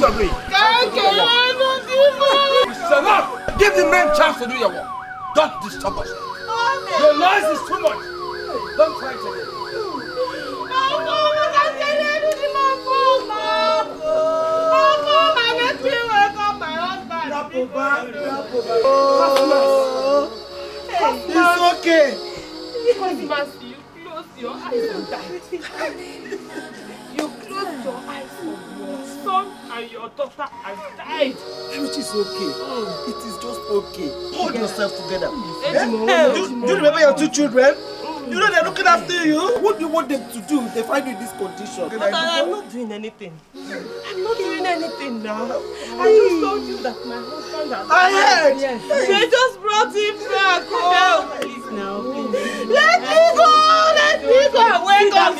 you are doing. Shut up! Give the men chance to do your work. Don't disturb us. Your noise is too much. Don't try to. It's okay. Cosmas, you close your eyes and die. You close your eyes and your son and your daughter has died. Which is okay. It is just okay. Hold yourself together. Do you remember your two children? You know they're looking after you. What do you want them to do if they find you in this condition? But I'm not doing anything. I'm not doing anything now. I just told you that my husband has I heard. Yes. They just brought him back. Oh, please now, please. Let me go. Let me go. Wake up.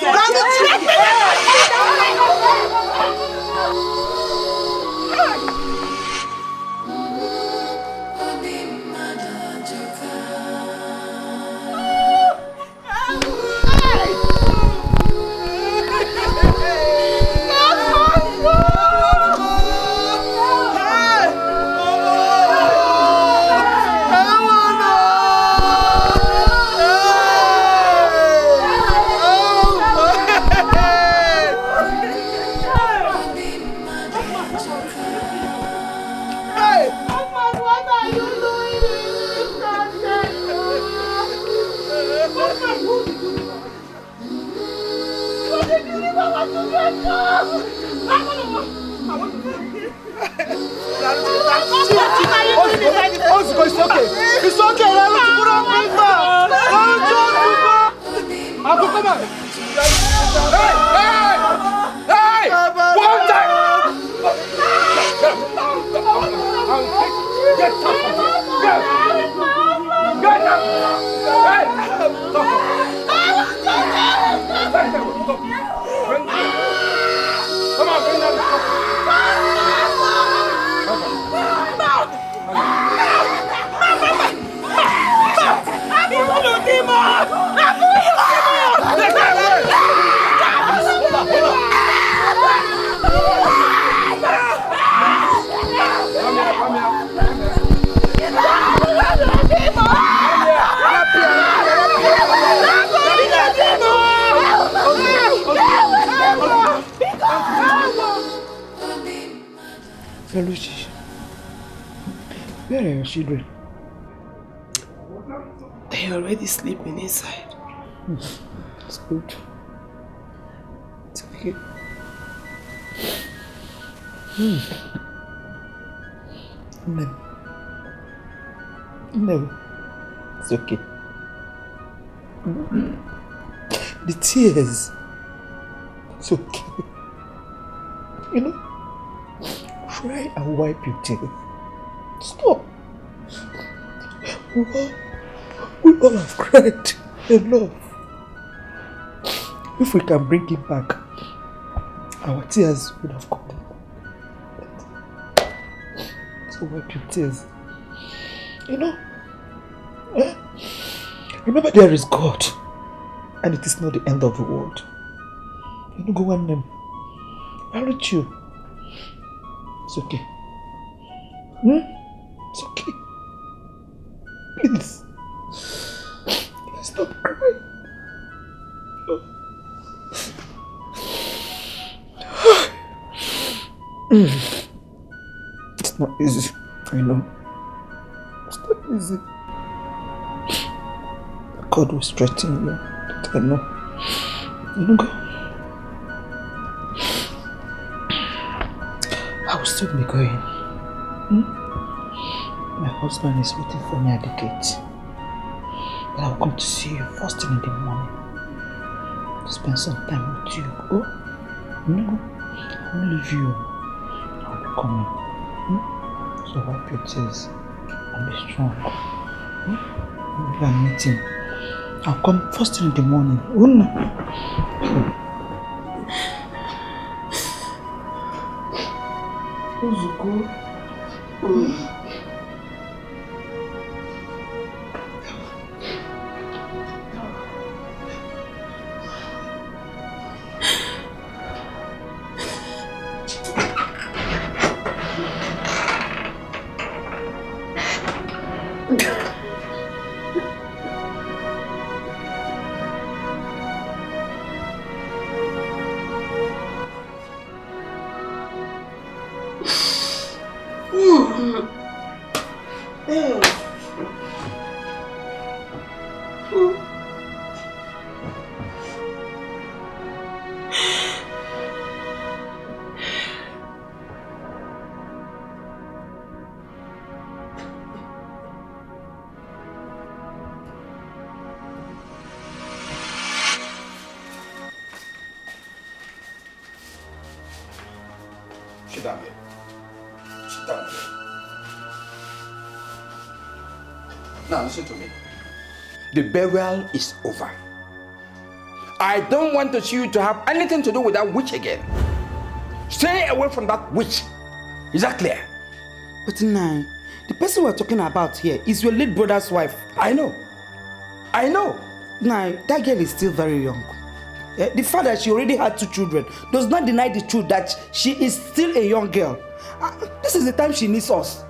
It's okay. It's okay. Uncle, come on. Hey! One time! Get up! Get up! Hey! Come on, bring down the cup. Lucy, where are your children? They're already sleeping inside. It's good. It's okay. No, it's okay. The tears, it's okay. You know, try and wipe your tears. Stop. We all have cried enough. If we can bring him back, our tears would have come. So wipe your tears. You know, remember there is God, and it is not the end of the world. You don't go on them. Aren't you? It's okay. It's okay. Please. Stop crying. It's not easy. I know. It's not easy. God will strengthen you. I know. You know, go. I will still be going. My husband is waiting for me at the gate. But I will come to see you first thing in the morning. To spend some time with you. Oh? No. I won't leave you. I will be coming. So wipe your tears and be strong. We are meeting. I'll come first thing in the morning. Oh no. Sit down here. Sit down here. Now listen to me. The burial is over. I don't want to see you to have anything to do with that witch again. Stay away from that witch. Is that clear? But Nai, the person we're talking about here is your late brother's wife. I know. I know. Nai, that girl is still very young. The fact that she already had 2 children does not deny the truth that she is still a young girl. This is the time she needs us.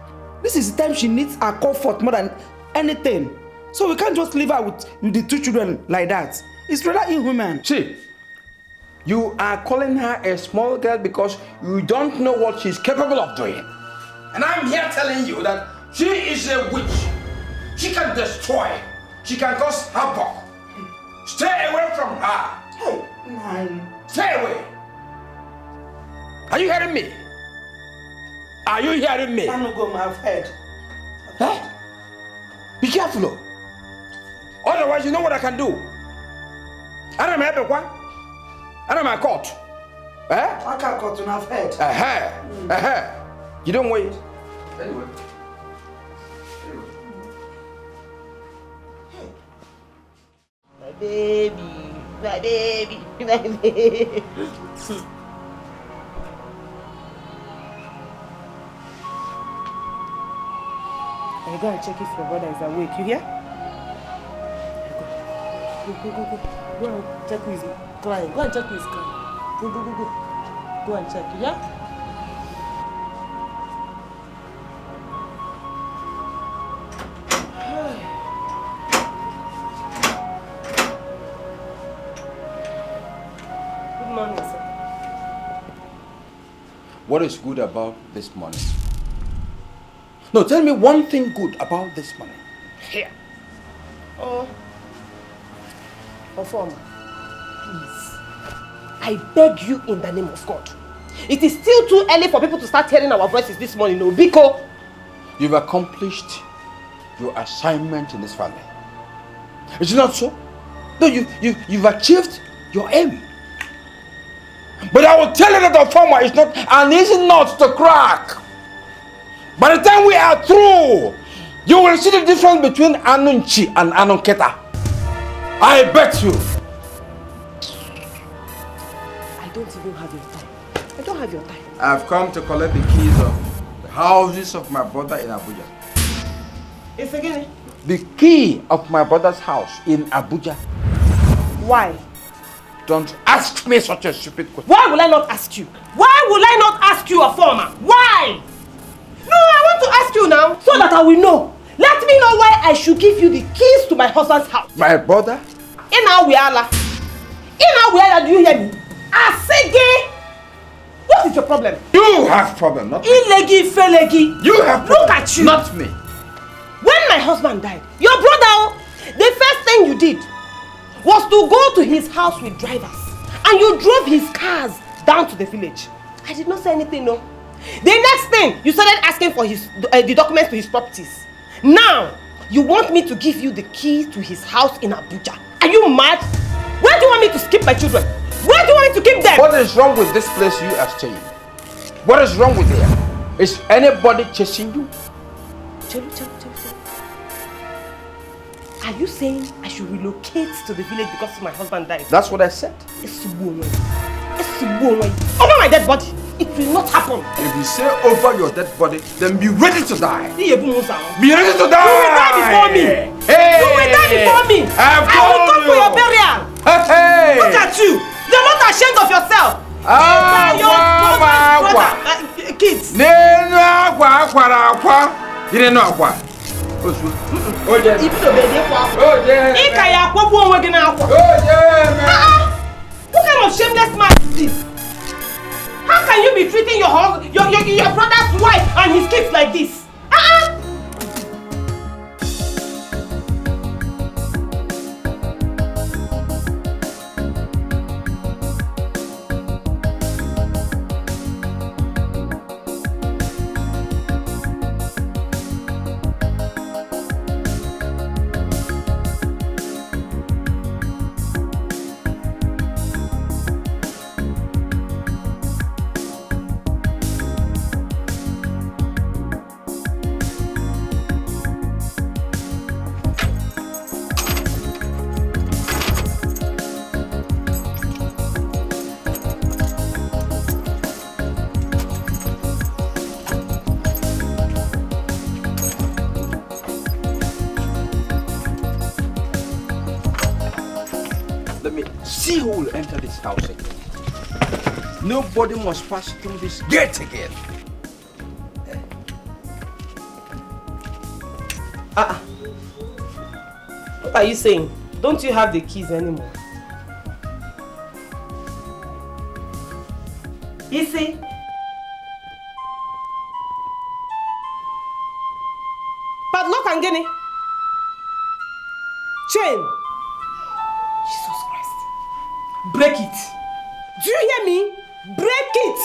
This is the time she needs our comfort more than anything. So we can't just leave her with the 2 children like that. It's rather inhuman. See, you are calling her a small girl because you don't know what she's capable of doing. And I'm here telling you that she is a witch. She can destroy. She can cause havoc. Stay away from her. Hey, Nai. Stay away. Are you hearing me? Are you hearing me? I'm not going to have heard. Huh? Be careful. Otherwise, you know what I can do. I don't have what? I don't have court. Eh? I can't cut to have heard. You don't wait. Anyway. My baby, my baby, my baby. I go and check if your brother is awake. You hear? Go. Go and check who is crying. Go and check who is crying. Go. Go and check. You hear? Good morning, sir. What is good about this money? No, tell me one thing good about this money. Here. Former, please. I beg you in the name of God. It is still too early for people to start hearing our voices this morning, no, Biko. You've accomplished your assignment in this family. Is it not so? No, you've achieved your aim. But I will tell you that the former is not an easy nut to crack. By the time we are through, you will see the difference between Anunchi and Anunketa. I bet you. I don't even have your time. I don't have your time. I've come to collect the keys of the houses of my brother in Abuja. It's again. The key of my brother's house in Abuja. Why? Don't ask me such a stupid question. Why will I not ask you? Why will I not ask you, a former? Why? No, I want to ask you now so that I will know. Let me know why I should give you the keys to my husband's house. My brother? Inawiala, do you hear me? Asege! What is your problem? You have problem, not me. Ilegi felegi. You have problem. Look at you. Not me. When my husband died, your brother, the first thing you did was to go to his house with drivers. And you drove his cars down to the village. I did not say anything, no. The next thing, you started asking for his the documents to his properties. Now, you want me to give you the key to his house in Abuja. Are you mad? Where do you want me to keep my children? Where do you want me to keep them? What is wrong with this place you are staying? What is wrong with it? Is anybody chasing you? Chelu. Are you saying I should relocate to the village because my husband died? That's what I said. Over my dead body. It will not happen. If you say over your dead body, then be ready to die. Be ready to die. You will die before me. Hey, you will die before me. I will come for your burial. Hey. Look at you. You're not ashamed of yourself. Kids. You didn't know what? Oh, yeah. What kind of shameless man is this? How can you be treating your brother's wife and his kids like this? Let me see who will enter this house again. Nobody must pass through this gate again. What are you saying? Don't you have the keys anymore? Isi? Padlock and guinea? Chain? Jesus Christ. Break it. Do you hear me? Break it.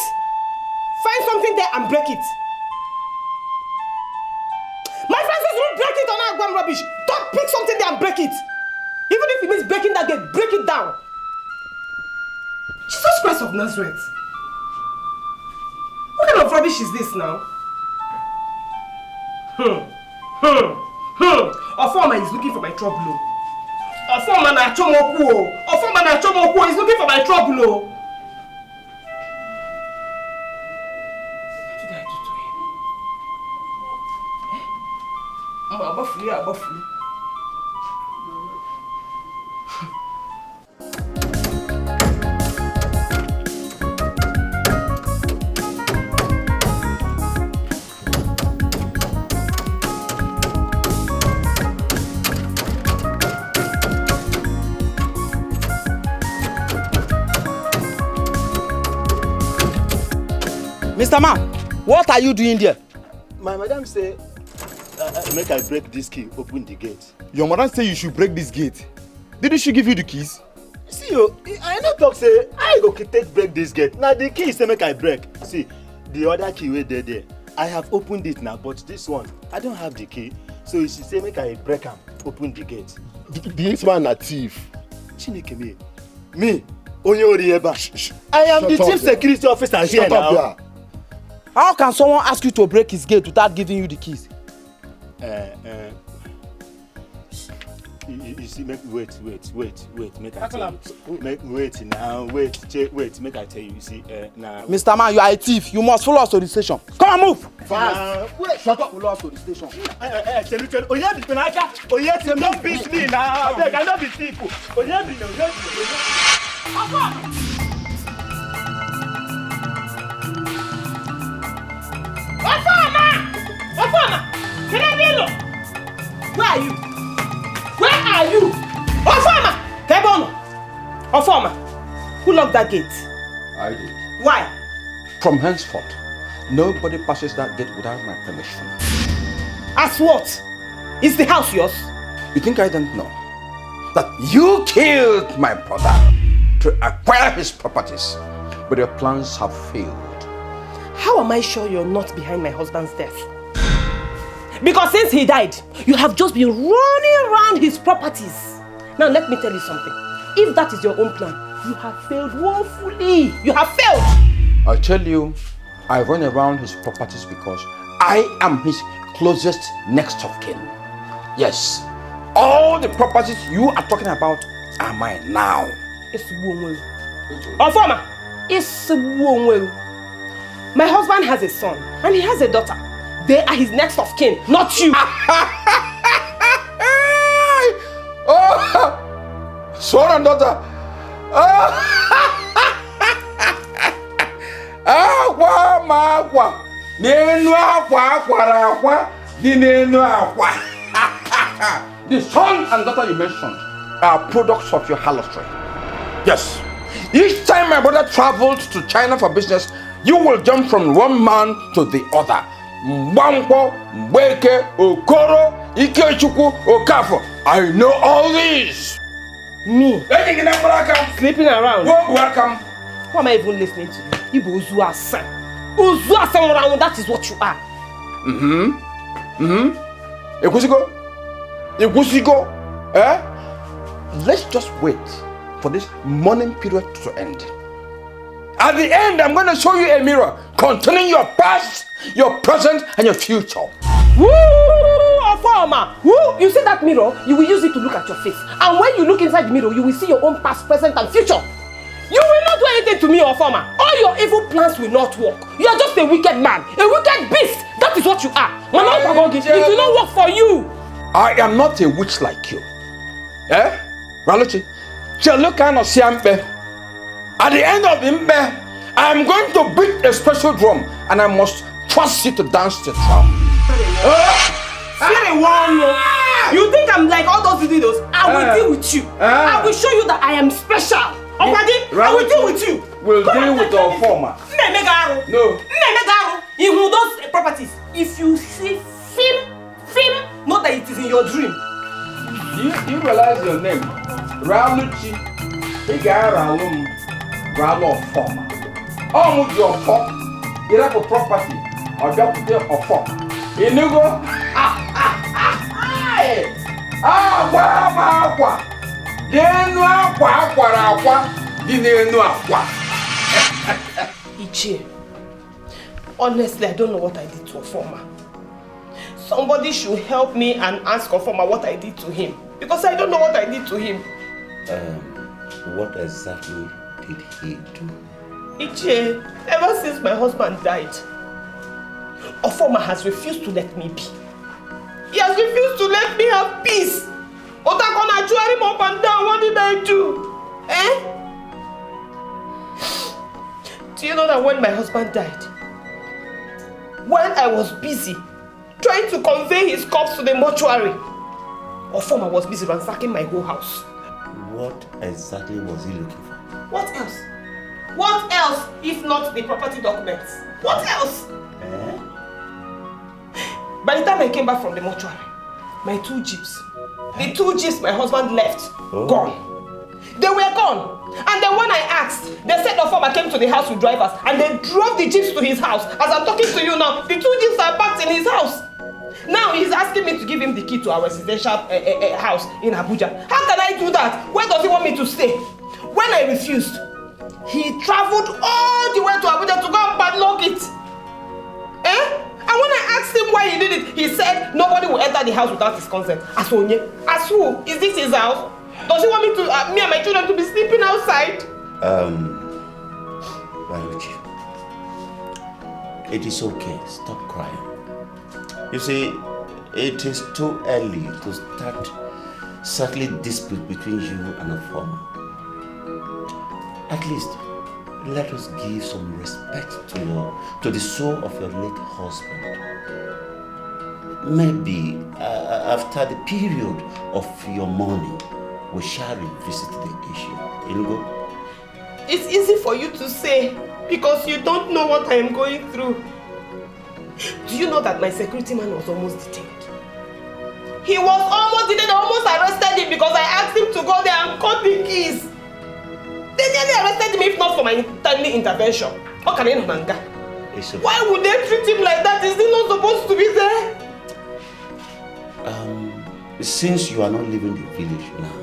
Find something there and break it. My friend says don't break it on Agwam rubbish. Don't pick something there and break it. Even if it means breaking that gate, break it down. Jesus Christ of Nazareth. What kind of rubbish is this now? Ofoma is looking for my trouble. Ofoma na chomoku. Ofoma na chomoku is looking for my trouble. What did I do to him? I'm above you. Mr. Man, what are you doing there? My madam say, make I break this key, open the gate. Your madam say you should break this gate. Didn't she give you the keys? See you, I no talk say, I go take break this gate. Now the key say make I break. See, the other key way there. I have opened it now, but this one, I don't have the key. So she say make I break am, open the gate. This man a thief. Chineke me, Onye Orieba. I am the chief security officer here now. Shut up here. How can someone ask you to break his gate without giving you the keys? You see, wait, make I tell you. Wait now, wait, make I tell you. You see, now. Mr. Man, you are a thief. You must follow us to the station. Come on, move! Fast! Wait, shut up. Follow us to the station. Tell you. Don't beat me now. I cannot be thief. Ofoma! Where are you? Ofoma! Kebono! Ofoma! Who locked that gate? I did. Why? From henceforth, nobody passes that gate without my permission. As what? Is the house yours? You think I don't know that you killed my brother to acquire his properties, but your plans have failed? How am I sure you're not behind my husband's death? Because since he died, you have just been running around his properties. Now let me tell you something. If that is your own plan, you have failed woefully. You have failed. I tell you, I run around his properties because I am his closest next of kin. Yes, all the properties you are talking about are mine now. Ofoma, my husband has a son and he has a daughter. They are his next of kin, not you. Oh, son and daughter. The son and daughter you mentioned are products of your halustry. Yes. Each time my brother traveled to China for business, you will jump from one man to the other. Mbampo, Mbeke, Okoro, Ikechukwu, Okafo. I know all these. Me? Sleeping around. Welcome. Why am I even listening to you? Ibu Uzuasan. Uzuasan around, that is what you are. Ekusigo. Eh? Let's just wait for this mourning period to end. At the end, I'm going to show you a mirror containing your past, your present, and your future. Woo! Ofoma! Woo! You see that mirror? You will use it to look at your face. And when you look inside the mirror, you will see your own past, present, and future. You will not do anything to me, Ofoma. All your evil plans will not work. You are just a wicked man, a wicked beast. That is what you are. It will not work for you. I am not a witch like you. Eh? Ralochi, Chelukano Siampe. At the end of the mbe, I am going to beat a special drum and I must force you to dance the drum. You think I'm like all those videos? I will deal with you. I will show you that I am special. I will deal with you. We'll deal with our former. No. In those properties, if you see film, not that it is in your dream. Do you realize your name? Raluchi. Big Ralu former. Almost your fault. You have a property or just there or form. You know? Ichie, honestly, I don't know what I did to Ofoma. Somebody should help me and ask Ofoma what I did to him. Because I don't know what I did to him. What exactly did he do? Ichie, ever since my husband died, Ofoma has refused to let me be. He has refused to let me have peace. Otakona chew him up and down. What did I do? Do you know that when my husband died, when I was busy trying to convey his corpse to the mortuary, Ofoma was busy ransacking my whole house. What exactly was he looking for? What else? What else if not the property documents? What else? By the time I came back from the mortuary, my 2 jeeps, the 2 jeeps my husband left, gone. They were gone. And then when I asked, they said Ofoma came to the house with drivers and they drove the jeeps to his house. As I'm talking to you now, the 2 jeeps are parked in his house. Now he's asking me to give him the key to our residential house in Abuja. How can I do that? Where does he want me to stay? When I refused, he traveled all the way to Abuja to go and padlock it. And when I asked him why he did it, he said nobody will enter the house without his consent. As who? Is this his house? Does he want me to, me and my children to be sleeping outside? Baruchi, it is okay. Stop crying. You see, it is too early to start settling dispute between you and Ofoma. At least, let us give some respect to the soul of your late husband. Maybe after the period of your mourning, we shall revisit the issue. Ingo? It's easy for you to say because you don't know what I am going through. Do you know that my security man was almost detained? He was almost detained. I almost arrested him because I asked him to go there and cut the keys. They nearly arrested him if not for my timely intervention. Why would they treat him like that? Is he not supposed to be there? Since you are not leaving the village now,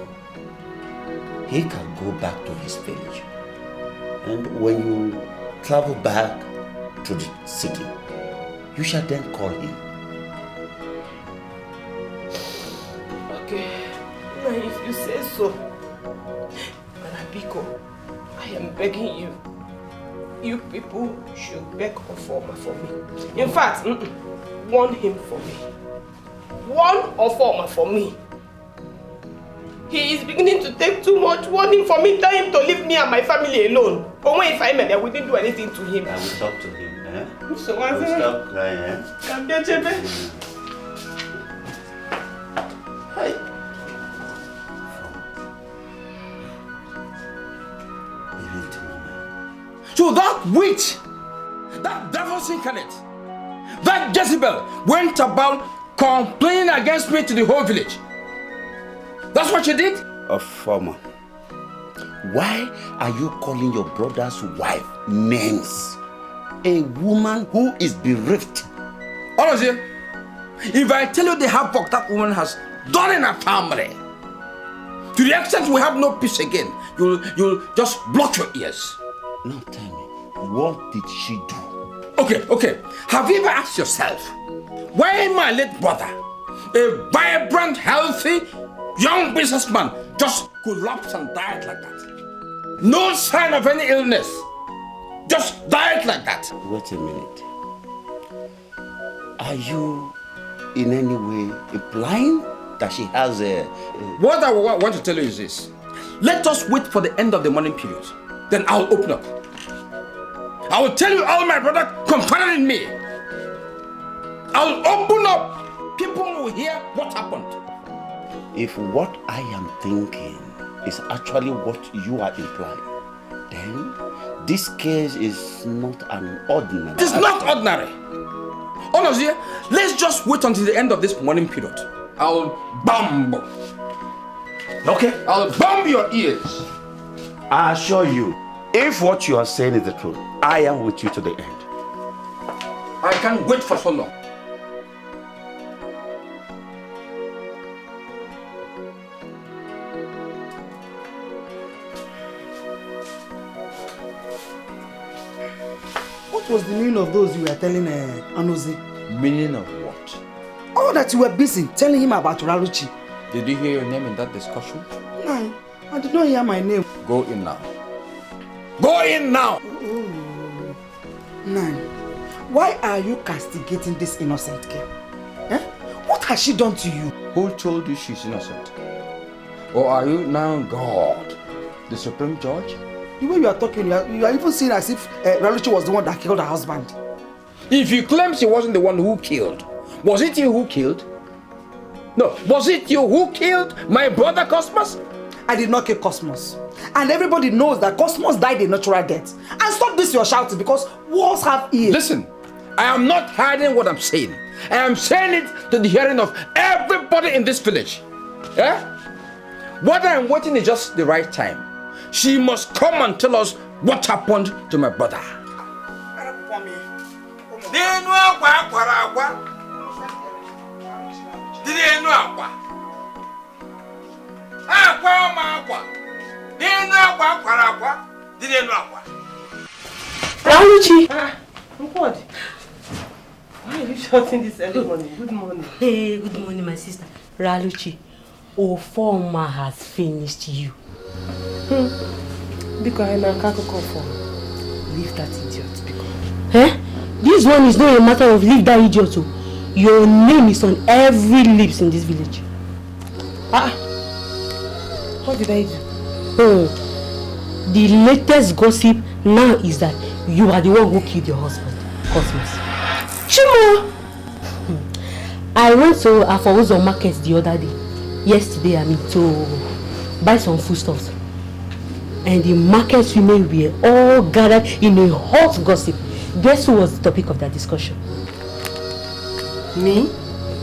he can go back to his village. And when you travel back to the city, you shall then call him. Okay, now if you say so, Manabiko, I am begging you. You people should beg Ofoma for me. In fact, warn him for me. Warn Ofoma for me. He is beginning to take too much. Warn him for me. Tell him to leave me and my family alone. But when he find me, I wouldn't do anything to him. I will talk to him. So stop crying. Hi. So that witch, that devil's incarnate, that Jezebel went about complaining against me to the whole village. That's what you did? Ofoma, why are you calling your brother's wife names? A woman who is bereft. Honestly, if I tell you the havoc that woman has done in her family, to the extent we have no peace again, you'll just block your ears. Now tell me, what did she do? Okay. Have you ever asked yourself, why my late brother, a vibrant, healthy, young businessman, just collapsed and died like that? No sign of any illness. Just died like that. Wait a minute. Are you in any way implying that she has a... What I want to tell you is this. let us wait for the end of the mourning period. Then I'll open up. I will tell you all my brother confided in me. I'll open up. People will hear what happened. If what I am thinking is actually what you are implying, then this case is not an ordinary. It is not ordinary. Honestly, let's just wait until the end of this mourning period. I'll bomb. Okay. I'll bomb your ears. I assure you, if what you are saying is the truth, I am with you to the end. I can't wait for so long. What was the meaning of those you were telling Anozi? Meaning of what? Oh, that you were busy telling him about Raluchi. Did you hear your name in that discussion? No, I did not hear my name. Go in now. Go in now! Nine, why are you castigating this innocent girl? Eh? What has she done to you? Who told you she's innocent? Or are you now God, the Supreme Judge? The way you are talking, you are even saying as if Raluchi was the one that killed her husband. If you claim she wasn't the one who killed, was it you who killed? No, was it you who killed my brother Cosmos? I did not kill Cosmos. And everybody knows that Cosmos died a natural death. And stop this your shouting because walls have ears. Listen, I am not hiding what I'm saying. I am saying it to the hearing of everybody in this village. Yeah? What I'm waiting is just the right time. She must come and tell us what happened to my brother. Raluchi! What? Why are you shouting this early morning? Good morning. Hey, good morning, my sister. Raluchi, Ofoma has finished you. Because I can't go for. Leave that idiot. Because. Eh? This one is not a matter of leave that idiot. Oh. Your name is on every lips in this village. What did I do? The latest gossip now is that you are the one who killed your husband, Cosmos. Chimo! I went to Afawuzo market the other day. Yesterday, to buy some foodstuffs. And the market women were all gathered in a hot gossip. Guess who was the topic of that discussion? Me?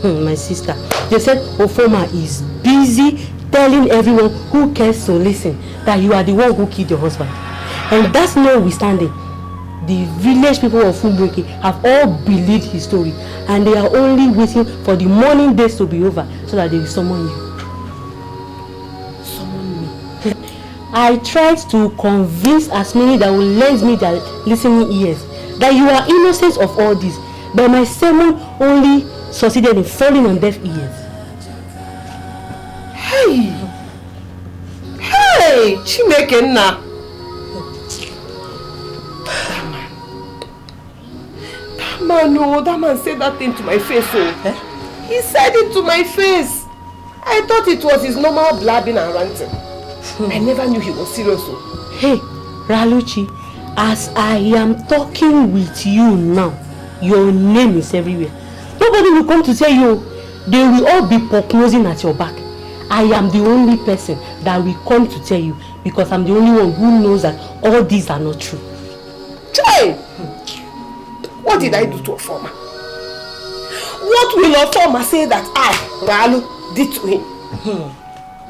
My sister. They said Ofoma is busy telling everyone who cares to listen that you are the one who killed your husband. And that's notwithstanding. The village people of Philmond have all believed his story and they are only waiting for the mourning days to be over so that they will summon you. Summon me? I tried to convince as many that will lend me their listening ears that you are innocent of all this, but my sermon only succeeded in falling on deaf ears. Hey! Hey! Chimekenna! That man said that thing to my face. Oh. He said it to my face. I thought it was his normal blabbing and ranting. I never knew he was serious. Oh. Hey, Raluchi, as I am talking with you now, your name is everywhere. Nobody will come to tell you. They will all be prognosing at your back. I am the only person that will come to tell you because I'm the only one who knows that all these are not true. Chai! What did I do to Ofoma? What will Ofoma say that I, Ralu, did to him?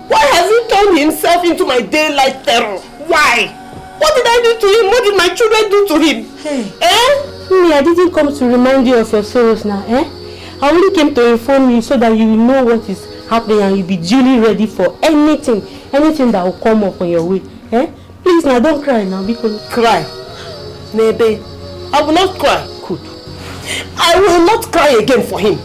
Why has he turned himself into my daylight terror? Why? What did I do to him? What did my children do to him? Me, I didn't come to remind you of your sorrows now. I only came to inform you so that you will know what is happening and you'll be duly ready for anything that will come up on your way. Please now, don't cry now because... Cry? Nebe, I will not cry. Good. I will not cry again for him.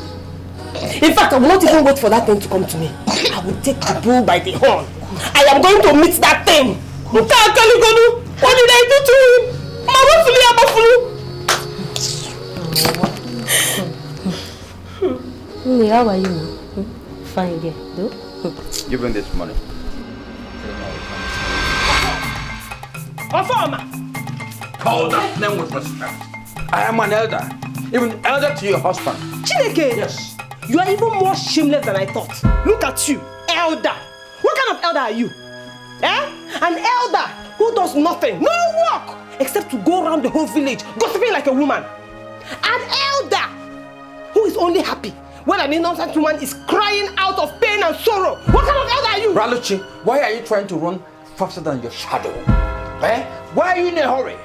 In fact, I will not even wait for that thing to come to me. I will take the bull by the horn. I am going to meet that thing. What did I do to him? How are you now? Fine, dear. Give him this money. Ofoma! Call that name with respect. I am an elder. Even elder to your husband. Chineke! Yes. You are even more shameless than I thought. Look at you, elder. What kind of elder are you? An elder who does nothing, no work, except to go around the whole village gossiping like a woman. An elder who is only happy when an innocent woman is crying out of pain and sorrow. What kind of elder are you? Raluchi, why are you trying to run faster than your shadow? Why are you in a hurry?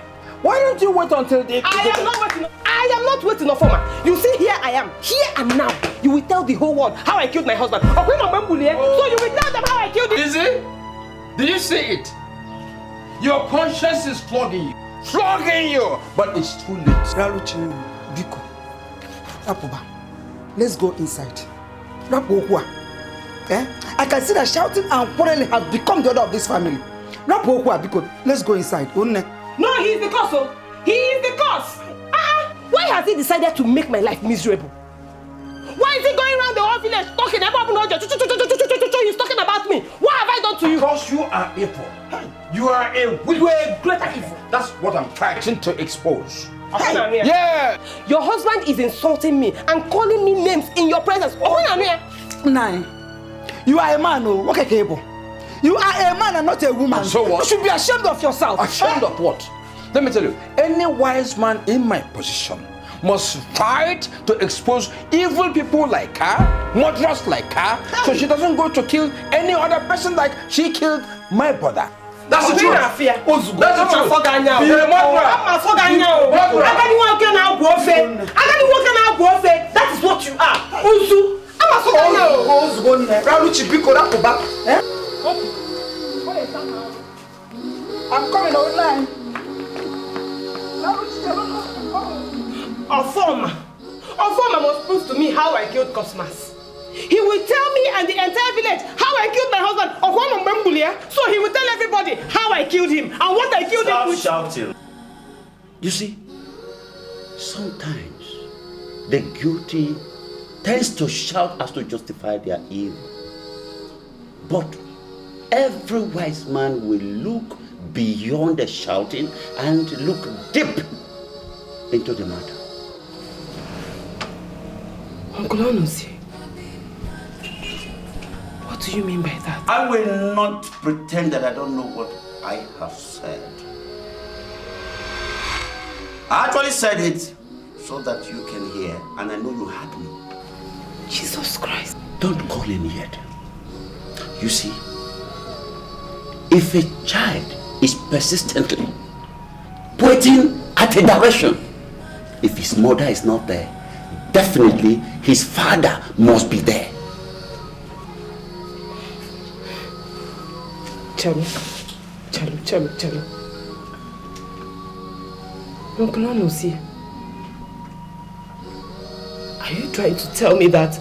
Why don't you wait until they... I am not waiting, Ofoma. You see, here I am. Here and now. You will tell the whole world how I killed my husband. So you will tell them how I killed him. Is it? Did you see it? Your conscience is flogging you. Flogging you! But it's too late. Raluchi, Biko, Apuba, let's go inside. Rapokwa. I can see that shouting and quarreling have become the order of this family. Rapokwa, Biko, let's go inside. No, he is the cause, oh. He is the cause. Why has he decided to make my life miserable? Why is he going around the whole village talking about me? He's talking about me. What have I done to you? Because you are evil. You are a greater evil. That's what I'm trying to expose. Yeah. Your husband is insulting me and calling me names in your presence. Nine. You are a man, oh. What a cable. You are a man and not a woman. And so what? You should be ashamed of yourself. Ashamed of what? Let me tell you, any wise man in my position must fight to expose evil people like her, murderers like her, so she doesn't go to kill any other person like she killed my brother. That's the truth. That's the truth. Be a murderer. That is what you are. I'm coming online. Ofoma must prove to me how I killed Cosmas. He will tell me and the entire village how I killed my husband, so he will tell everybody how I killed him and what I killed him with. Stop shouting. You see, sometimes the guilty tends to shout as to justify their evil. But every wise man will look beyond the shouting and look deep into the matter. Uncle Onosi, what do you mean by that? I will not pretend that I don't know what I have said. I actually said it so that you can hear, and I know you heard me. Jesus Christ. Don't call him yet. You see, if a child is persistently pointing at a direction, if his mother is not there, definitely his father must be there. Chalo. Uncle Onosi, are you trying to tell me that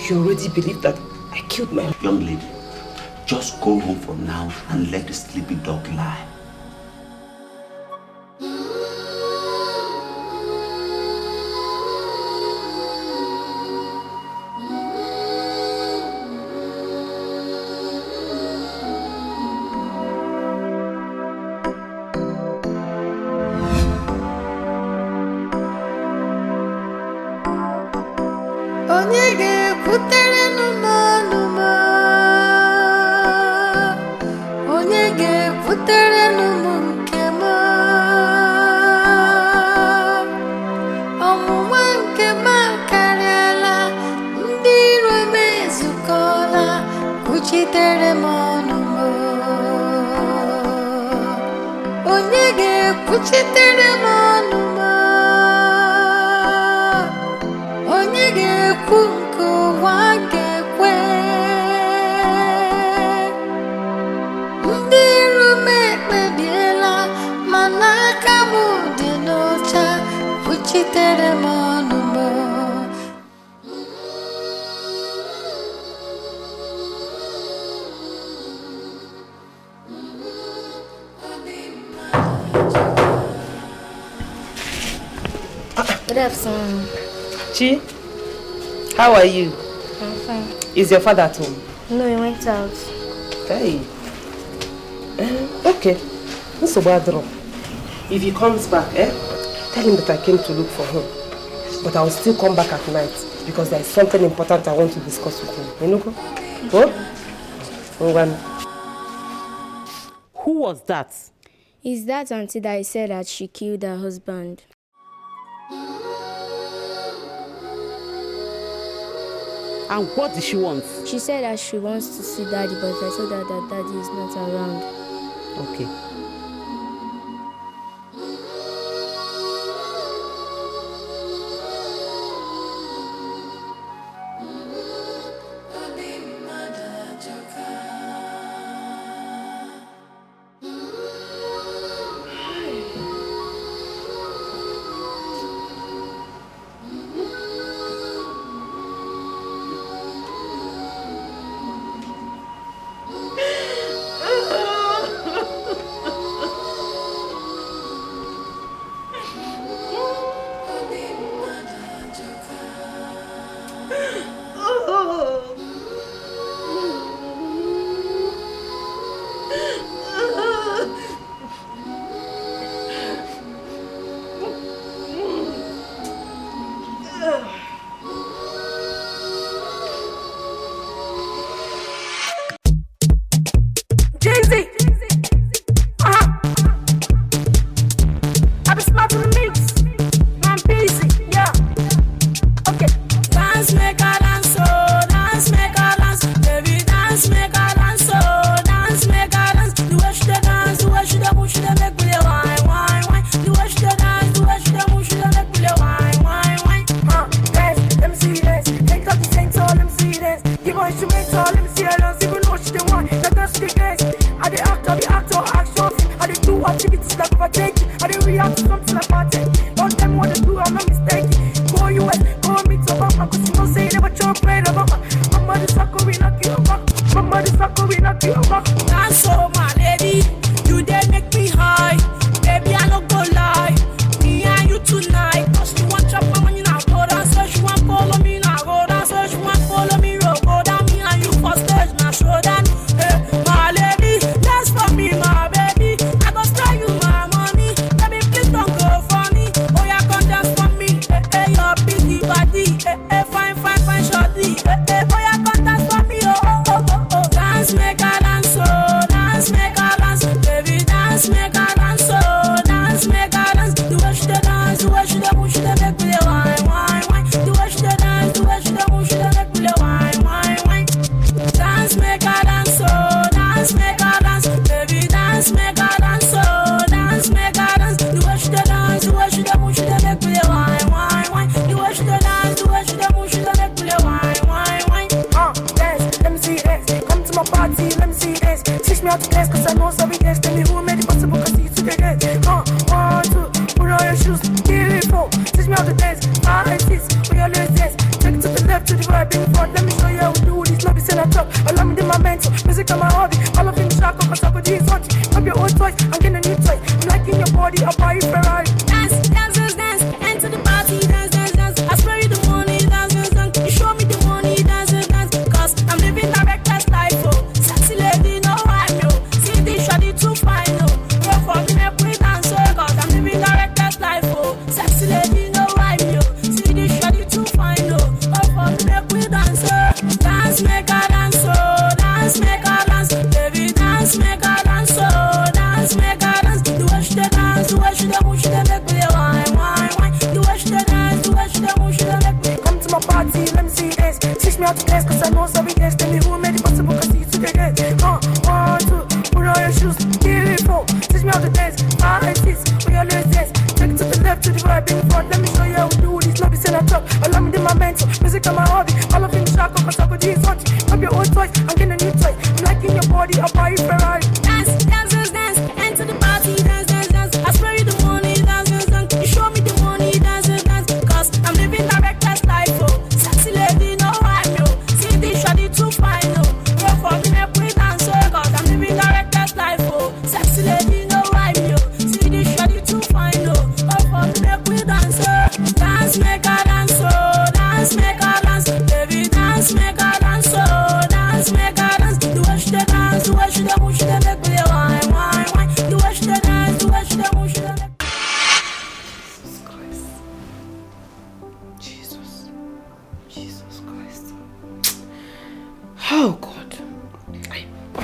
you already believe that I killed my... Young lady, just go home for now and let the sleepy dog lie. Good afternoon. Chi, how are you? I'm fine. Is your father at home? No, he went out. Hey. Okay. Okay? If he comes back, tell him that I came to look for him. But I will still come back at night because there is something important I want to discuss with him. You know? Who was that? Is that auntie that said that she killed her husband? And what did she want? She said that she wants to see daddy, but I told her that daddy is not around. Okay.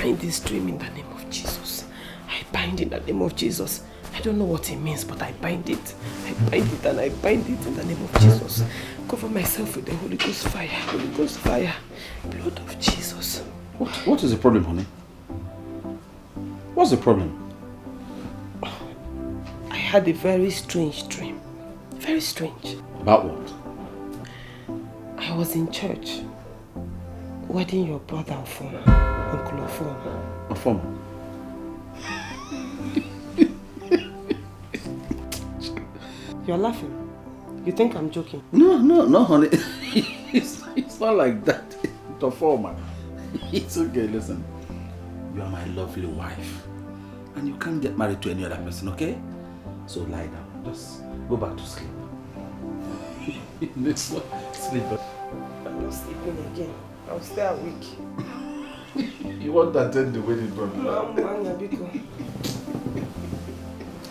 bind this dream in the name of Jesus. I bind in the name of Jesus. I don't know what it means, but I bind it. I bind it and I bind it in the name of Jesus. Cover myself with the Holy Ghost fire. Holy Ghost fire. Blood of Jesus. What is the problem, honey? What's the problem? I had a very strange dream. Very strange. About what? I was in church, wedding your brother Ofoma, Uncle Ofoma. Ofoma? You're laughing. You think I'm joking? No, honey. It's not like that. Ofoma. It's okay, listen. You are my lovely wife. And you can't get married to any other person, okay? So lie down. Just go back to sleep. Sleep. I'm not sleeping again. I'll stay awake. You want to attend the wedding, bro?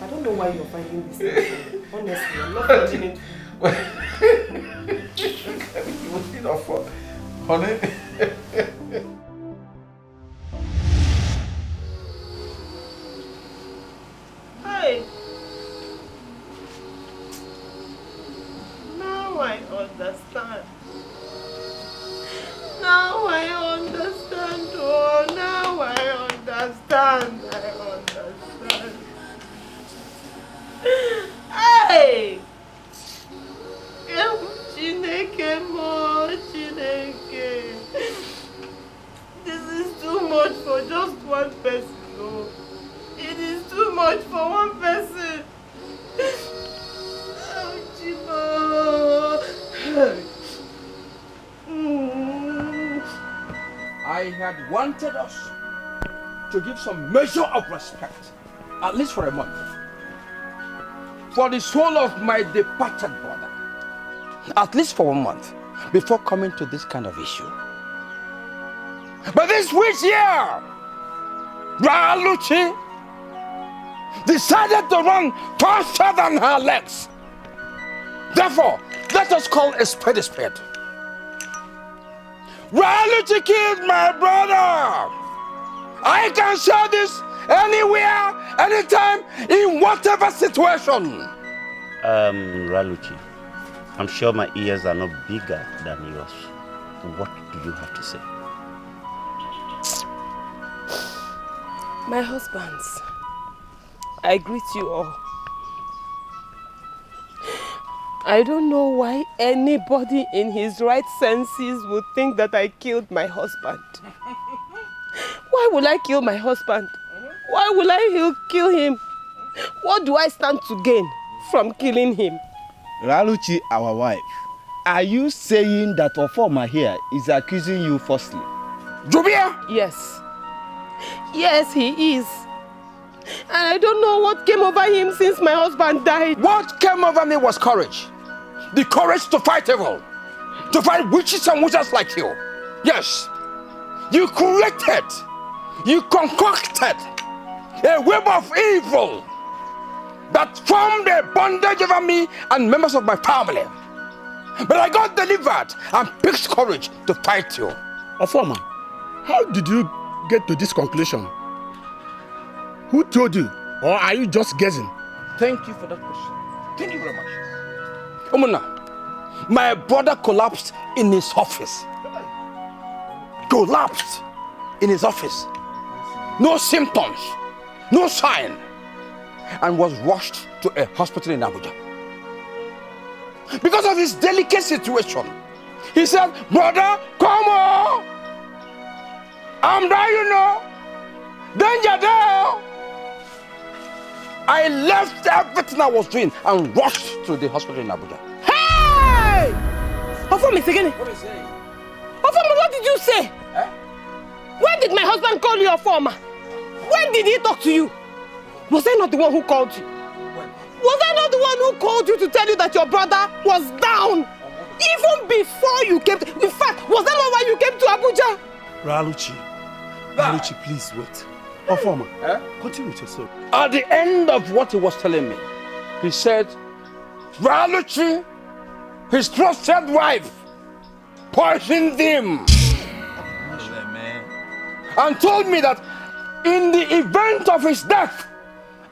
I don't know why you're finding this thing. Honestly, I'm not finding it. You need offer, honey. Hey. Now I understand. Now I understand. Oh, now I understand. I understand. Hey! Chineke mo, Chineke. This is too much for just one person. No. It is too much for one person. Oh, Chimo. I had wanted us to give some measure of respect, at least for a month, for the soul of my departed brother. At least for 1 month, before coming to this kind of issue. But this witch here, Raluchi, decided to run faster than her legs. Therefore, let us call a spade a spade. Raluchi killed my brother. I can show this anywhere, anytime, in whatever situation. Raluchi, I'm sure my ears are not bigger than yours. What do you have to say? My husbands, I greet you all. I don't know why anybody in his right senses would think that I killed my husband. Why would I kill my husband? Why will I kill him? What do I stand to gain from killing him? Raluchi, our wife, are you saying that Ofoma here is accusing you falsely? Jubia! Yes. Yes, he is. And I don't know what came over him since my husband died. What came over me was courage. The courage to fight evil. To fight witches and wizards like you. Yes. You created, you concocted a web of evil that formed a bondage over me and members of my family. But I got delivered and picked courage to fight you. Ofoma, how did you get to this conclusion? Who told you? Or are you just guessing? Thank you for that question. Thank you very much. Omuna, my brother collapsed in his office. Collapsed in his office. No symptoms, no sign, and was rushed to a hospital in Abuja. Because of his delicate situation, he said, "Brother, come on! I'm there, you know. Danger there!" I left everything I was doing and rushed to the hospital in Abuja. Hey! Ofoma, What is it? Ofoma, what did you say? Eh? When did my husband call you Ofoma? When did he talk to you? Was I not the one who called you? Was I not the one who called you to tell you that your brother was down? Even before you came to... In fact, was that not why you came to Abuja? Raluchi, please wait. Ofoma, continue with your story. At the end of what he was telling me, he said, Raluchi, his trusted wife, poisoned him. and told me that in the event of his death,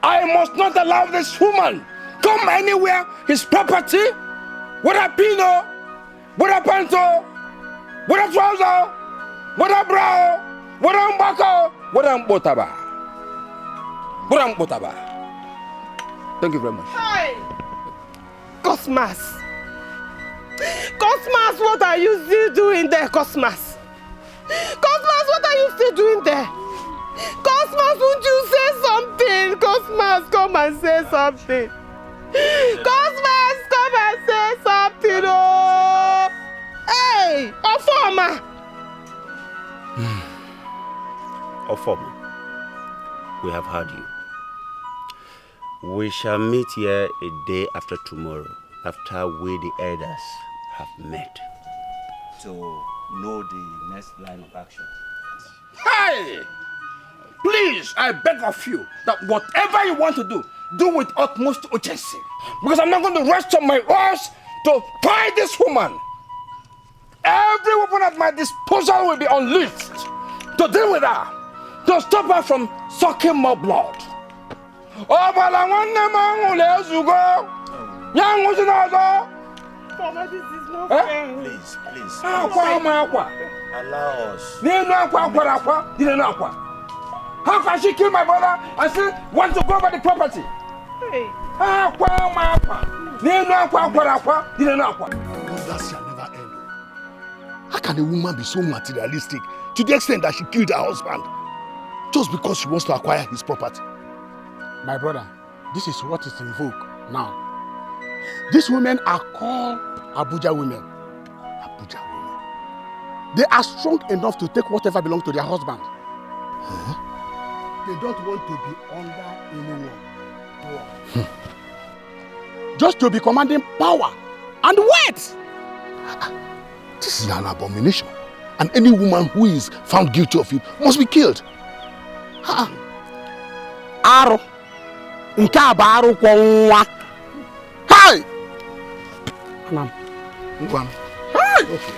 I must not allow this woman come anywhere, his property, whether pino, whether panto, whether trouser, whether brow, whether mbako, whether mbotaba. Whether mbotaba. Thank you very much. Hi! Cosmas! Cosmas, what are you still doing there, Cosmas? Cosmas, what are you still doing there? Cosmas, won't you say something? Cosmas, come and say something. Cosmas, come and say something. Oh! Hey, Ofoma! Ofoma, we have heard you. We shall meet here a day after tomorrow, after we the elders have met, to know the next line of action. Hey! Please, I beg of you that whatever you want to do with utmost urgency. Because I'm not going to rest on my horse to fight this woman. Every weapon at my disposal will be unleashed to deal with her, to stop her from sucking more blood. Mama, this is not fair. Please. Allow us. How can she kill my brother and still want to go over the property? Hey. That shall never end. How can a woman be so materialistic to the extent that she killed her husband just because she wants to acquire his property? My brother, this is what is in vogue now. These women are called Abuja women. Abuja women. They are strong enough to take whatever belongs to their husband. Huh? They don't want to be under anyone. Just to be commanding power and weight. This is an abomination. And any woman who is found guilty of it must be killed. Aro. Nke ba aro kwa nwa. Hey! Anam. Ngwan. Hey! Okay.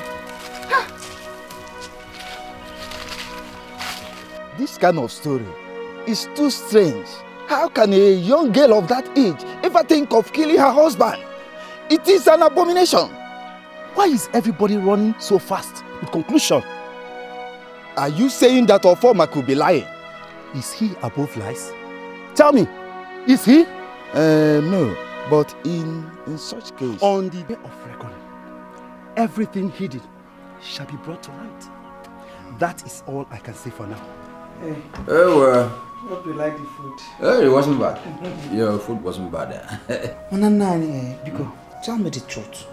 This kind of story is too strange. How can a young girl of that age ever think of killing her husband? It is an abomination. Why is everybody running so fast with conclusion? Are you saying that Ofoma could be lying? Is he above lies? Tell me, is he? No, but in such case... On the day of reckoning, everything hidden shall be brought to light. That is all I can say for now. Hey. Oh, hope you like the food. It wasn't bad. Your food wasn't bad. Because tell me the truth.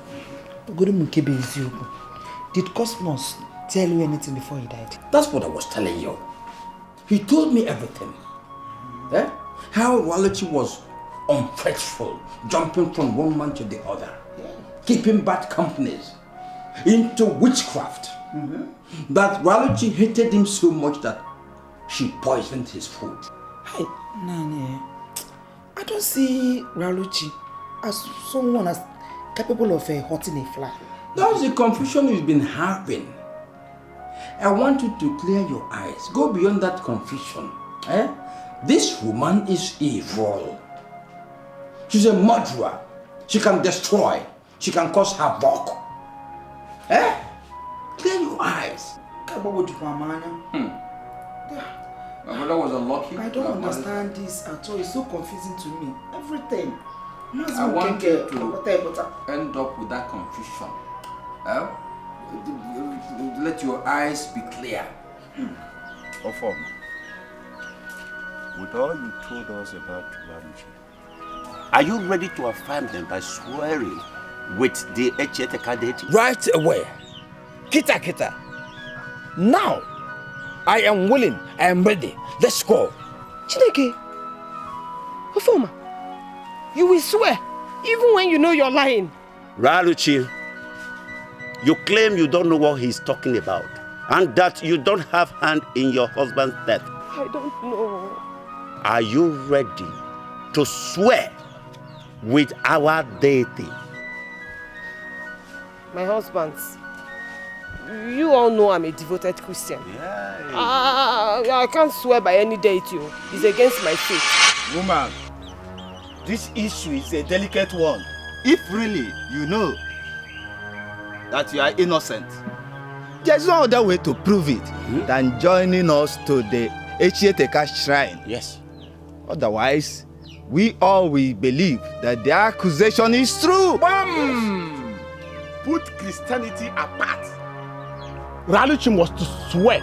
Did Cosmos tell you anything before he died? That's what I was telling you. He told me everything. How Walachi was unfaithful, jumping from one man to the other, keeping bad companies, into witchcraft. That Walachi hated him so much that she poisoned his food. Hey, Nani, I don't see Raluchi as someone as capable of hurting a fly. That's the confusion you've been having. I want you to clear your eyes. Go beyond that confusion. This woman is evil. She's a murderer. She can destroy. She can cause havoc. Clear your eyes. My brother was unlucky. I don't understand this at all. It's so confusing to me. Everything. I want you to end up with that confusion. Let your eyes be clear. Ofoma, with all you told us about Raluchi, are you ready to affirm them by swearing with the Echeteka deity? Right away. Kita. Now, I am willing. I am ready. Let's go. Chineke, Ofoma, you will swear even when you know you're lying. Raluchi, you claim you don't know what he's talking about and that you don't have hand in your husband's death. I don't know. Are you ready to swear with our deity? My husband's. You all know I'm a devoted Christian. Yeah. I can't swear by any deity. It's against my faith. Woman, this issue is a delicate one. If really you know that you are innocent, there's no other way to prove it than joining us to the Echieteka shrine. Yes. Otherwise, we all will believe that the accusation is true. Put Christianity apart. Raluchi was to swear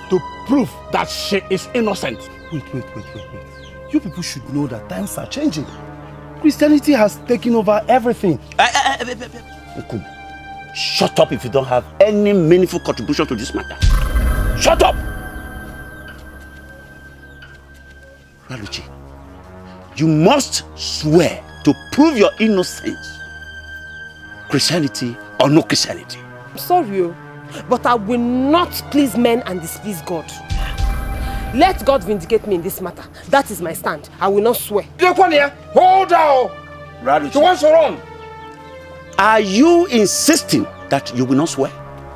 to prove that she is innocent. Wait. You people should know that times are changing. Christianity has taken over everything. Shut up if you don't have any meaningful contribution to this matter. Shut up! Raluchi, you must swear to prove your innocence. Christianity or no Christianity. I'm sorry, but I will not please men and displease God. Let God vindicate me in this matter. That is my stand. I will not swear. Hold on! Raluchi, She wants to run. are you insisting that you will not swear?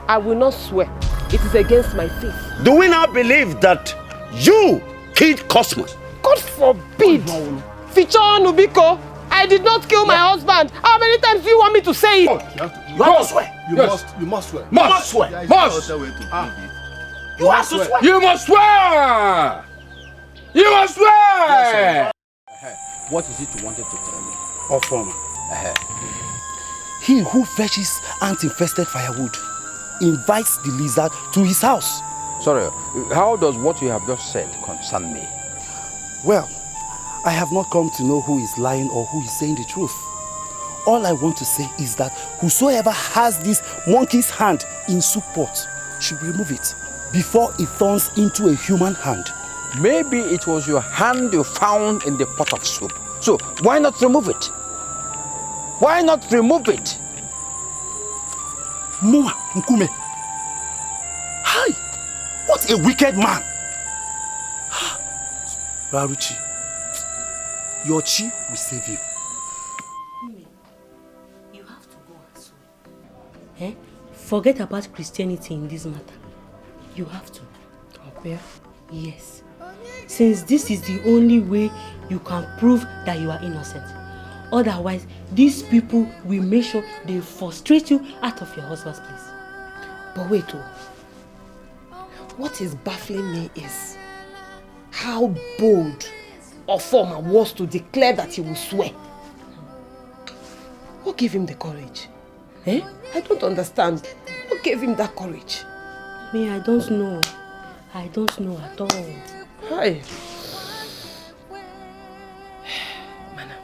I will not swear. It is against my faith. Do we now believe that you killed Cosmos? God forbid! Feature Nubiko, I did not kill my husband. How many times do you want me to say it? You have to swear. You must swear. Must swear. There is Must. no other way to prove it. You have to swear. You must swear. You must swear. What is it you wanted to tell me? Or former. He who fetches ant-infested firewood invites the lizard to his house. Sorry, how does what you have just said concern me? Well, I have not come to know who is lying or who is saying the truth. All I want to say is that whosoever has this monkey's hand in soup pot should remove it before it turns into a human hand. Maybe it was your hand you found in the pot of soup. So why not remove it? Why not remove it? Mua Nkume. Hi! What a wicked man! Raruchi, your chi will save you. You have to go and swear. Forget about Christianity in this matter. You have to. Okay. Yes. Since this is the only way you can prove that you are innocent. Otherwise, these people will make sure they frustrate you out of your husband's place. But wait, what is baffling me is how bold Ofoma was to declare that he will swear. What gave him the courage? I don't understand. What gave him that courage? Me, I don't know. I don't know at all. Hi. Mana,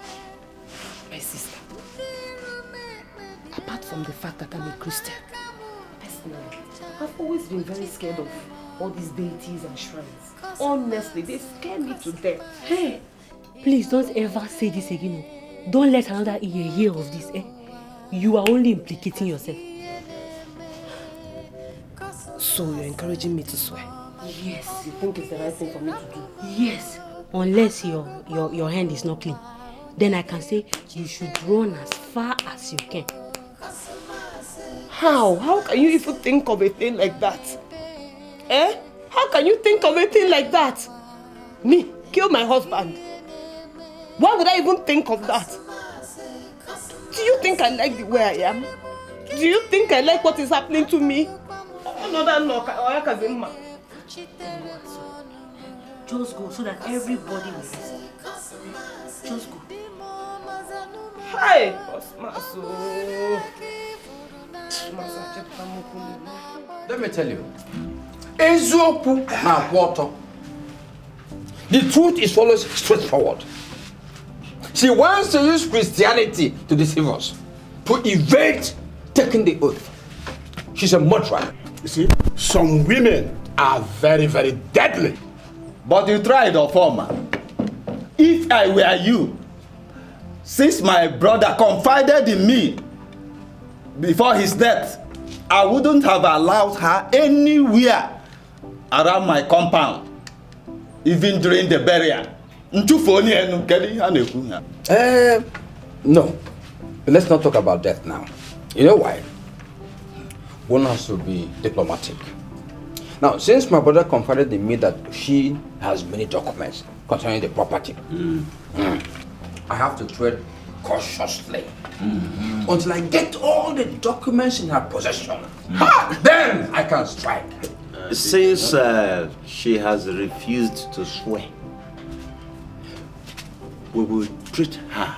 my sister, apart from the fact that I'm a Christian, personally, I've always been very scared of all these deities and shrines. Honestly, they scare me to death. Hey, please don't ever say this again. Don't let another ear hear of this. You are only implicating yourself. So you're encouraging me to swear? Yes. You think it's the right thing for me to do? Yes. Unless your hand is not clean. Then I can say you should run as far as you can. How? How can you even think of a thing like that? How can you think of a thing like that? Me, kill my husband. Why would I even think of that? Do you think I like the way I am? Do you think I like what is happening to me? Just go so that everybody will listen. Just go. Hi! Let me tell you. The truth is always straightforward. She wants to use Christianity to deceive us, to evade taking the oath. She's a murderer. You see, some women are very, very deadly. But you tried, Ofoma. If I were you, since my brother confided in me before his death, I wouldn't have allowed her anywhere around my compound, even during the burial. No. Let's not talk about death now. You know why? one has to be diplomatic. Now, since my brother confided in me that she has many documents concerning the property, I have to tread cautiously until I get all the documents in her possession. Then I can strike. Since she has refused to swear, we will treat her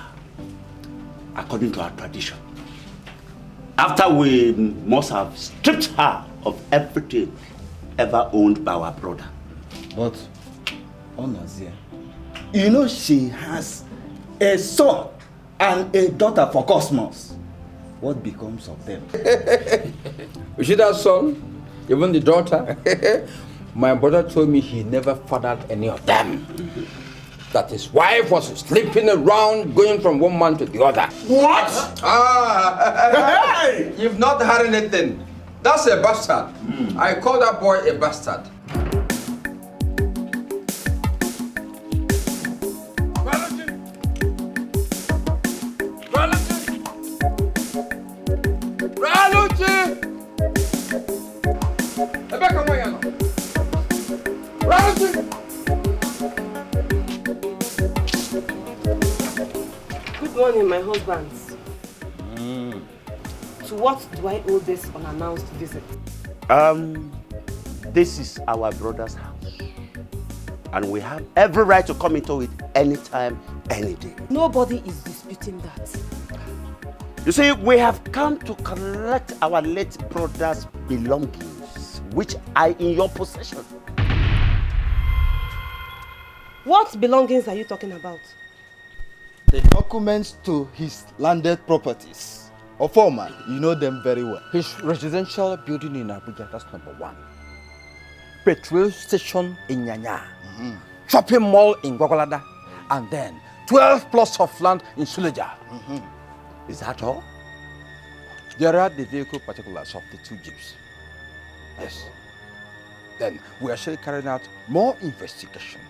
according to our tradition. After we must have stripped her of everything ever owned by our brother. But, Onazia, you know she has a son and a daughter for Cosmos. What becomes of them? You see that son? Even the daughter? My brother told me he never fathered any of them. That his wife was sleeping around, going from one man to the other. What? Hey! You've not heard anything. That's a bastard. I call that boy a bastard. Good morning, my husbands. To what do I owe this unannounced visit? This is our brother's house. And we have every right to come into it anytime, any day. Nobody is disputing that. You see, we have come to collect our late brother's belongings, which are in your possession. What belongings are you talking about? The documents to his landed properties. Philmond, you know them very well. His residential building in Abuja, that's number 1. Petrol station in Nyanya. Shopping mall in Gwagwalada. And then 12 plots of land in Suleja. Is that all? There are the vehicle particulars of the 2 jeeps. Yes. Then we are still carrying out more investigation.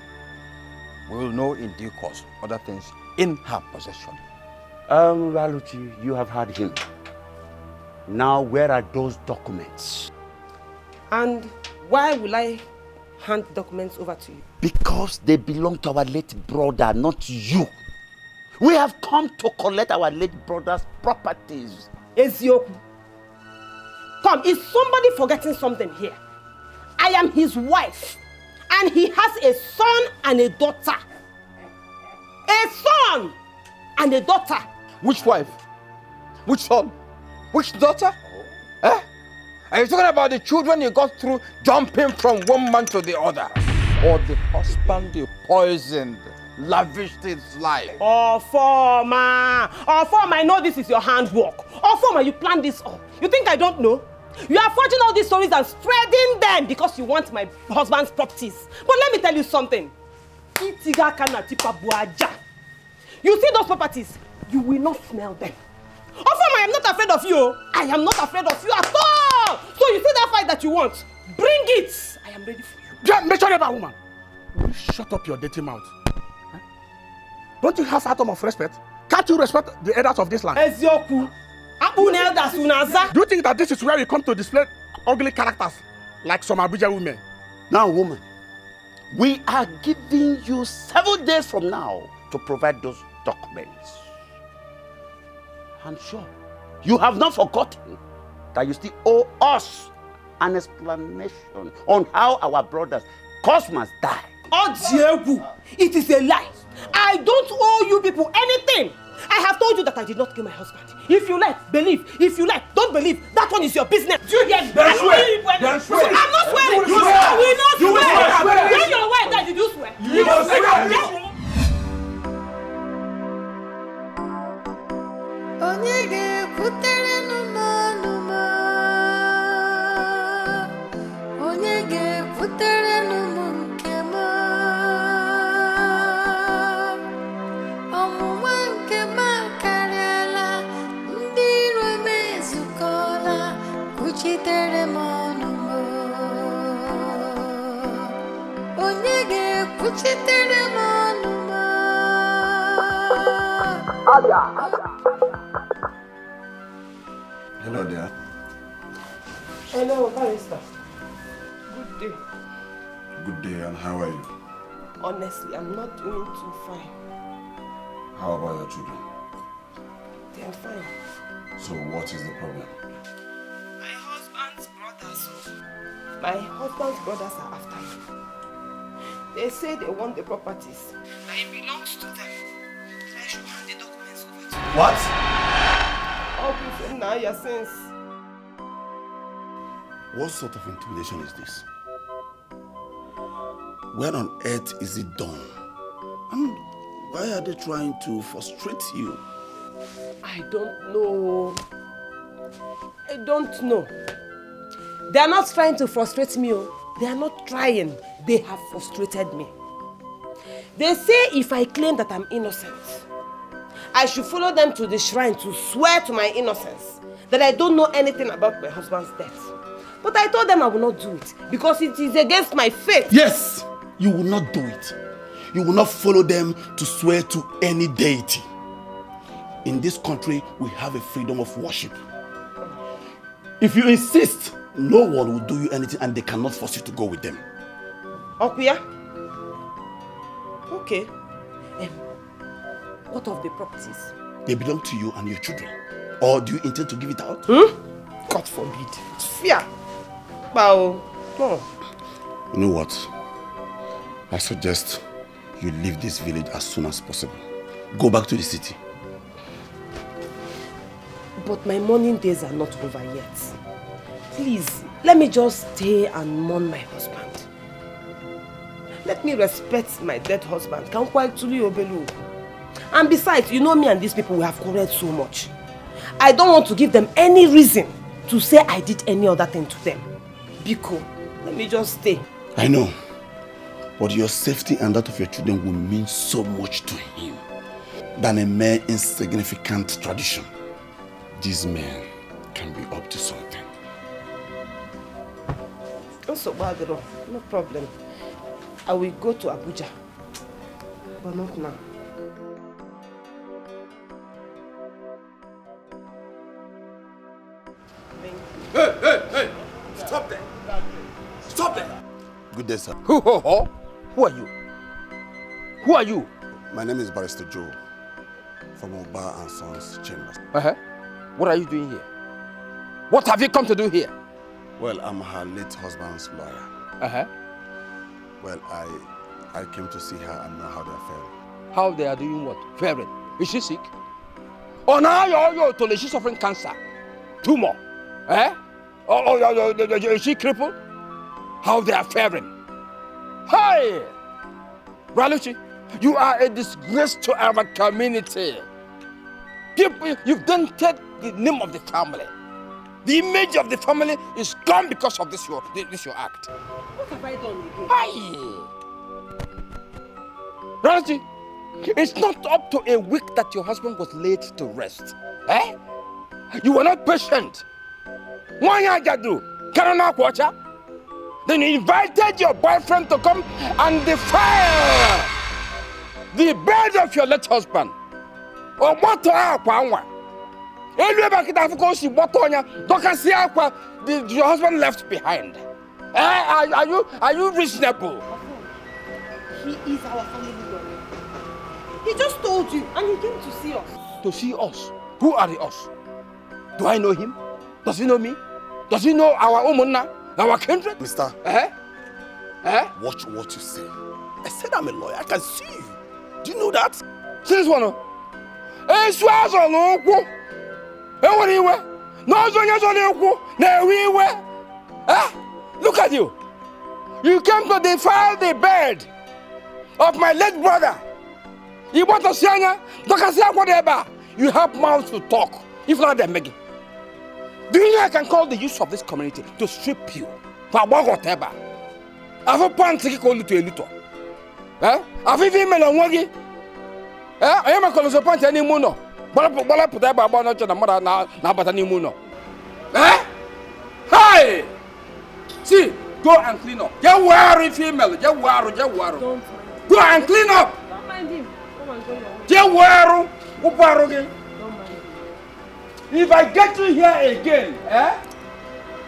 We will know in due course other things in her possession. Raluchi, you have heard him. Now, where are those documents? And why will I hand documents over to you? Because they belong to our late brother, not you. We have come to collect our late brother's properties. Ezioku. Come, is somebody forgetting something here? I am his wife, and he has a son and a daughter. A son and a daughter. Which wife? Which son? Which daughter? Eh? Are you talking about the children you got through jumping from one man to the other? Or the husband you poisoned, lavished his life? Philmond, I know this is your handwork. Philmond, you planned this all. You think I don't know? You are forging all these stories and spreading them because you want my husband's properties. But let me tell you something. You see those properties? You will not smell them. Philmond, I am not afraid of you. I am not afraid of you at all. So you see that fight that you want? Bring it. I am ready for you. Yeah, miserable woman. Will you shut up your dirty mouth? Huh? Don't you have atom of respect? Can't you respect the elders of this land? Ezioku. Do you think that this is where you come to display ugly characters like some Abuja women? Now, woman, we are giving you 7 days from now to provide those documents. I'm sure you have not forgotten that you still owe us an explanation on how our brothers Cosmos died. It is a lie. I don't owe you people anything. I have told you that I did not kill my husband. If you like, believe. If you like, don't believe. That one is your business. Do you get swear. I'm not swearing. You will swear. swear. We not You will swear. swear. When your wife died, did you swear? You will swear. Hello there. Hello, barrister. Good day. Good day, and how are you? Honestly, I'm not doing too fine. How about your children? They are fine. So what is the problem? My husband's brothers are after me. They say they want the properties. That it belongs to them. So I should hand the documents over to them. What? All this and now your sins. What sort of intimidation is this? Where on earth is it done? And why are they trying to frustrate you? I don't know. I don't know. They are not trying to frustrate me. They are not trying. They have frustrated me. They say if I claim that I'm innocent, I should follow them to the shrine to swear to my innocence, that I don't know anything about my husband's death. But I told them I will not do it because it is against my faith. Yes, you will not do it. You will not follow them to swear to any deity. In this country, we have a freedom of worship. If you insist, no one will do you anything and they cannot force you to go with them. Okuya? Okay. What of the properties? They belong to you and your children. Or do you intend to give it out? God forbid. Fear. Wow. No. You know what? I suggest you leave this village as soon as possible. Go back to the city. But my mourning days are not over yet. Please, let me just stay and mourn my husband. Let me respect my dead husband. And besides, you know me and these people, we have quarreled so much. I don't want to give them any reason to say I did any other thing to them. Biko, let me just stay. I know. But your safety and that of your children will mean so much to him than a mere insignificant tradition. These men can be up to something. Also, no problem. I will go to Abuja, but not now. Hey! Stop there! Stop there! Good day, sir. Who are you? Who are you? My name is Barrister Joe from Oba and Sons Chambers. What are you doing here? What have you come to do here? Well, I'm her late husband's lawyer. Well, I came to see her and know how they are faring. How they are doing what? Faring? Is she sick? Oh, now you're she's suffering cancer. Tumor. Is she crippled? How they are faring? Hi! Raluchi, you are a disgrace to our community. You've dented the name of the family. The image of the family is gone because of this your act. What have I done again? Hi! Raluchi, it's not up to a week that your husband was laid to rest. You were not patient. One year ago, then you invited your boyfriend to come and defile the bed of your late husband. Or what your husband left behind. Are you reasonable? He is our family lawyer. He just told you and he came to see us. To see us? Who are the us? Do I know him? Does he know me? Does he know our Umunna? Our kindred? Mister, watch what you say. I said I'm a lawyer. I can see you. Do you know that? See this one? Look at you. You came to defile the bed of my late brother. You want to see whatever. You have mouth to talk. If not, they're making. Do you know I can call the use of this community to strip you for whatever? I've a pan to call you to a little. I've even made a waggy. I am a colossal point any mono. But I put that about not your mother now but any mono. Hi! See, go and clean up. You worry, female. You worry. Go and clean up. Don't mind him. Come on, go your way. You worry. If I get you here again,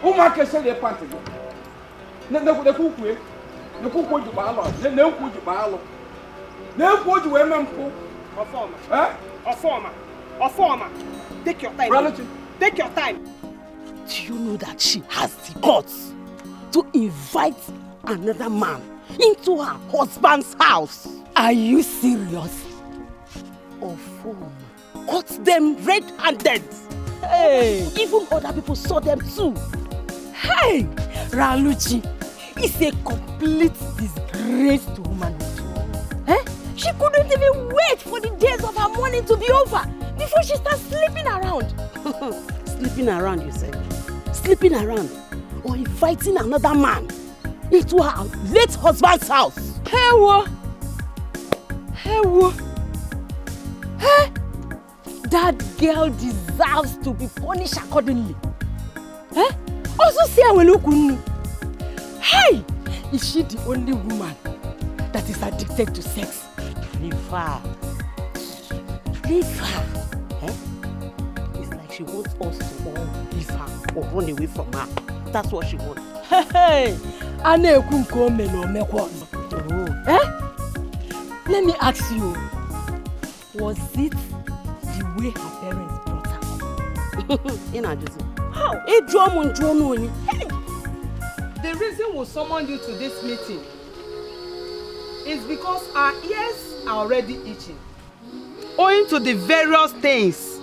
Uma can say the party. The cook. The cook would you ballo. The no could you ballo. No could you women cook. A former. Eh? A former. A former. Take your time. Relative. Take your time. Do you know that she has the guts to invite another man into her husband's house? Are you serious? A former. Caught them red-handed. Hey! Even other people saw them too. Hey! Raluchi is a complete disgrace to womanhood. Eh? She couldn't even wait for the days of her mourning to be over before she starts sleeping around. Sleeping around, you said? Sleeping around or inviting another man into her late husband's house. Hey, wo! Hey, wo! Hey! That girl deserves to be punished accordingly. Eh? Also see her when hey! Is she the only woman that is addicted to sex? Leave her. Leave her. Eh? It's like she wants us to all leave her or run away from her. That's what she wants. Hey! Let me ask you, was it the way her parents brought her? How? The reason we summoned you to this meeting is because our ears are already itching, owing to the various things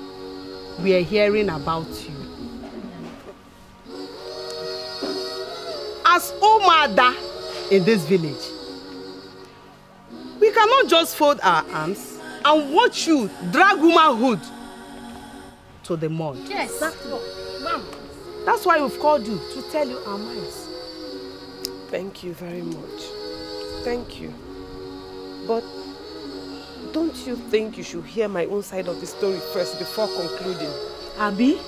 we are hearing about you. As Omada in this village, we cannot just fold our arms and watch you drag womanhood to the mud. Yes. Exactly. Ma'am, that's why we've called you, to tell you our minds. Thank you very much. Thank you. But don't you think you should hear my own side of the story first before concluding? Abi?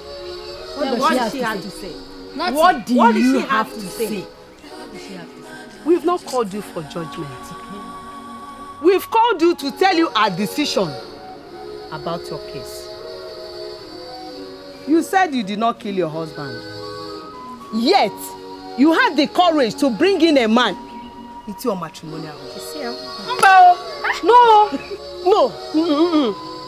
What does she have to say? Nothing. What do you have to say? We've not called you for judgment. We've called you to tell you our decision about your case. You said you did not kill your husband. Yet, you had the courage to bring in a man into your matrimonial home. No.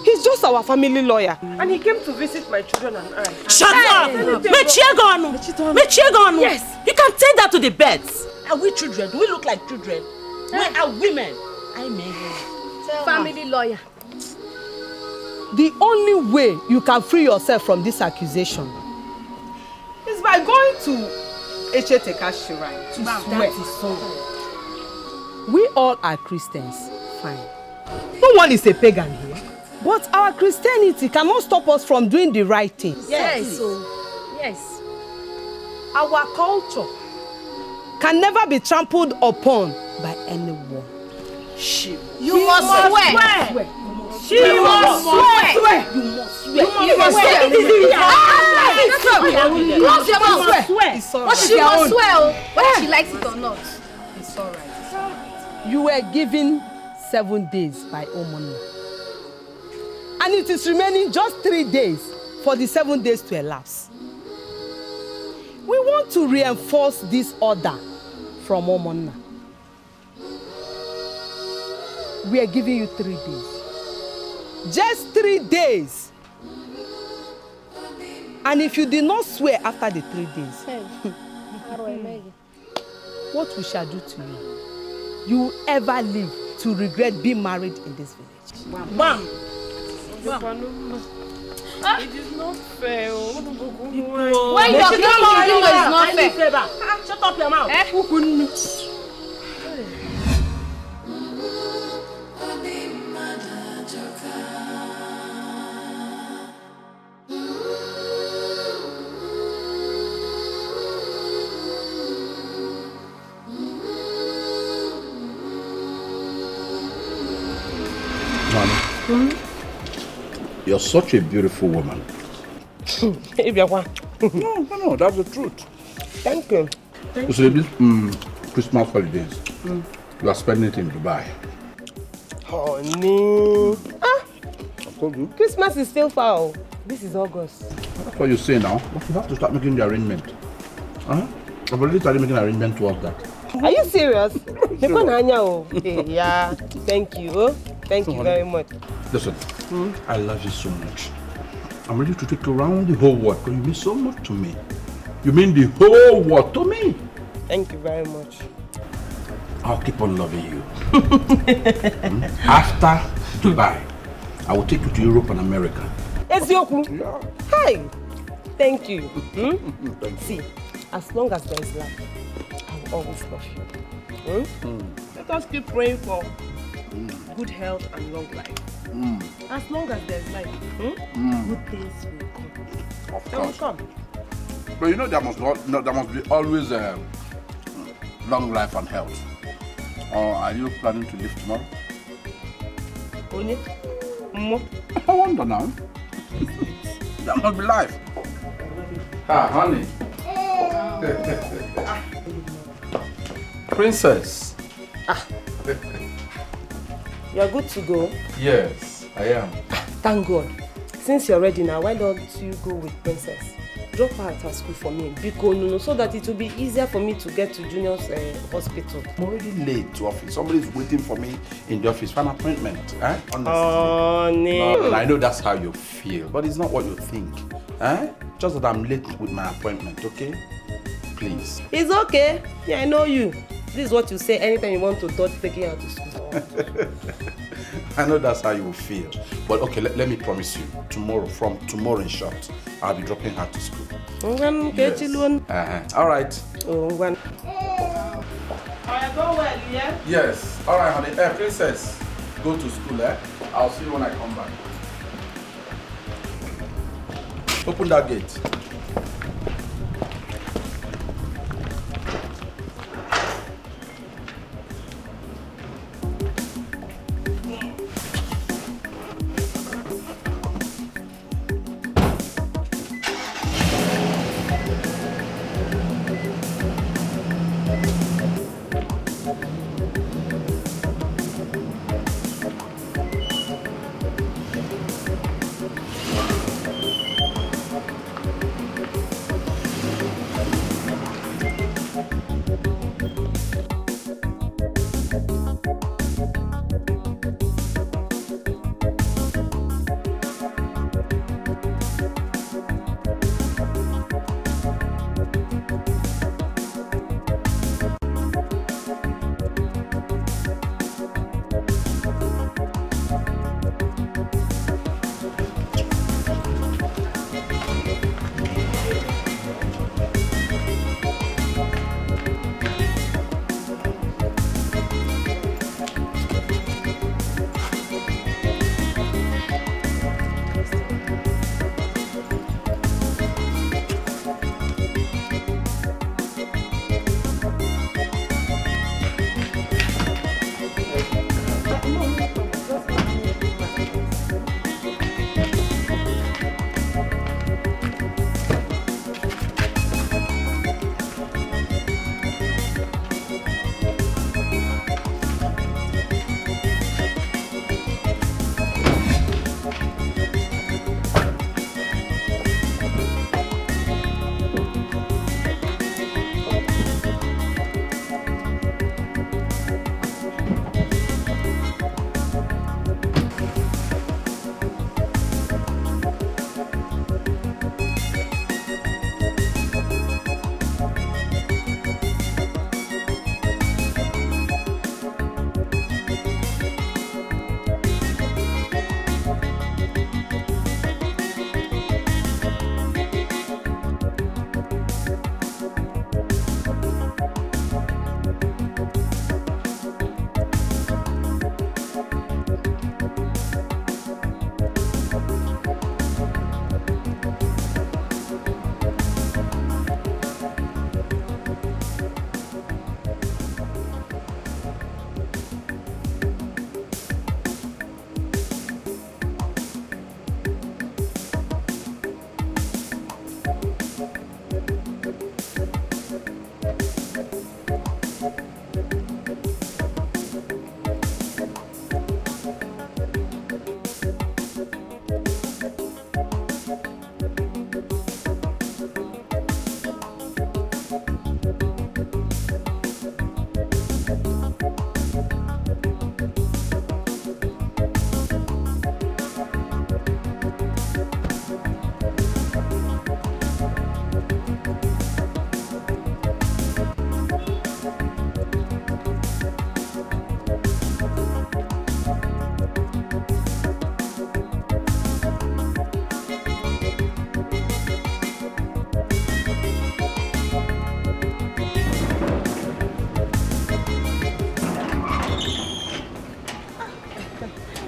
He's just our family lawyer. And he came to visit my children and I. Shut up! Mechiegonu! Yes! You can take that to the beds. Are we children? Do we look like children? We are women. I mean, family lawyer. The only way you can free yourself from this accusation is by going to Echeteka's shrine to swear. That is so. We all are Christians. Fine. No one is a pagan here. But our Christianity cannot stop us from doing the right thing. Yes. Yes. Our culture can never be trampled upon by anyone. You must swear. You must swear. You must swear. Close your mouth. But she must swear, whether she likes it or not. It's all right. You were given 7 days by Omona. And it is remaining just 3 days for the 7 days to elapse. We want to reinforce this order from Omona. We are giving you 3 days. Just 3 days. And if you did not swear after the 3 days, what we shall do to you, you will ever live to regret being married in this village. Ma'am! It is not fair. When your people do is not fair. Shut up your mouth. You're such a beautiful woman. No, that's the truth. Thank you. You see, this Christmas holidays, you are spending it in Dubai. Honey. I told you. Christmas is still far. This is August. That's what you say now. But you have to start making the arrangement. Huh? I've already started making arrangements towards that. Are you serious? Yeah, thank you. Oh, thank you very much. Listen, I love you so much. I'm ready to take you around the whole world because you mean so much to me. You mean the whole world to me. Thank you very much. I'll keep on loving you. After Dubai, I will take you to Europe and America. Ezioku. Yeah. Hi. Thank you. Thank you. See, as long as there is life, I will always love you. Let us keep praying for good health and long life. As long as there is life, good things will come. Of They will course. come. But you know there must be always long life and health. Or are you planning to live tomorrow? Only? I wonder now. There must be life. Honey. Princess. You're good to go? Yes, I am. Thank God. Since you're ready now, why don't you go with Princess? Drop her at her school for me, so that it will be easier for me to get to Junior's hospital. I'm already late to office. Somebody's waiting for me in the office for an appointment. Honestly. Oh, no. No, I know that's how you feel, but it's not what you think. Just that I'm late with my appointment, okay? Please. It's okay. Yeah, I know you. This is what you say anytime you want to dodge taking her to school. I know that's how you feel. But okay, let me promise you, from tomorrow in short, I'll be dropping her to school. Yes. All right. Alright, go well, yeah? Yes. All right, honey. Princess, go to school, I'll see you when I come back. Open that gate.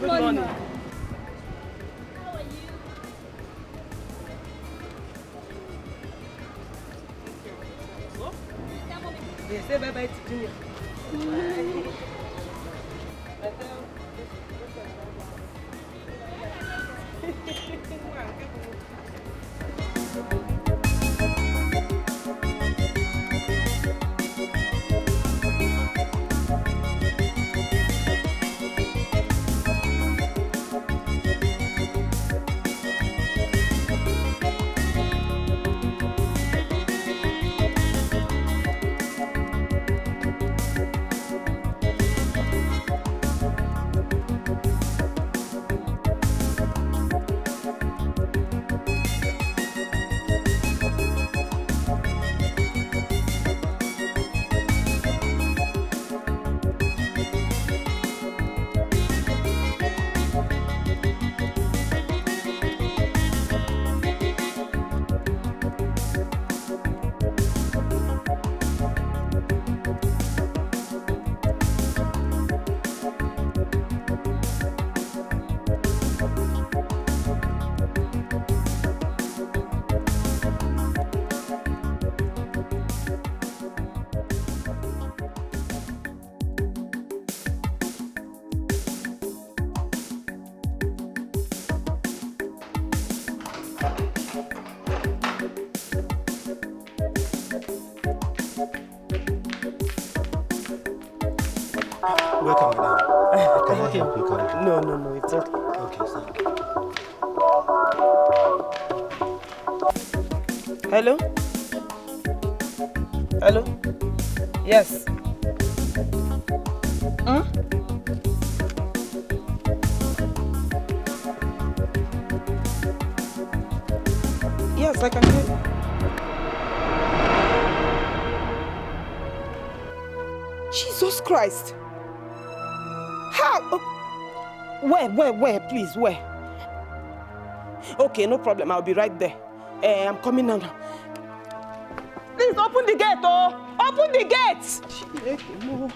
Good morning. They say bye-bye to Junior. Bye. Welcome, madam. Can I help you carry? No, it's okay. Okay, thank you. Hello? Hello? Yes. Huh? Yes, I can hear you. Jesus Christ! How? Where, please, where? Okay, no problem, I'll be right there. I'm coming now. Please open the gate, oh! Open the gate! No.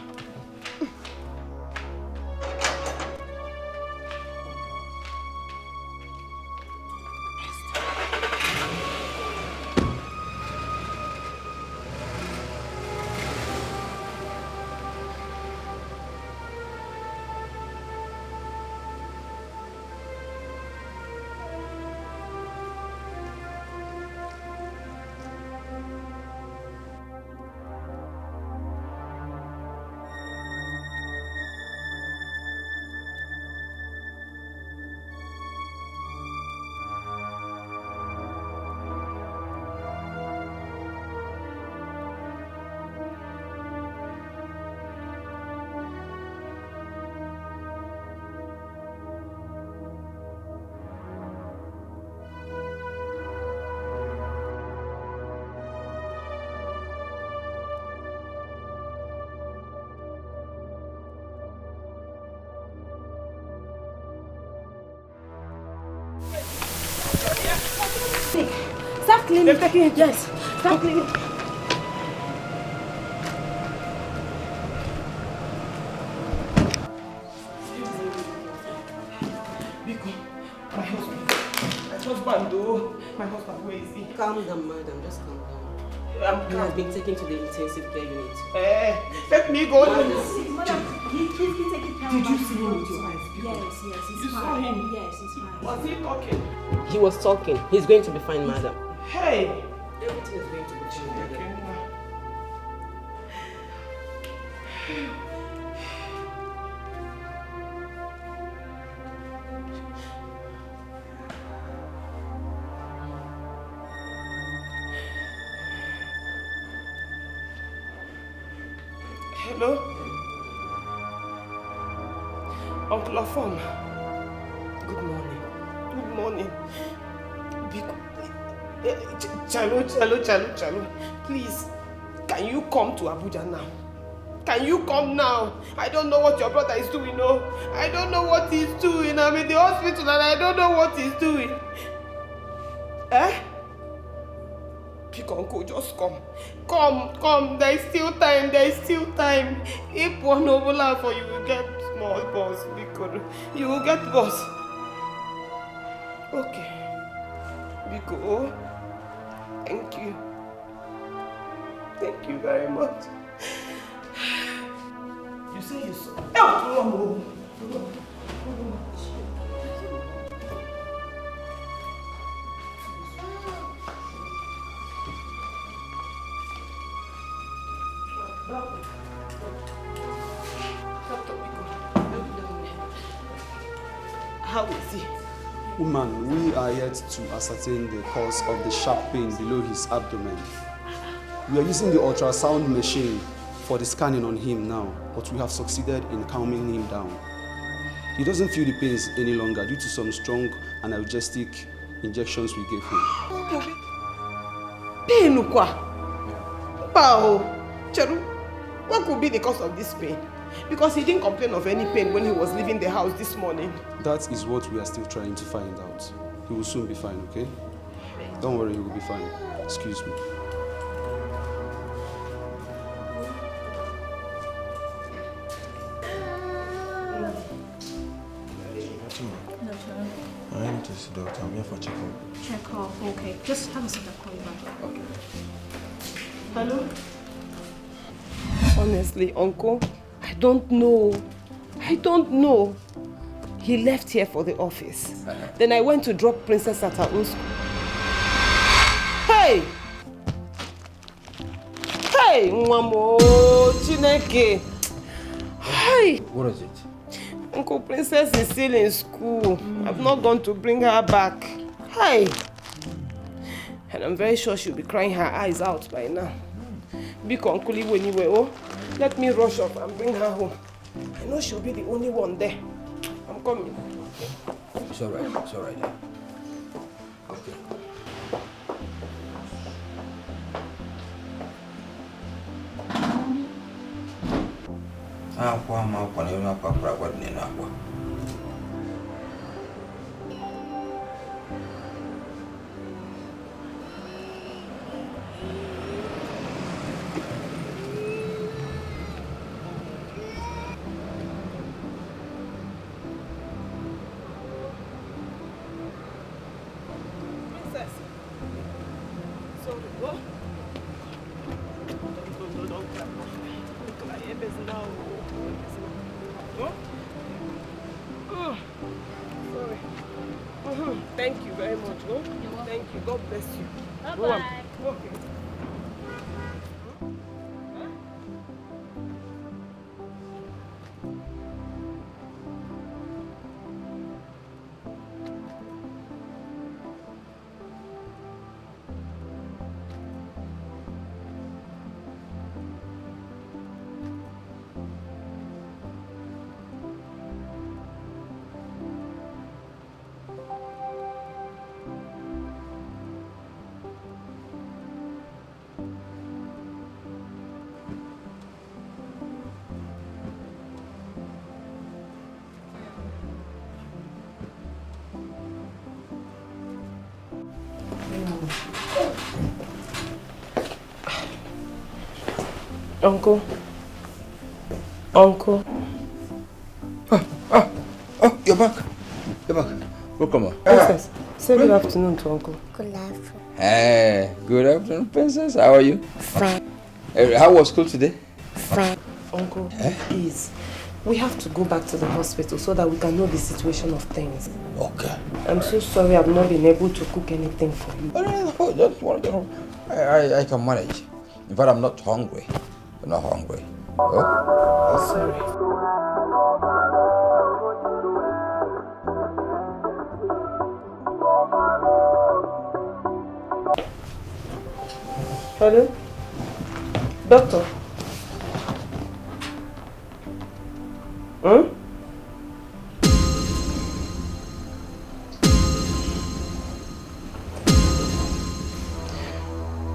Stop cleaning. They're taking it. Yes. Stop cleaning. Biko, my husband, though. My husband, where is he? Calm down, madam. Just calm down. He has been taken to the intensive care unit. Let me go. Madam, he's taking care of Did you see him with your eyes? Yes, he's You fine. saw him? Yes, he's fine. Was he talking? He was talking. He's going to be fine, madam. Hey! Everything is going to be fine, madam. Hello? Uncle Afam. Good morning. Good morning. Chalo. Please, can you come to Abuja now? Can you come now? I don't know what your brother is doing, no. I don't know what he's doing. I'm in the hospital and I don't know what he's doing. Pick uncle, just come. Come. There is still time. If one overlap for you will get small, boss. Because you will get boss. Okay. Biko, thank you. Thank you very much. You say you saw. Oh, how is he? Woman, we are yet to ascertain the cause of the sharp pain below his abdomen. We are using the ultrasound machine for the scanning on him now, but we have succeeded in calming him down. He doesn't feel the pains any longer due to some strong analgesic injections we gave him. Pain, Pao, Cheru, what could be the cause of this pain? Because he didn't complain of any pain when he was leaving the house this morning. That is what we are still trying to find out. He will soon be fine, okay? Don't worry, he will be fine. Excuse me. I need to see the doctor. I'm here for check-up. Check-up, okay. Just have a second, I'll call you back. Okay. Hello? Honestly, Uncle, I don't know. He left here for the office. Then I went to drop Princess at her own school. Hey! Hey, Mwamo, Chineke. Hey! What is it? Uncle, Princess is still in school. I've not gone to bring her back. Hey! And I'm very sure she'll be crying her eyes out by now. Big Uncle anyway, oh, let me rush up and bring her home. I know she'll be the only one there. I'm coming. It's all right. It's all right. Okay. Thank you very much. Oh? Thank you. God bless you. Bye-bye. Okay. Uncle. Oh, you're back. You're back. Welcome. Princess, say good afternoon to Uncle. Good afternoon. Hey, good afternoon, Princess. How are you? Fine. How was school today? Fine. Uncle, please. We have to go back to the hospital so that we can know the situation of things. Okay. I'm so sorry I've not been able to cook anything for you. Oh, don't worry. I can manage. In fact, I'm not hungry. I'm not hungry. Oh? Sorry. Hello? Doctor? Huh?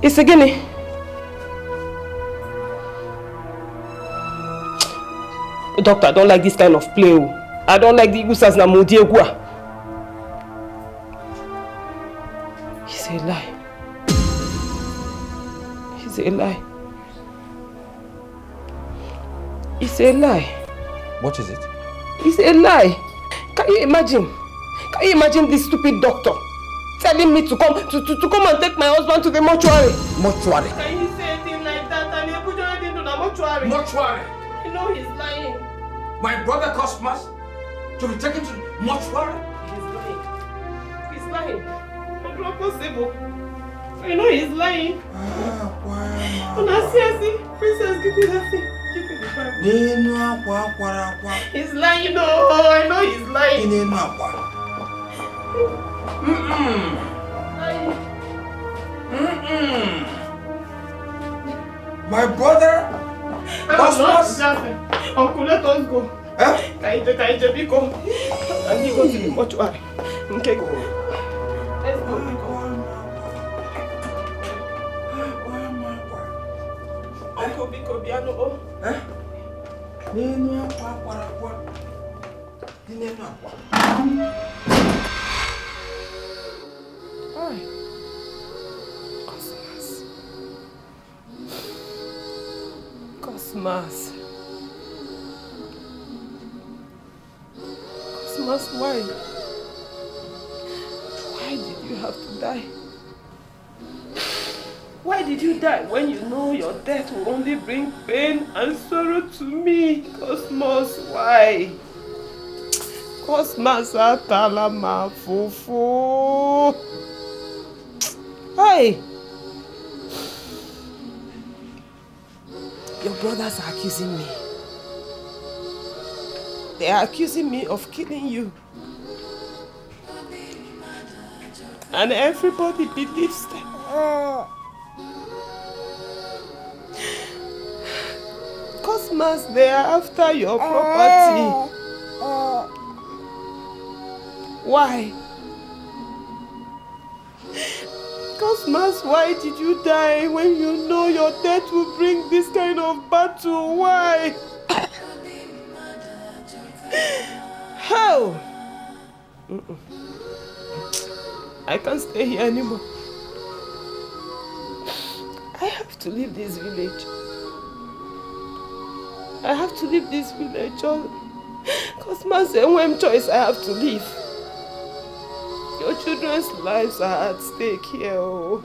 It's a guinea. Doctor, I don't like this kind of play. I don't like the usas na modiegua. It's a lie. It's a lie. It's a lie. What is it? It's a lie. Can you imagine? Can you imagine this stupid doctor telling me to come and take my husband to the mortuary? Mortuary? Can you say anything like that and you put your head into the mortuary? Mortuary? I know he's lying. My brother Cosmas to be taken to the mortuary? He's lying. He's lying. It's not possible. I know he's lying. Princess, give me that thing. Give me the Bible. He's lying. No, I know he's lying. My brother Cosmas. Uncle, let us go. Kaije, Biko. And you go to the mortuary. Okay, go. Let's go. Uncle Biko, Biano. Cosmas, why? Why did you have to die? Why did you die when you know your death will only bring pain and sorrow to me? Cosmos, why? Cosmas atalama fufu. Hey! Your brothers are accusing me. They are accusing me of killing you. And everybody believes them. Cosmas, they are after your property. Why? Cosmas, why did you die when you know your death will bring this kind of battle? Why? How? I can't stay here anymore. I have to leave this village. I have to leave this village. Cosmas, one choice I have to leave. Your children's lives are at stake here. Oh.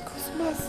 Cosmas.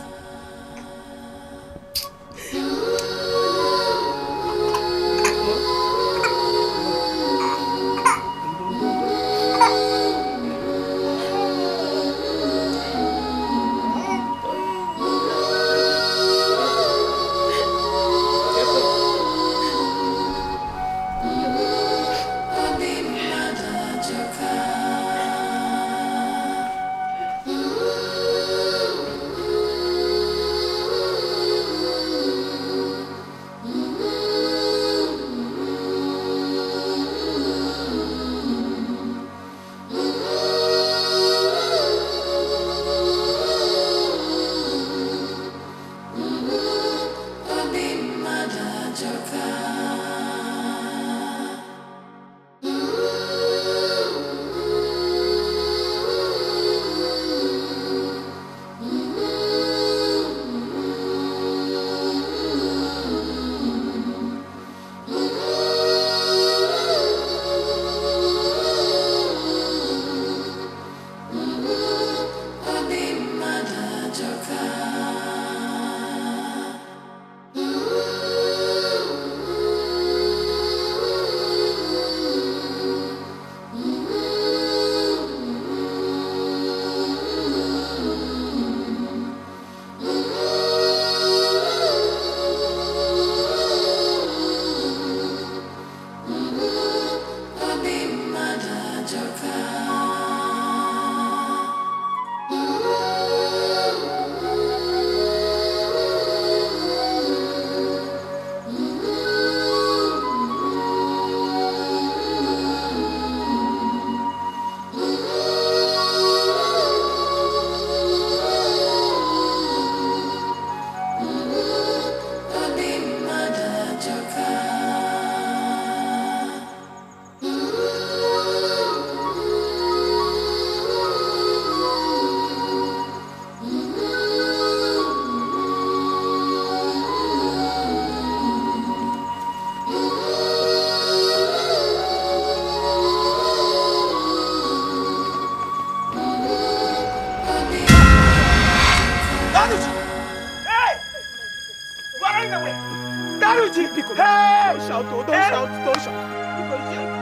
shout, oh, don't shout, don't shout.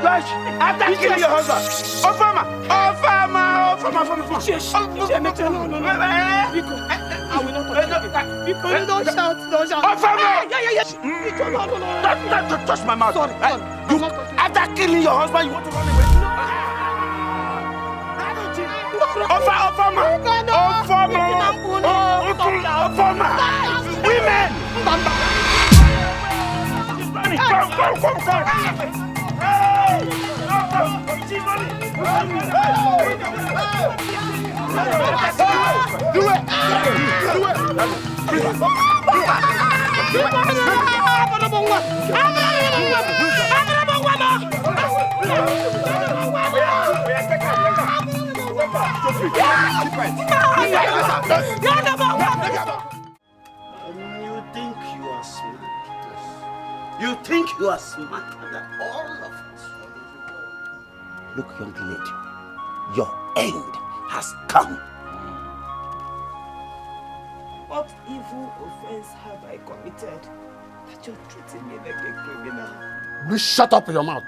Flash, after killing your husband. Oh, farmer. No. I will not touch you. Don't shout. Oh, farmer. Yeah. Don't touch my mouth. Sorry. After killing your husband, you want to run away? Oh, farmer. Women. Come. Do it. You think you are smarter than all of us. Look, young lady, your end has come. What evil offense have I committed that you're treating me like a criminal? Please shut up your mouth.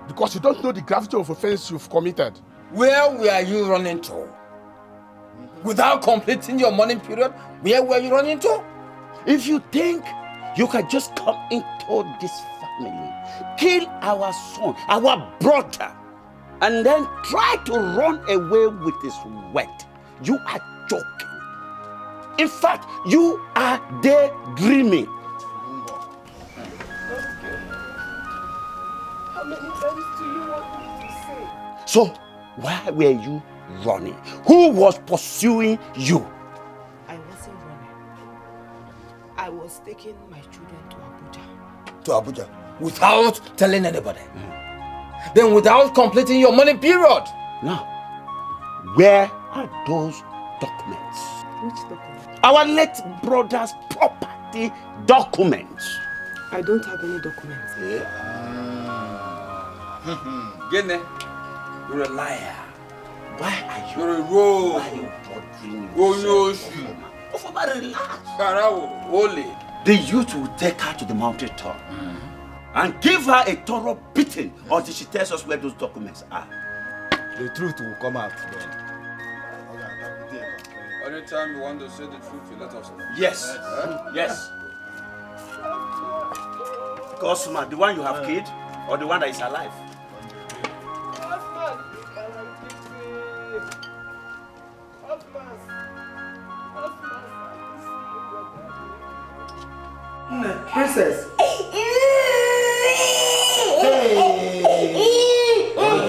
Because you don't know the gravity of offense you've committed. Where were you running to? Without completing your mourning period, where were you running to? If you think you can just come into this family, kill our son, our brother, and then try to run away with his wet, you are joking. In fact, you are daydreaming. How many times do you want me to say? So, why were you running? Who was pursuing you? I wasn't running. I was taking my children to Abuja. To Abuja? Without telling anybody? Then without completing your mourning period? Now, where are those documents? Which documents? Our late brother's property documents. I don't have any documents. Gene, you're a liar. Why are you? You're a rogue. Why are you bothering me? Oh, no. The youth will take her to the mountain top and give her a thorough beating until she tells us where those documents are. The truth will come out then. Anytime you want to say the truth, you let us know. Yes. Yes. Cosma, the one you have killed or the one that is alive? Princess.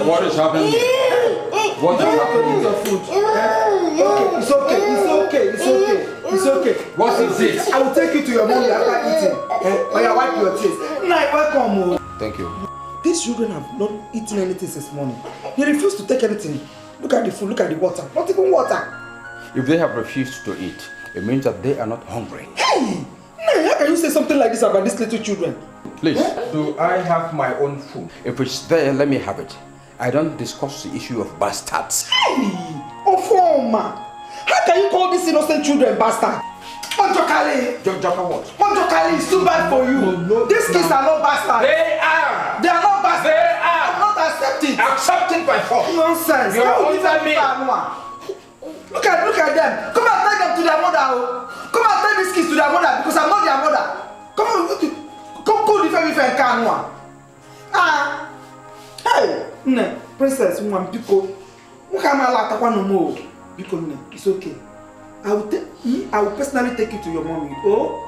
What is happening? What is happening? Your food. Okay, it's okay. What is it? I will take you to your mommy after eating. Or you wipe your teeth. Welcome. Thank you. These children have not eaten anything since morning. They refuse to take anything. Look at the food, look at the water. Not even water. If they have refused to eat, it means that they are not hungry. Hey! How can you say something like this about these little children? Please, do I have my own food? If it's there, let me have it. I don't discuss the issue of bastards. Hey! Ofoma! How can you call these innocent children bastards? Onjokale! Jokale what? Onjokale is too bad for you. These kids are not bastards. They are! They are not bastards. They are! I'm not accepting. Accepting by force. Nonsense. You're under me. Look at them. Come and take them to their mother. Come and take these kids to their mother because I'm not their mother. Come on, come the family and Kanwa. Hey, Princess, Pico. It's okay. I will personally take you to your mommy. Oh?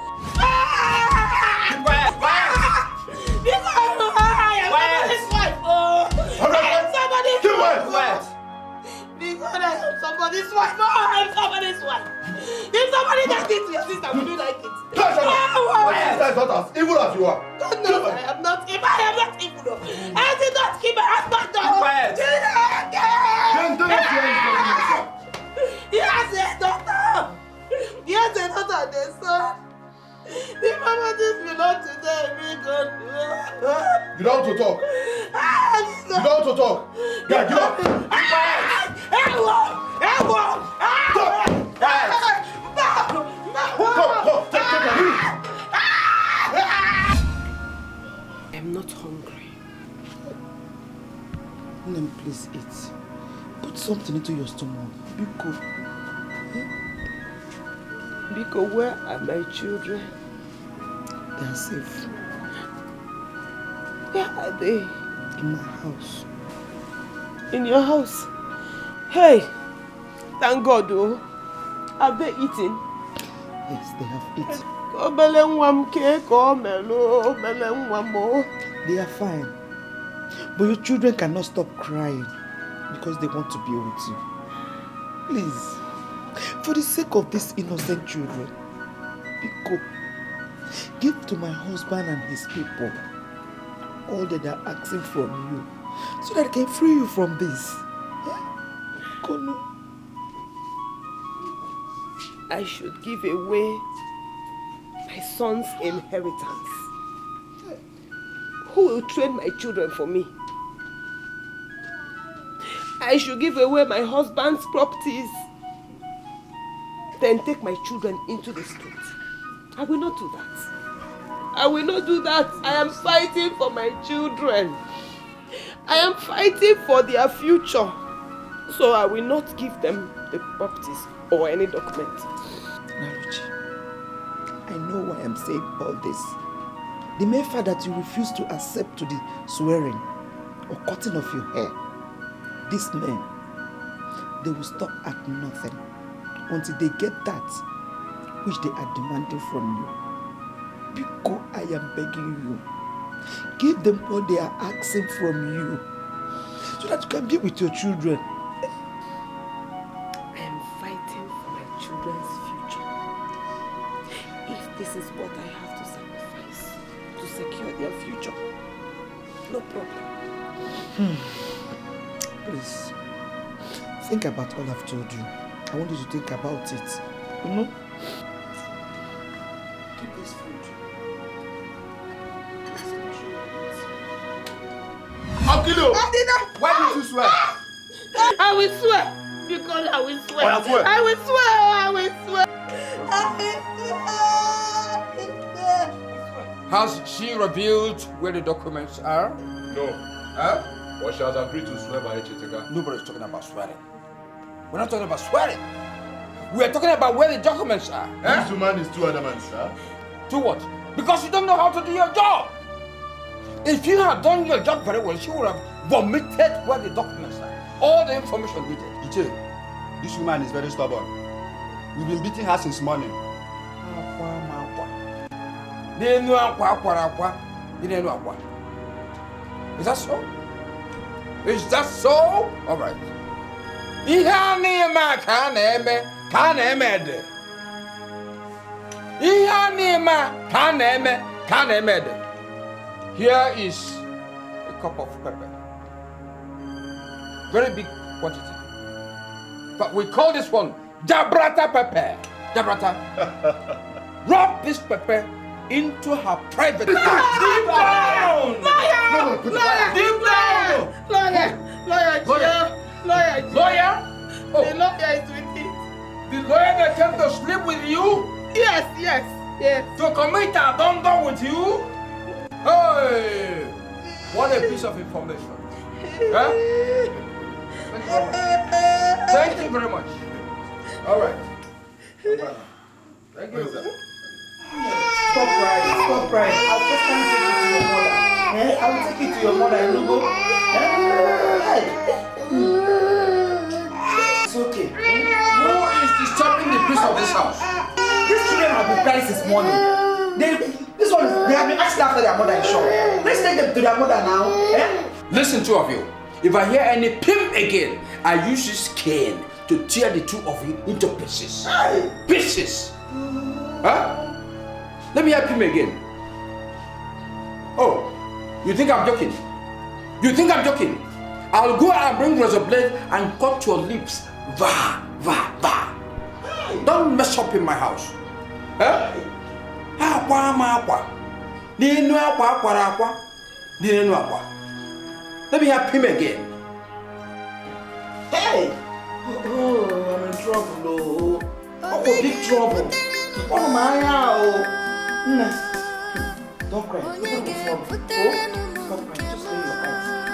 Because I am somebody's wife. No, I am somebody's wife. If somebody does this to your sister, will you like it? My sister is not as evil as you are. God knows I am not evil. I am not evil. I did not keep my husband down. Yes, a daughter. Yes, a daughter and a son. The properties belong to them. You don't want to talk. You don't want to talk. Yeah, give up. Name, please eat. Put something into your stomach. Biko. Biko, where are my children? They are safe. Where are they? In my house. In your house? Hey, thank God, oh. Have they eaten? Yes, they have eaten. They are fine. But your children cannot stop crying because they want to be with you. Please, for the sake of these innocent children, Biko, give to my husband and his people all that they are asking from you so that I can free you from this. Biko, no. I should give away my son's inheritance. Who will train my children for me? I should give away my husband's properties, then take my children into the street. I will not do that. I will not do that. I am fighting for my children. I am fighting for their future. So I will not give them the properties or any document. Naruchi, I know why I'm saying all this. The mere fact that you refuse to accept to the swearing or cutting of your hair, these men, they will stop at nothing until they get that which they are demanding from you. Biko, I am begging you, give them what they are asking from you so that you can be with your children. I am fighting for my children's future. If this is what I have to sacrifice to secure their future, no problem. Please, think about all I've told you. I want you to think about it. You know? Keep this food. Akilo! Why did you swear? I will swear. Because I will swear. Oh, swear. I will swear. I will swear. Has she revealed where the documents are? No. Huh? But she has agreed to swear by Echiteka. Nobody's talking about swearing. We're not talking about swearing. We are talking about where the documents are. This woman is too adamant, sir. To what? Because you don't know how to do your job. If you had done your job very well, she would have vomited where the documents are. All the information needed. Iche, this woman is very stubborn. We've been beating her since morning. Is that so? Is that so? All right. Here is a cup of pepper. Very big quantity. But we call this one Jabrata pepper. Jabrata. Rub this pepper into her private part. Deep down! Lawyer? Oh. The lawyer is with it. The lawyer that came to sleep with you? Yes. To commit abandon with you? Hey! What a piece of information. Huh? Thank you very much. All right. Thank you. Stop crying. I'll just come take you to your mother. I will take you to your mother and you go. It's okay. Who is disturbing the peace of this house? These children have been crying since morning. They have been asking after their mother in shop. Let's take them to their mother now. Listen, two of you. If I hear any pimp again, I use this cane to tear the two of you into pieces. Pieces! Huh? Let me help him again. Oh, you think I'm joking? I'll go and bring razor blade and cut your lips. Va. Don't mess up in my house. Huh? Let me help him again. Hey! Oh, I'm in trouble. I'm in big trouble. Oh, my Don't cry. Stop crying. Just lay your eyes.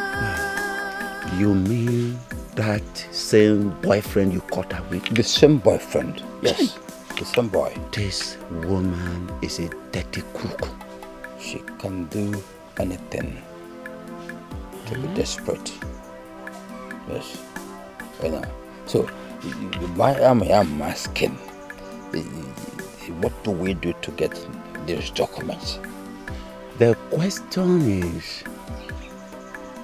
You mean that same boyfriend you caught her with? The same boyfriend, yes. The same boy. This woman is a dirty crook. She can do anything to be desperate. Yes. You know. So, why am I asking? What do we do to get these documents? The question is,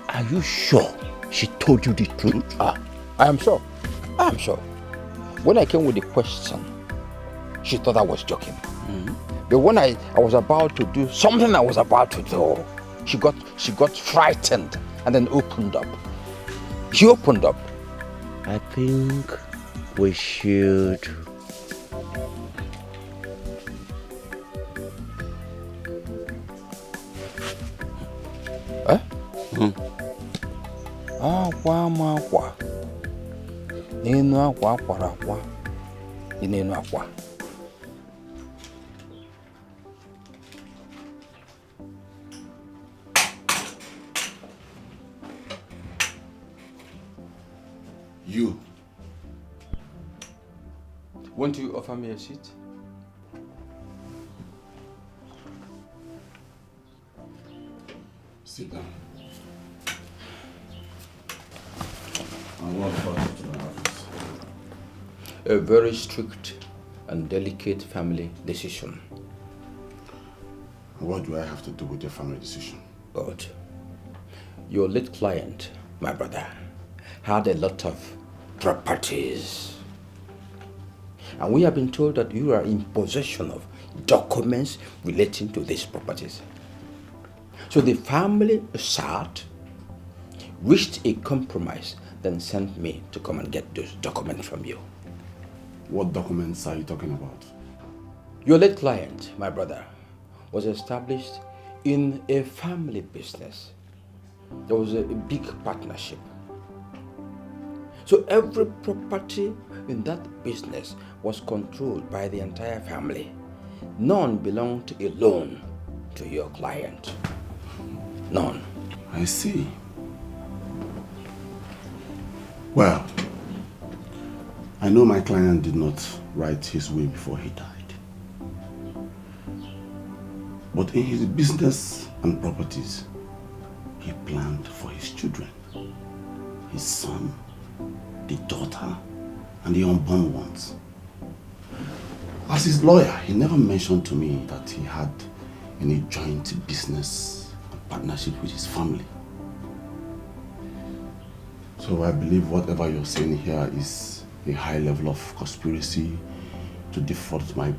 are you sure she told you the truth? I am sure. I am sure. When I came with the question, she thought I was joking. But when I was about to do something I was about to do, she got frightened and then opened up. She opened up. I think we should Akwa makwa. N'enu akwa akwara akwa. Dị n'enu akwa. You. Won't you offer me a seat? Sit down. And what brought you to my office? A very strict and delicate family decision. What do I have to do with your family decision? Good. Your late client, my brother, had a lot of properties. And we have been told that you are in possession of documents relating to these properties. So the family sat, reached a compromise, then sent me to come and get those documents from you. What documents are you talking about? Your late client, my brother, was established in a family business. There was a big partnership. So every property in that business was controlled by the entire family. None belonged alone to your client. None. I see. Well, I know my client did not write his will before he died. But in his business and properties, he planned for his children, his son, the daughter, and the unborn ones. As his lawyer, he never mentioned to me that he had any joint business and partnership with his family. So I believe whatever you're saying here is a high level of conspiracy to default my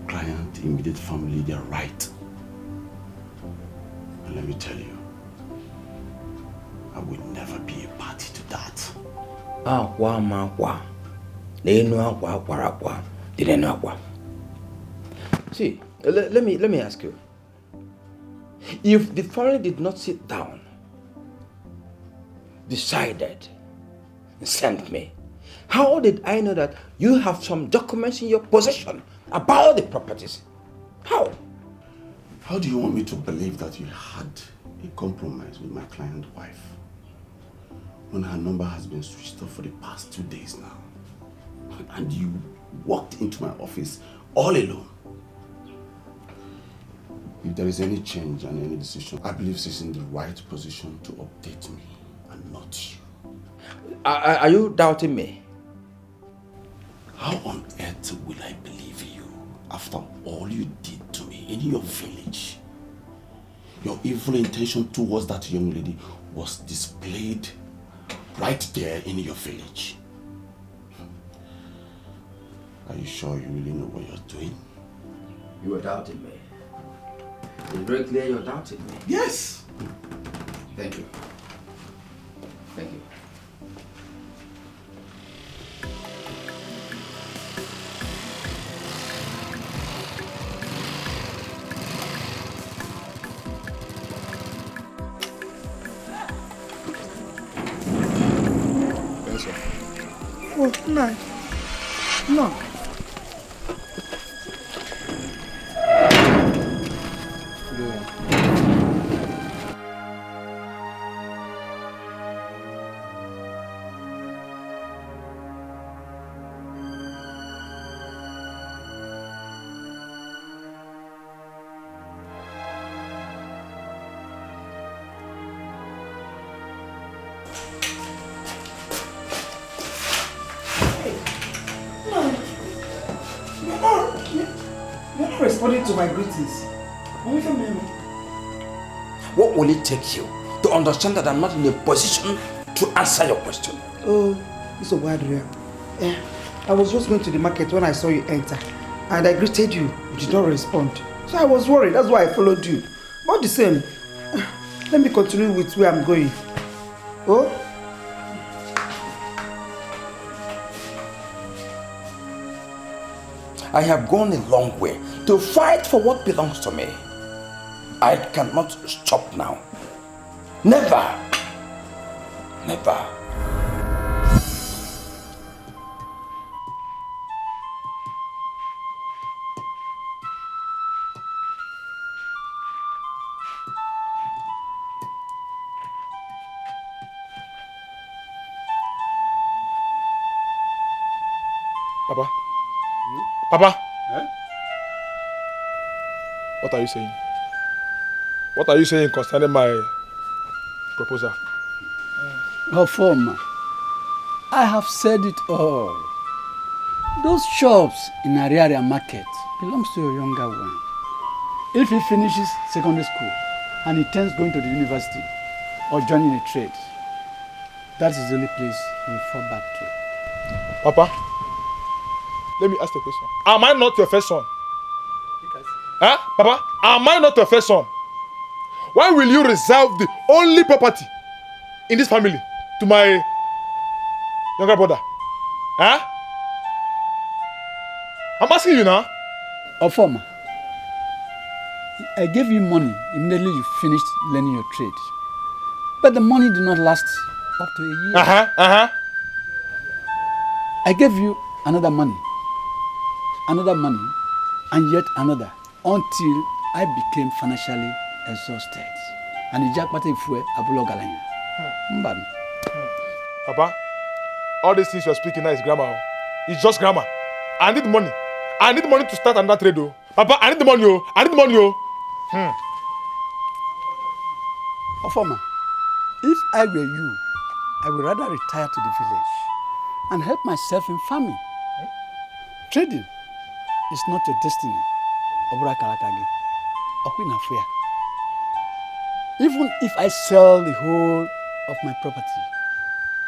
client, immediate family, their right. And let me tell you, I will never be a party to that. See, let me ask you. If the family did not sit down, decided, and sent me, how did I know that you have some documents in your possession about the properties? How? How do you want me to believe that you had a compromise with my client's wife when her number has been switched off for the past 2 days now? And you walked into my office all alone. If there is any change and any decision, I believe she's in the right position to update me and not you. Are you doubting me? How on earth will I believe you after all you did to me in your village? Your evil intention towards that young lady was displayed right there in your village. Are you sure you really know what you're doing? You are doubting me. It's very clear you're doubting me. Yes! Thank you. Thank you. Oh, no. No. not responding to my greetings. What will it take you to understand that I'm not in a position to answer your question? Oh, it's a word. I was just going to the market when I saw you enter. And I greeted you. You did not respond. So I was worried. That's why I followed you. But the same. Let me continue with where I'm going. Oh? I have gone a long way to fight for what belongs to me. I cannot stop now. Never. Never. Papa? Papa? Eh? What are you saying? What are you saying concerning my proposal? Oh, former, I have said it all. Those shops in Ariaria market belongs to a younger one. If he finishes secondary school and he intends going to the university or joining a trade, that is the only place he will fall back to. Papa, let me ask the question. Am I not your first son? Huh? Papa, am I not your first son? Why will you reserve the only property in this family to my younger brother? Huh? I'm asking you now. Ofoma, I gave you money immediately you finished learning your trade. But the money did not last up to a year. I gave you another money, and yet another, until I became financially exhausted. And Papa, all these things you're speaking now is grammar. It's just grammar. I need money. I need money to start another trade. Oh. Papa, I need the money. Oh. I need the money. Oh. Ofoma, if I were you, I would rather retire to the village and help myself in farming. Trading is not your destiny. Even if I sell the whole of my property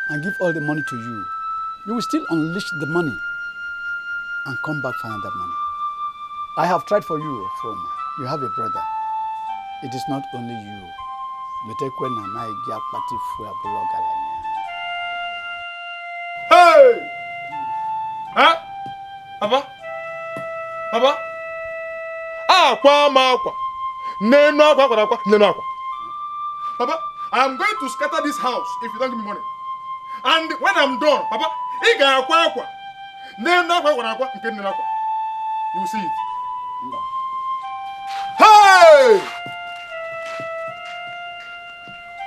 and give all the money to you, you will still unleash the money and come back for another money. I have tried for you, Ofoma. You have a brother. It is not only you. Hey! Huh? Papa? Papa? Papa, I'm going to scatter this house if you don't give me money. And when I'm done, Papa, you will see it. Hey!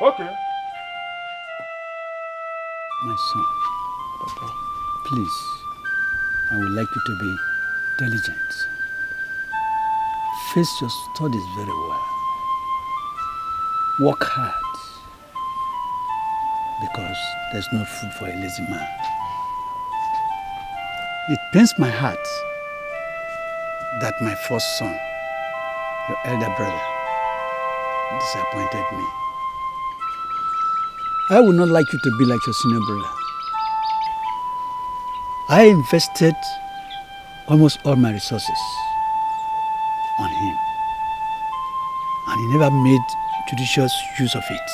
Okay. My son, Papa, please, I would like you to be diligent. Face your studies very well. Work hard, because there's no food for a lazy man. It pains my heart that my first son, your elder brother, disappointed me. I would not like you to be like your senior brother. I invested almost all my resources on him, and he never made judicious use of it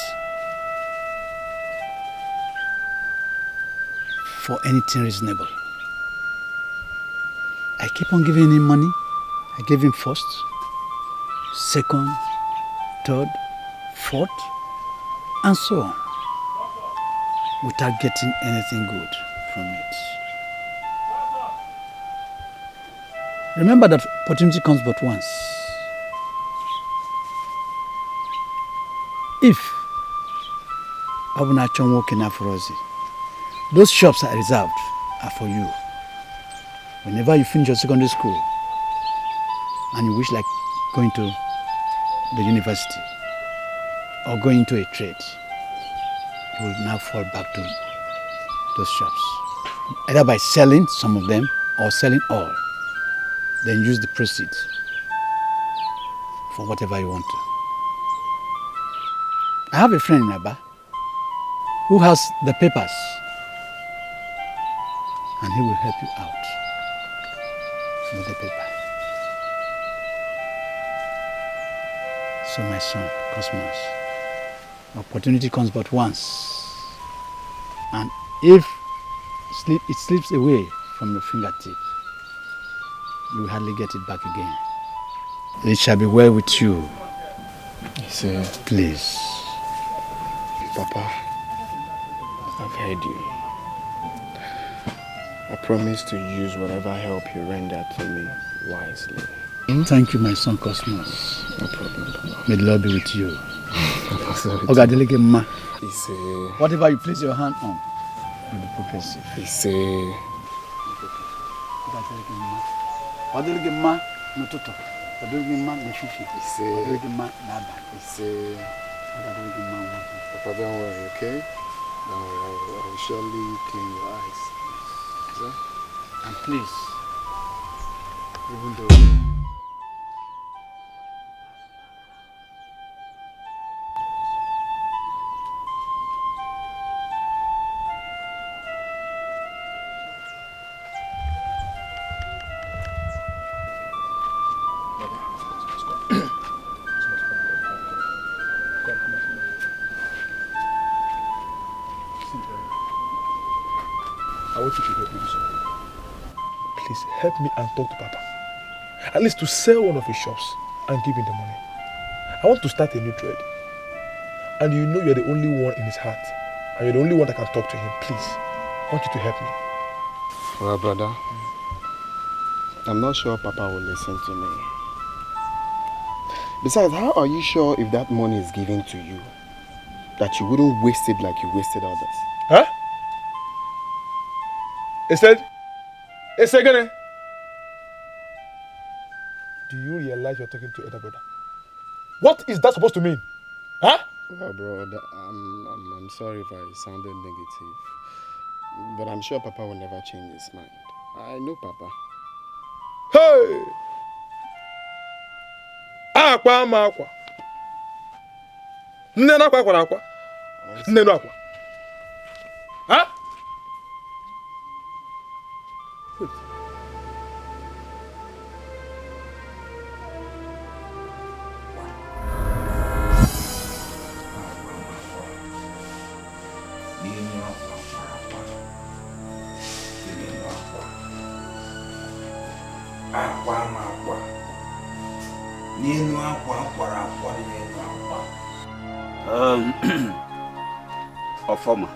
for anything reasonable. I keep on giving him money. I gave him first, second, third, fourth, and so on, without getting anything good from it. Remember that opportunity comes but once. If Abunachon walking Afrozi, those shops are reserved are for you. Whenever you finish your secondary school and you wish like going to the university or going into a trade, you will now fall back to those shops, either by selling some of them or selling all. Then use the proceeds for whatever you want to. I have a friend in Aba who has the papers, and he will help you out with the paper. So my son, Cosmos, opportunity comes but once, and if it slips away from your fingertip, you will hardly get it back again. It shall be well with you. Please. Papa, I've heard you. I promise to use whatever help you render to me wisely. Thank you, my son Cosmos. No problem, Papa. May the Lord be with you. Whatever you place your hand on will be progressive. Papa, don't worry, okay? Don't worry, I will surely clean your eyes. Okay? And please, even though I want you to help me do something. Please help me and talk to Papa. At least to sell one of his shops and give him the money. I want to start a new trade. And you know you're the only one in his heart. And you're the only one that can talk to him. Please, I want you to help me. Well, brother, I'm not sure Papa will listen to me. Besides, how are you sure if that money is given to you, that you wouldn't waste it like you wasted others? Huh? It's again. Do you realize you're talking to elder brother? What is that supposed to mean? Huh? Well, bro, I'm sorry if I sounded negative. But I'm sure Papa will never change his mind. I know Papa. Hey! Aqua ma aqua. Nene aqua aqua aqua. Nene aqua. Huh? Ofoma,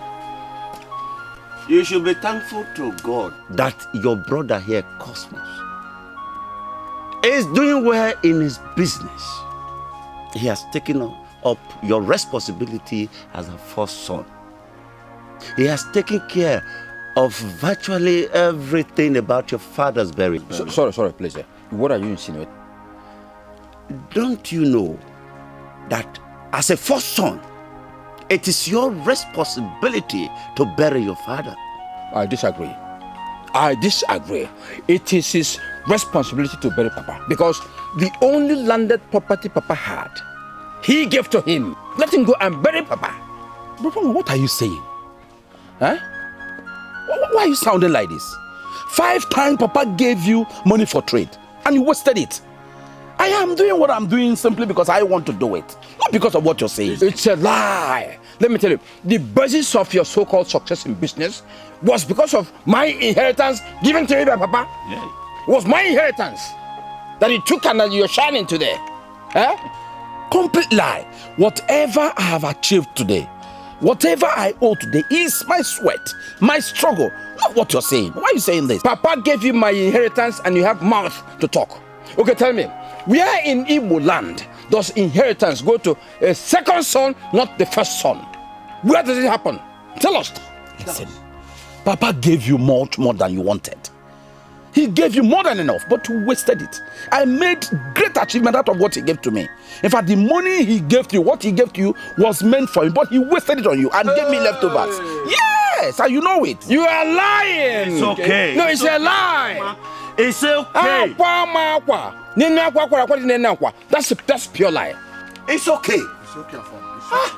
you should be thankful to God that your brother here, Cosmos, is doing well in his business. He has taken up your responsibility as a first son. He has taken care of virtually everything about your father's burial. Sorry, please. What are you insinuating? Don't you know that as a first son, it is your responsibility to bury your father? I disagree. It is his responsibility to bury Papa because the only landed property Papa had, he gave to him. Let him go and bury Papa. Bro, what are you saying? Huh? Why are you sounding like this? 5 times Papa gave you money for trade and you wasted it. I am doing what I'm doing simply because I want to do it, not because of what you're saying. It's a lie. Let me tell you, the basis of your so-called success in business was because of my inheritance given to you by Papa. Yeah. It was my inheritance that you took and that you're shining today. Huh? Complete lie. Whatever I have achieved today, whatever I owe today is my sweat, my struggle, not what you're saying. Why are you saying this? Papa gave you my inheritance and you have mouth to talk. Okay, tell me, where in Igbo land does inheritance go to a second son, not the first son? Where does it happen? Tell us. Listen, Papa gave you much more than you wanted. He gave you more than enough, but you wasted it. I made great achievement out of what he gave to me. In fact, the money he gave to you, what he gave to you was meant for him, but he wasted it on you and gave me leftovers. Yes, and you know it. You are lying. It's okay. No, it's a lie. It's okay. That's pure lie. It's okay. It's okay, Afoma. It's okay.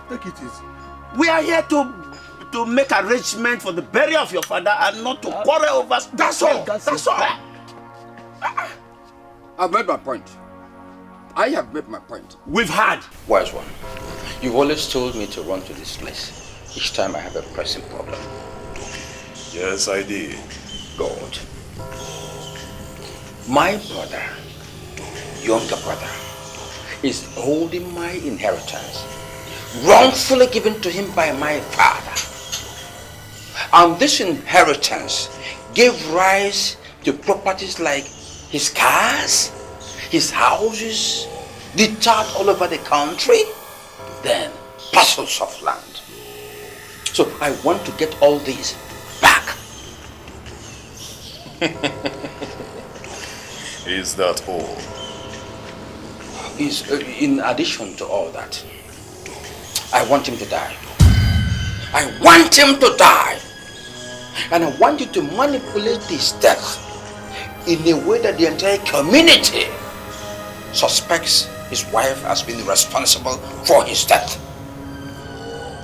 Take it easy. We are here to make arrangement for the burial of your father and not to quarrel over. That's all. That's all. I've made my point. I have made my point. We've had. Wise one, you've always told me to run to this place each time I have a pressing problem. Yes, I did. God. My brother, younger brother, is holding my inheritance wrongfully given to him by my father. And this inheritance gave rise to properties like his cars, his houses, detached all over the country, then parcels of land. So I want to get all these back. Is that all? Is in addition to all that, I want him to die. I want him to die. And I want you to manipulate his death in a way that the entire community suspects his wife has been responsible for his death.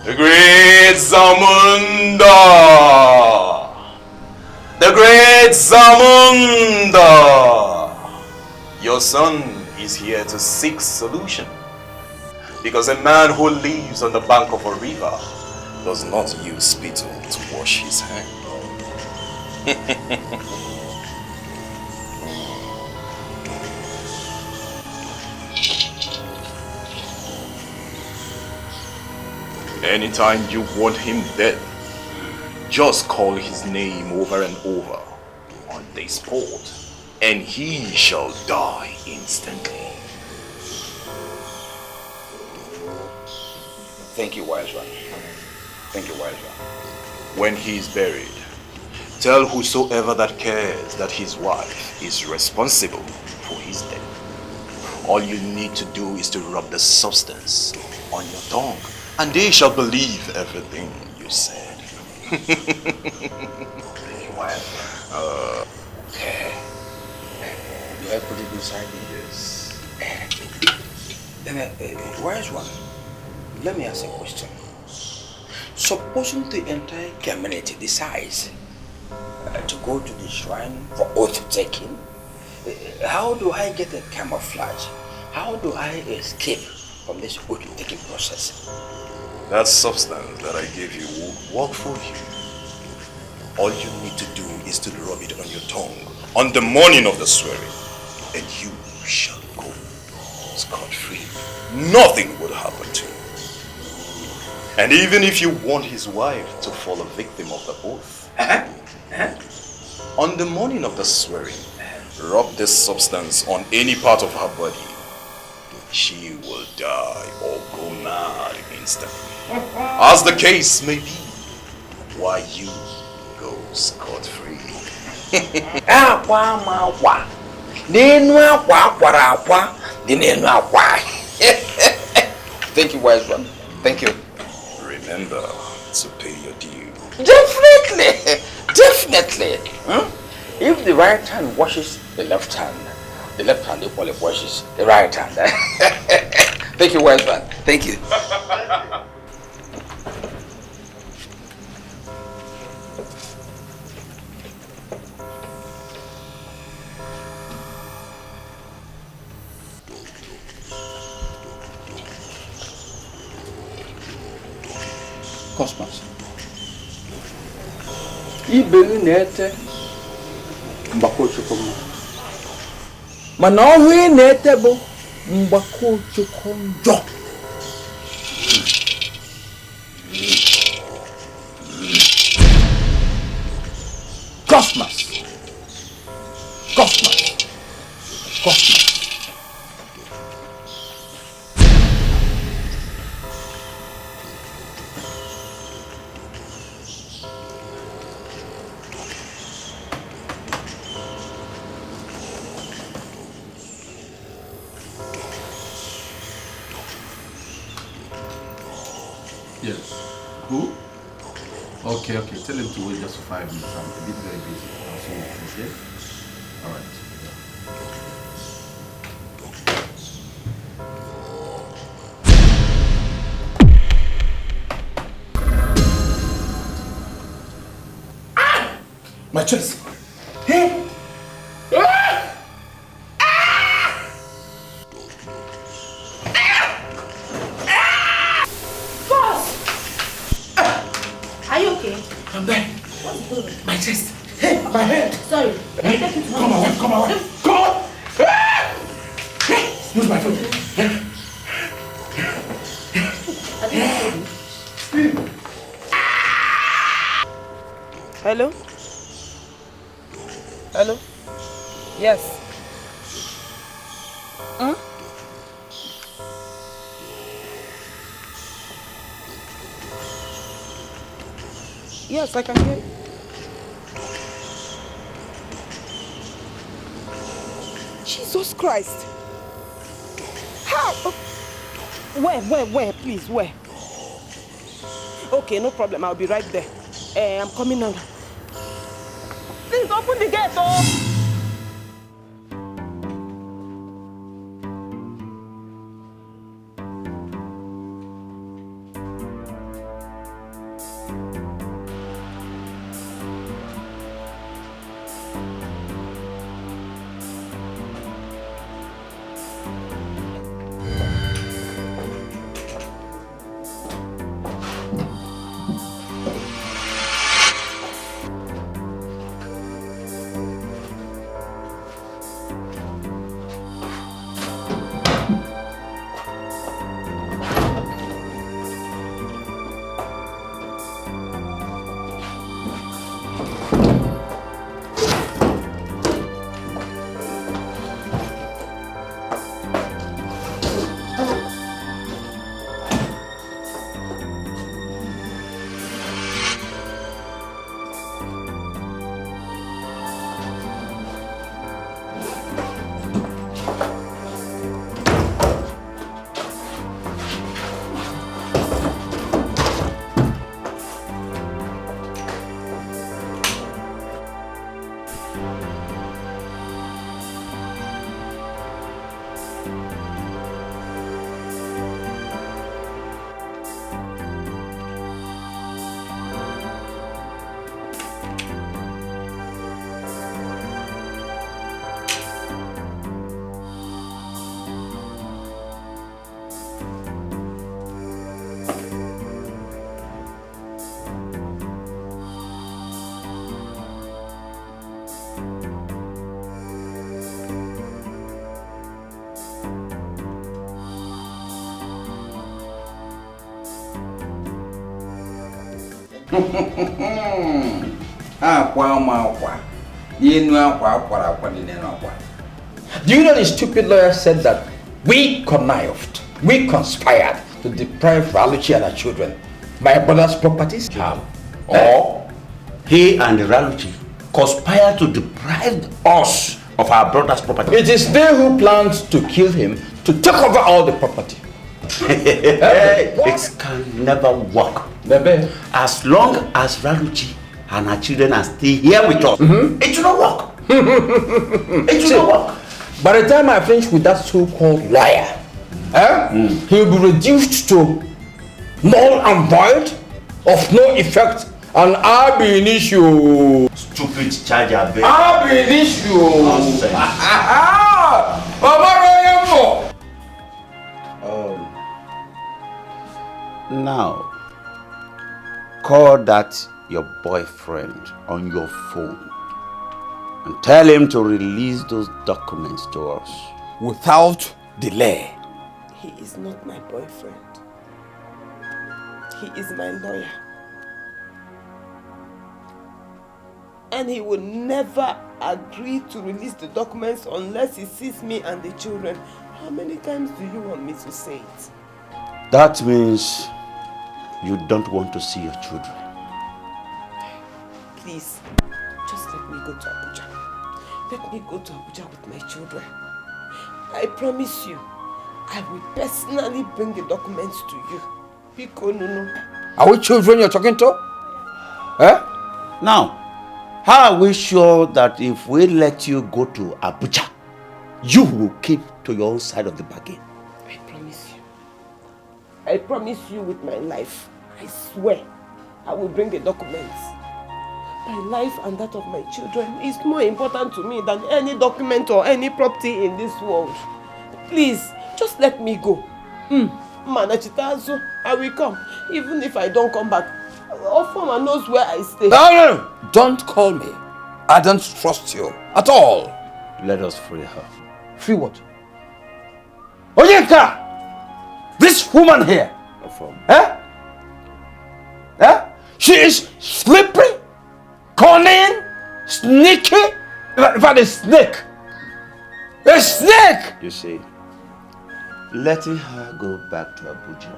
The great Zamunda! The great Zamunda! Your son is here to seek solution. Because a man who lives on the bank of a river does not use spittle to wash his hands. Anytime you want him dead, just call his name over and over on the spot, and he shall die instantly. Thank you, wise one. Thank you, wise one. When he is buried, tell whosoever that cares that his wife is responsible for his death. All you need to do is to rub the substance on your tongue, and they shall believe everything you said. Okay. Do I put it inside me? Yes. Then, wise one, let me ask a question. Supposing the entire community decides to go to the shrine for oath taking, how do I get a camouflage? How do I escape from this oath taking process? That substance that I gave you will work for you. All you need to do is to rub it on your tongue on the morning of the swearing, and you shall go scot-free. Nothing will happen to you. And even if you want his wife to fall a victim of the oath, on the morning of the swearing, rub this substance on any part of her body. She will die or go mad instantly. As the case may be, while you go scot-free. Thank you, wise one. Thank you. Remember to pay your due. Definitely. Definitely. If the right hand washes the left hand equally washes the right hand. Thank you, wise man. Thank you. Cosmos. Billionaire mbako chukwuma. Mana ọhụrụ na-ete bụ mgbako chukwu njọ. Cosmos. Cosmos. Cosmos. Yes. Who? Okay. Tell him to wait just for 5 minutes. I'm a bit very busy. I'll see you. Okay? Alright. My chest. Hey! Are you okay? I'm there. What's going on? My chest. Hey, my head. Sorry. Come on, come on. Come on. Use my foot. Hello? Hello? Yes. Huh? Yes, I can hear you. Jesus Christ. How? Where? Please, where? Okay, no problem. I'll be right there. I'm coming now. Please open the gate, oh! Do you know the stupid lawyer said that we connived, we conspired to deprive Raluchi and her children my brother's properties? How? Or he and Raluchi conspired to deprive us of our brother's property. It is they who planned to kill him to take over all the property. It can never work. Never. As long as Raluchi and her children are still here with us, it will not work. It will not work. By the time I finish with that so-called lawyer, he will be reduced to null and void, of no effect, and I'll be an issue. Stupid charger, baby. I'll be an issue. Now, call that your boyfriend on your phone and tell him to release those documents to us. Without delay. He is not my boyfriend. He is my lawyer. And he will never agree to release the documents unless he sees me and the children. How many times do you want me to say it? That means you don't want to see your children. Please, just let me go to Abuja. Let me go to Abuja with my children. I promise you, I will personally bring the documents to you. Pico, no. Are we children you're talking to? Now, how are we sure that if we let you go to Abuja, you will keep to your own side of the bargain? I promise you. I promise you with my life. I swear, I will bring the documents. My life and that of my children is more important to me than any document or any property in this world. Please, just let me go. Manachitazo, I will come. Even if I don't come back, Ofoma knows where I stay. No! Don't call me. I don't trust you at all. Let us free her. Free what? Onyeka! This woman here. Eh? Eh? She is slippery, cunning, sneaky. In fact, a snake. A snake! You see, letting her go back to Abuja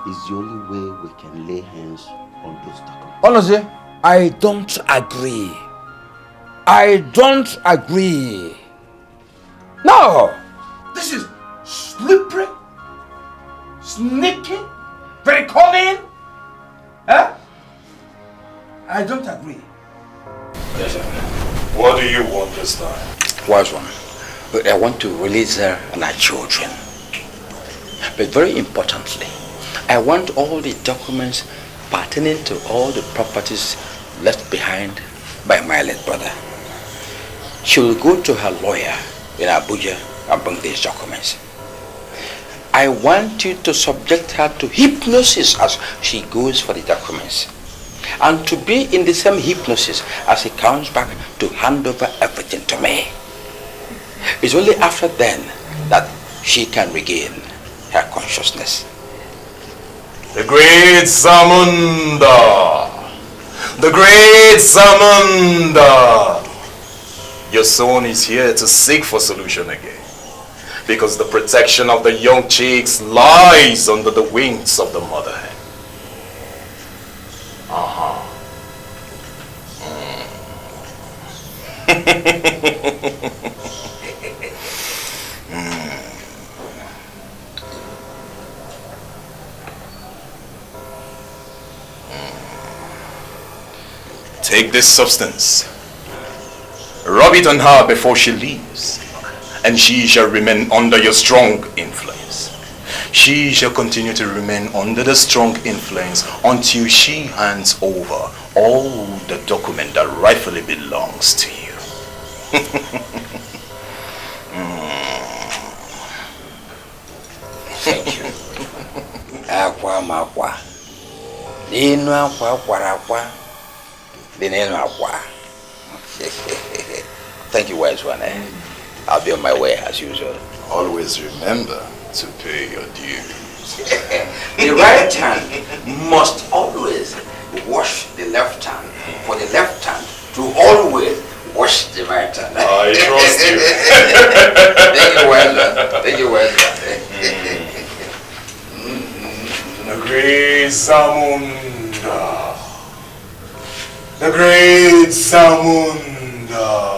is the only way we can lay hands on those documents. Honestly, I don't agree. I don't agree. No! This is slippery, sneaky, very cunning. Eh? I don't agree. Listen, what do you want this time? Wise one. But I want to release her and her children. But very importantly, I want all the documents pertaining to all the properties left behind by my late brother. She will go to her lawyer in Abuja and bring these documents. I want you to subject her to hypnosis as she goes for the documents. And to be in the same hypnosis as she comes back to hand over everything to me. It's only after then that she can regain her consciousness. The great Zamunda! The great Zamunda! Your son is here to seek for solution again. Because the protection of the young chicks lies under the wings of the mother hen. Take this substance, rub it on her before she leaves, and she shall remain under your strong influence. She shall continue to remain under the strong influence until she hands over all the document that rightfully belongs to you. Thank you. Aqua makwa. Dino aqua aqua. Thank you, wise one. I'll be on my way as usual. Always remember to pay your dues. The right hand must always wash the left hand, for the left hand to always wash the right hand. I trust you. Thank you, wise one. Thank you, wise one. The great Zamunda. The great Zamunda.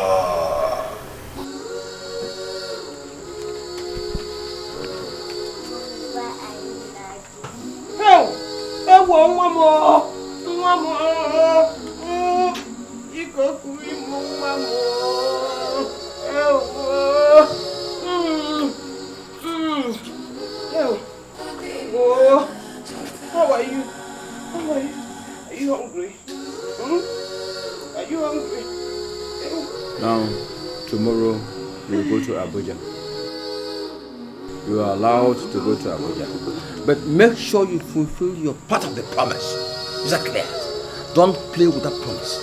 How are you? How are you? Are you hungry? Are you hungry? Now, tomorrow we will go to Abuja. You are allowed to go to Abuja. But make sure you fulfill your part of the promise. Is that clear? Don't play with that promise.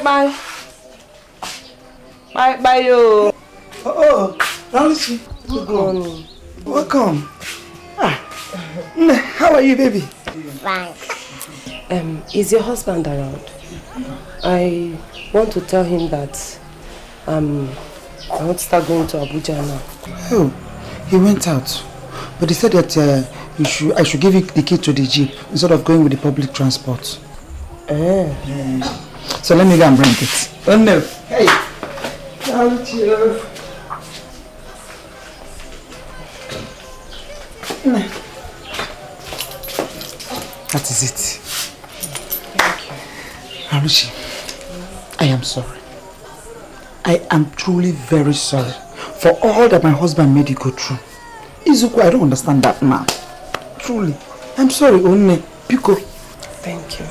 Bye. Bye, yo. Oh, Nalichi. Welcome. How are you, baby? Fine. Is your husband around? I want to tell him that I want to start going to Abuja now. Oh, he went out. But he said that I should give you the key to the jeep instead of going with the public transport. So let me go and bring it. Oh no. Hey. Thank you. That is it. Thank you. Arushi, I am sorry. I am truly very sorry for all that my husband made you go through. Izuku, I don't understand that man. Truly. I'm sorry, Onne. Pico. Thank you.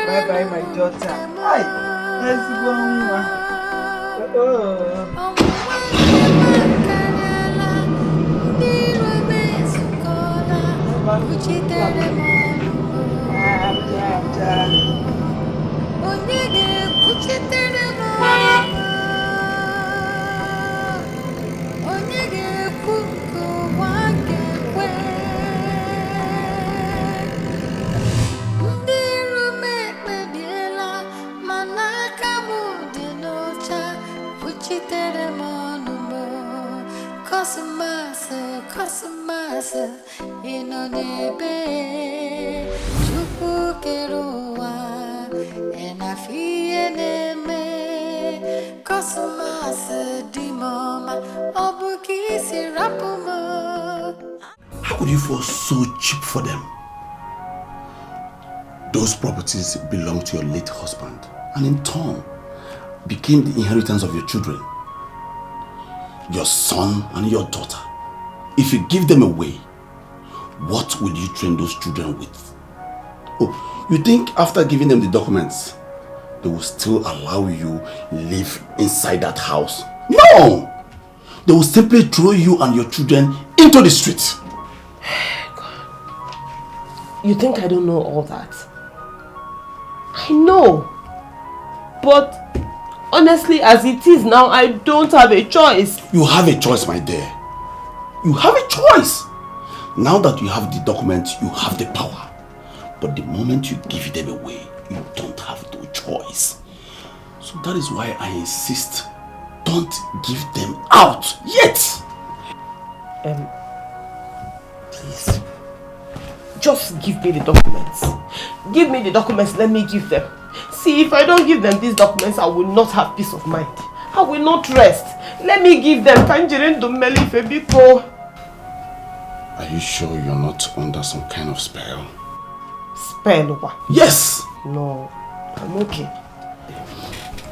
Let's Bye-bye, my daughter. Hi. Let's go. How could you fall so cheap for them? Those properties belong to your late husband and in turn became the inheritance of your children, your son and your daughter. If you give them away, what will you train those children with? Oh, you think after giving them the documents, they will still allow you live inside that house? No! They will simply throw you and your children into the street. You think I don't know all that? I know. But honestly, as it is now, I don't have a choice. You have a choice, my dear. You have a choice. Now that you have the documents, you have the power. But the moment you give them away, you don't have no choice. So that is why I insist, don't give them out yet. Please. Just give me the documents. Give me the documents, let me give them. See, if I don't give them these documents, I will not have peace of mind. I will not rest. Let me give them. Are you sure you're not under some kind of spell? Spell what? Yes! No, I'm okay.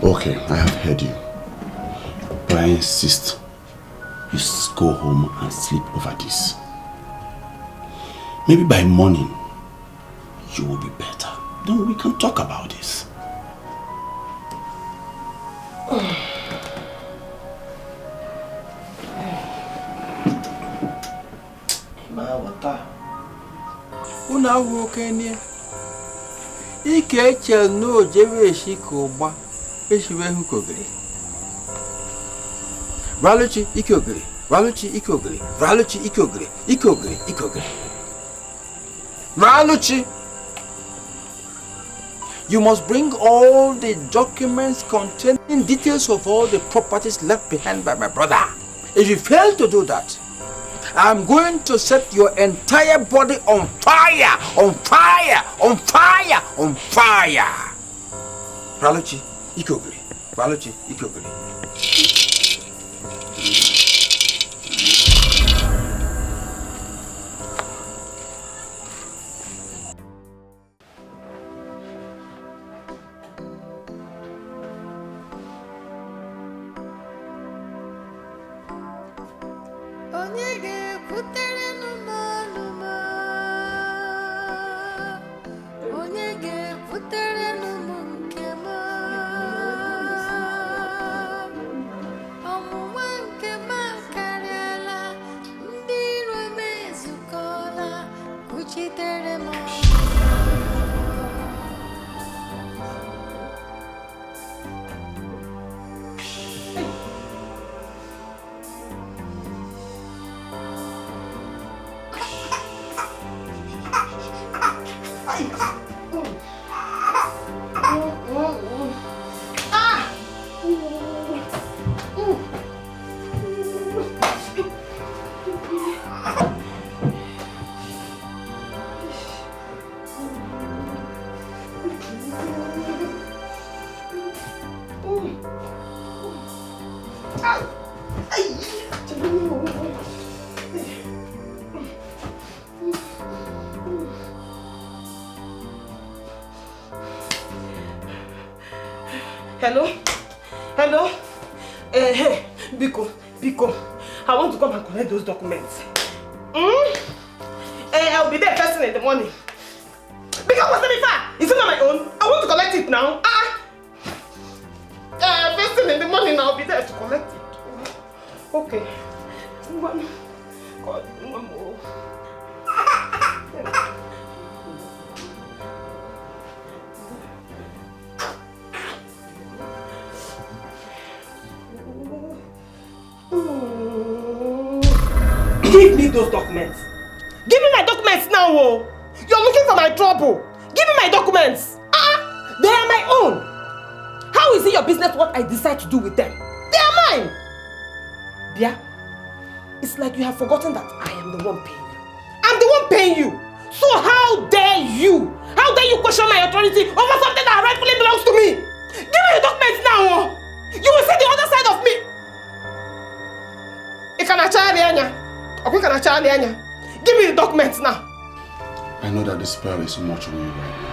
Okay, I have heard you. But I insist, you go home and sleep over this. Maybe by morning, you will be better. Then we can talk about this. My water. Una wokenie. Ike chel no jewe shikoba. Eshiwe hukogri. Raluchi ikogri. Raluchi ikogri. Raluchi ikogri. Ikogri. Raluchi. You must bring all the documents containing details of all the properties left behind by my brother. If you fail to do that, I'm going to set your entire body on fire, on fire, on fire, on fire. Raluchi ikogri. Raluchi ikogri. Hello? Hey, Biko, I want to come and collect those documents. I'll be there first thing in the morning. Biko, what's the far? Is it not my own? I want to collect it now. First thing in the morning, I'll be there to collect it. Okay. One more. Give me those documents. Give me my documents now, oh. You're looking for my trouble. Give me my documents. They are my own. How is it your business what I decide to do with them? They are mine. Bia, it's like you have forgotten that I am the one paying you. I'm the one paying you. So how dare you? How dare you question my authority over something that rightfully belongs to me? Give me the documents now, oh. You will see the other side of me. Give me the documents now. I know that the spell is much on you right now,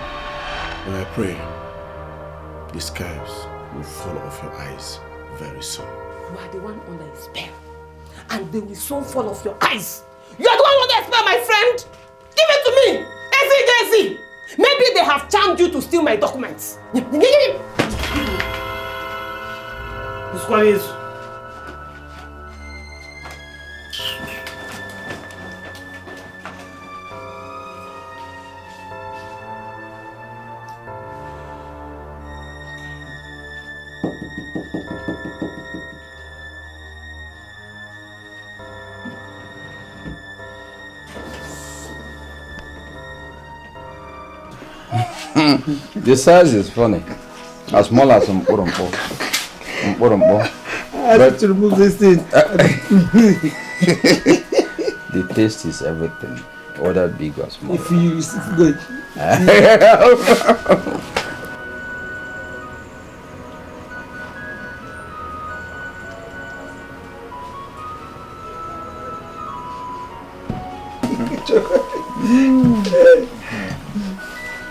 but I pray the scabs will fall off your eyes very soon. You are the one under a spell, and they will soon fall off your eyes. You are the one under a spell, my friend. Give it to me, easy. Maybe they have charmed you to steal my documents. This one is. The size is funny. As small as some porompo. I have to remove this thing. The taste is everything. Whether big or small. If you use it good.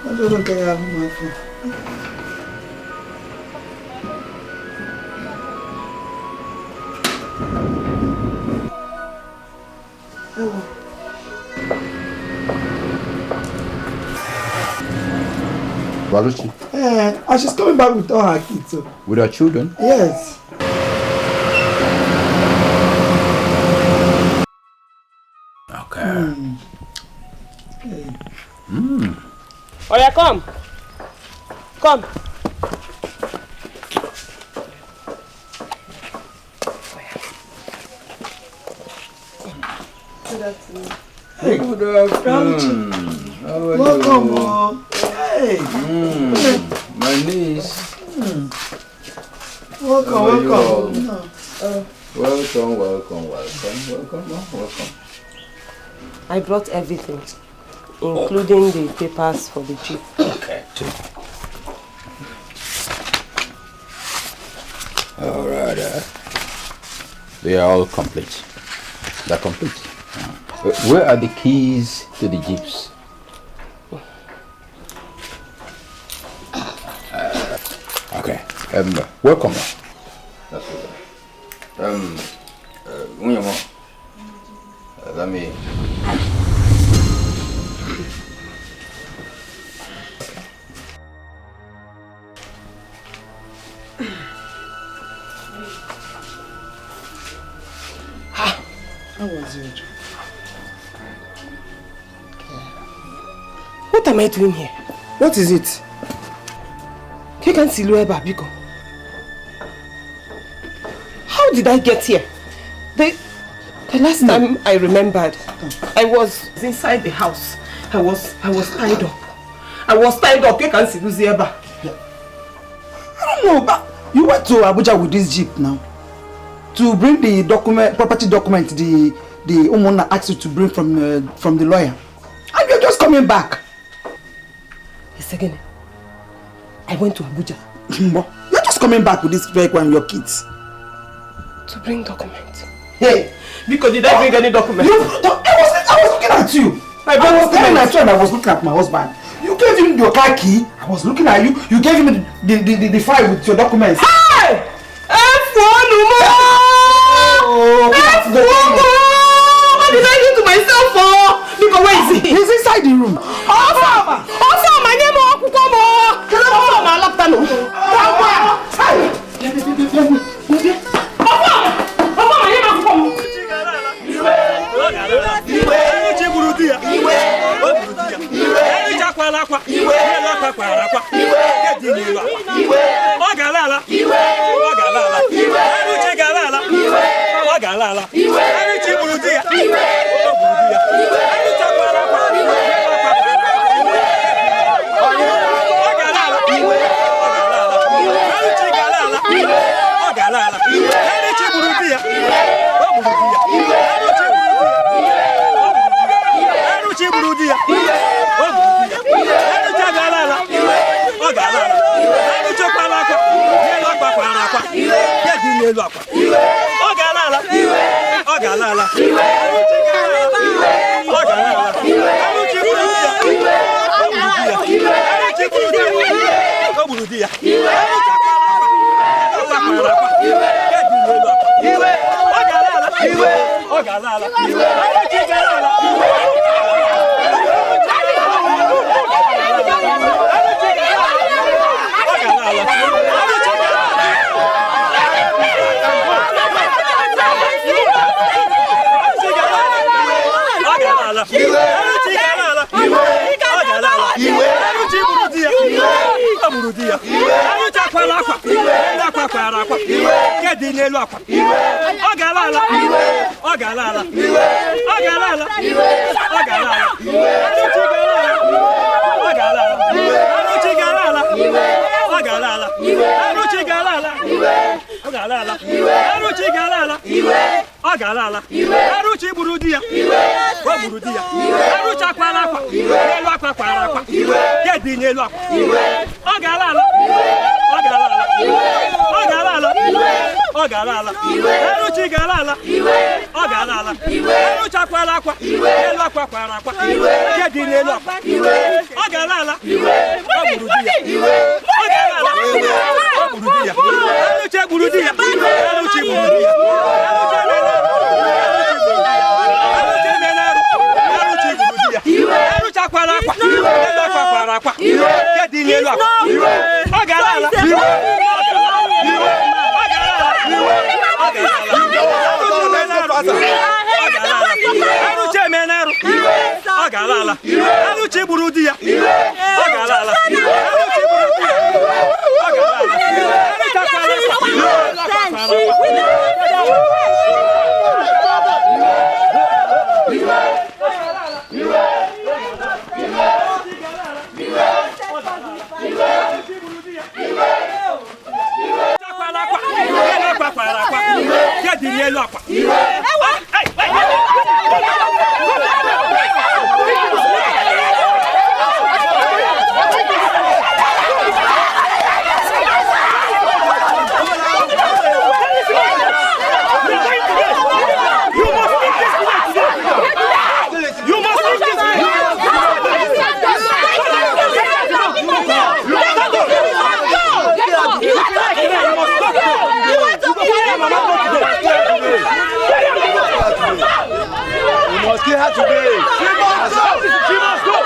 I don't think I have my phone. Baluchi? And she's coming back with all her kids. So. With her children? Yes. Okay. Oh yeah, come. Come. Good afternoon. Hey, good afternoon. Welcome. Hey. My niece. Welcome. Welcome. I brought everything, including the papers for the jeep. Okay. All right. They are all complete. They're complete. Where are the keys to the jeeps? Okay. Welcome. That's good. Let me. How was it? What am I doing here? What is it? You can't see Lueba, Biko. How did I get here? The last time I remembered, I was inside the house. I was tied up. You can't see Lueba. I don't know, but you went to Abuja with this jeep now to bring the property document the Umona asked you to bring from the lawyer, and you're just coming back. Yes, again. I went to Abuja. You're just coming back with this vehicle and your kids to bring documents. Hey, because did I bring any documents? I was looking at you. I was looking at you and I was looking at my husband. You gave him your car key. I was looking at you. You gave him the file with your documents. Hey! What did I do to myself for? Because where is he? He's inside the room. Also, my name is Okukomo. Agalala. Aluchi Burudia. Agalala. Kill her today. She must go. She must go.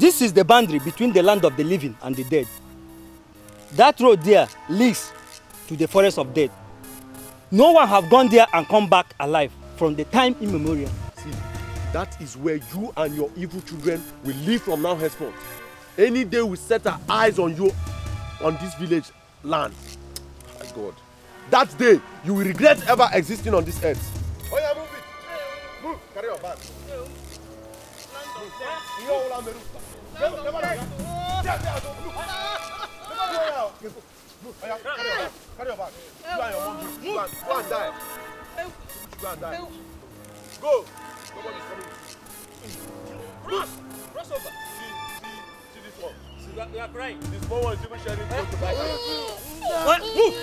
This is the boundary between the land of the living and the dead. That road there leads to the forest of death. No one have gone there and come back alive from the time immemorial. See, that is where you and your evil children will live from now henceforth. Any day we set our eyes on you on this village land, my God, that day you will regret ever existing on this earth. Oh yeah, move it. Move. Carry your bag. Carry your bag. You and your mom move. Go and die. Go and die. Go. Nobody's coming. Cross over. See this one. See, you are crying. This small one is even sharing clothes to back. What? Move.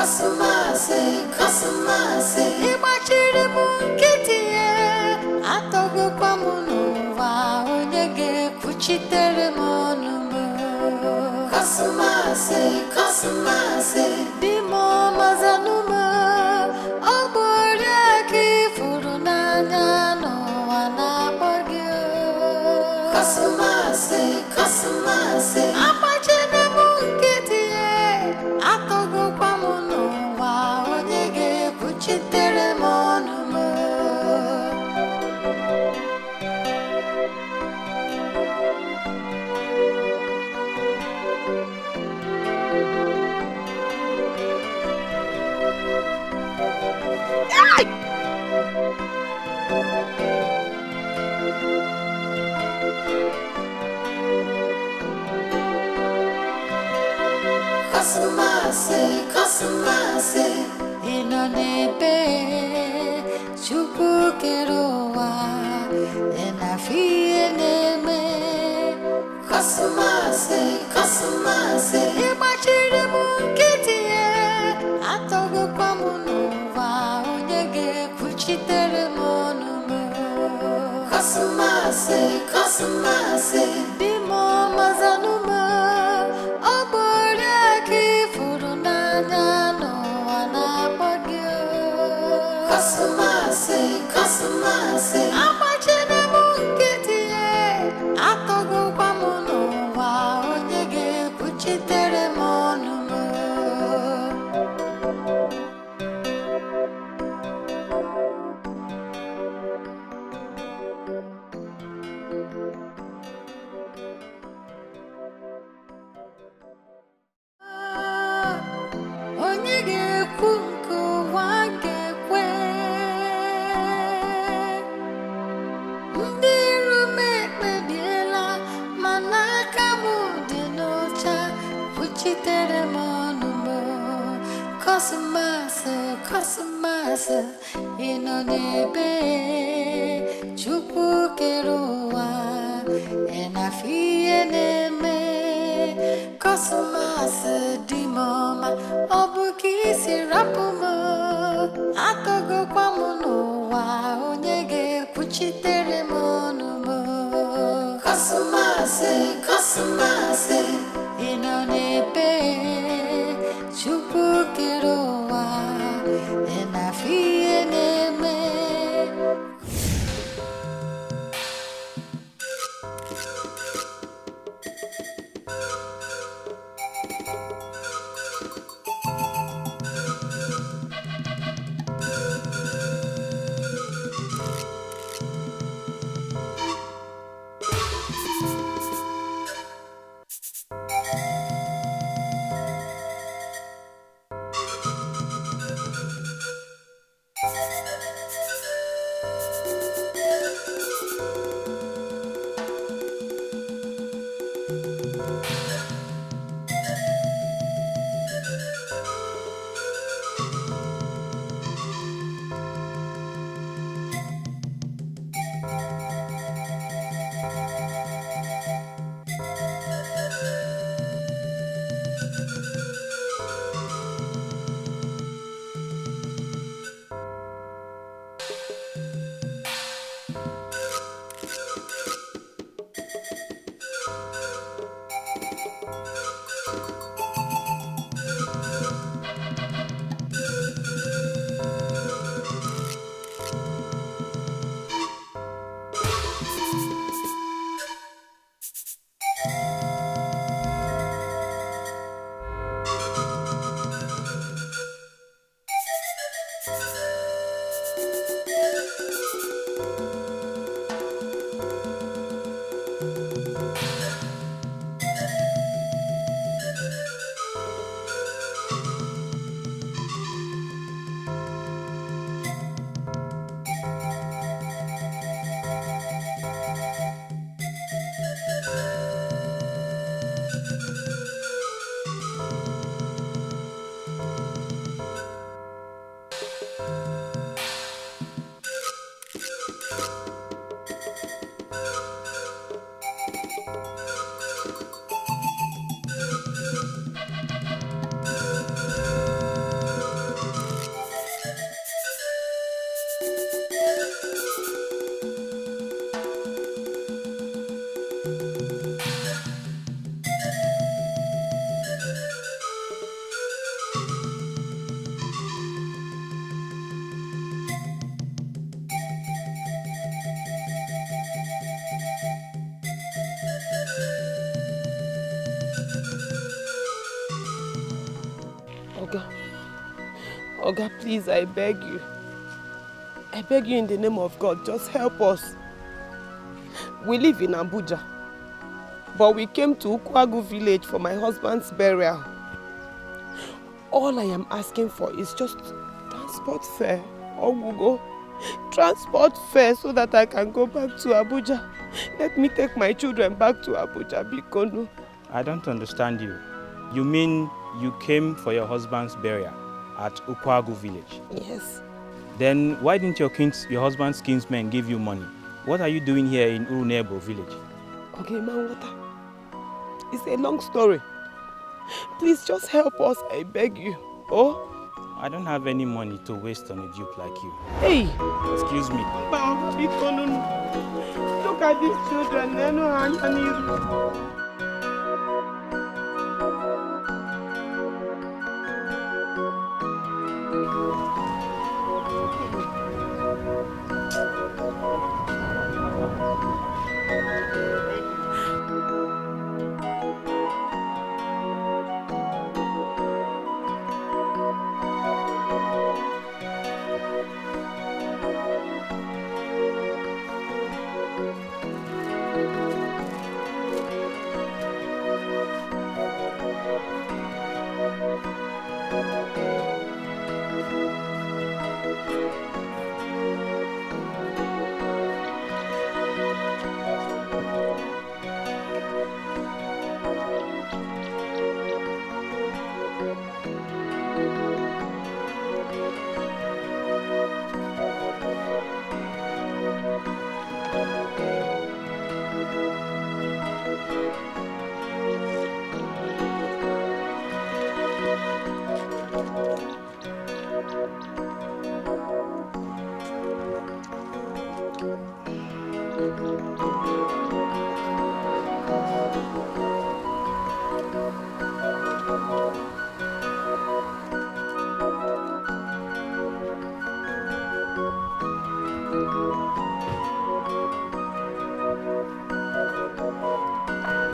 Kasumase, Kasumase, Imagine. Kosumase, kosumase, dimo mazanuma, obora ki furunanya no wanapagyo. Kosumase, kosumase, apachene munketie, atogo pamuno wa onyege kuchitere monumo. Kosumase, kosumase, inonebe, chupu kerowa, enafi eneme. Kosumase, kosumase, imachire munketie, atogo pamunuwa, onyege kuchitere monumo. Kosumase, kosumase, dimo mazanuma, obora ki furunanya no wanapagyo. Kosumase, kosumase, amachene munketie, atogo pamunuwa, onyege kuchitere monumo. Onyege kunku wagekwe, ndiru mekpebiela, manaka mudenocha, kuchitere monumo. Kosumase, kosumase, inonebe, chupu kerowa, enafi eneme. Kosumase dimoma, obuki sirapumo, atogo pamunuwa, onyege kuchitere monumo. Kosumase, kosumase, inonebe, chupu kerowa, enafi eneme. Oga, please, I beg you. I beg you in the name of God, just help us. We live in Abuja, but we came to Ukwagu village for my husband's burial. All I am asking for is just transport fare. Ogugo, transport fare so that I can go back to Abuja. Let me take my children back to Abuja, Bikono. I don't understand you. You mean you came for your husband's burial at Ukwagu village? Yes. Then why didn't your husband's kinsmen give you money? What are you doing here in Urunebo village? Okay, Manwata. It's a long story. Please just help us, I beg you. Oh? I don't have any money to waste on a dupe like you. Hey! Excuse me. Look at these children, they know how to need.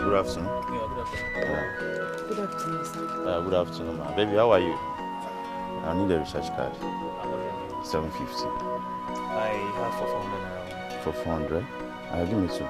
Good afternoon. Yeah, good afternoon. Good afternoon, sir. Good afternoon, ma. Baby, how are you? I need a recharge card. 750. I have for 400 around. For 400? Give me 2.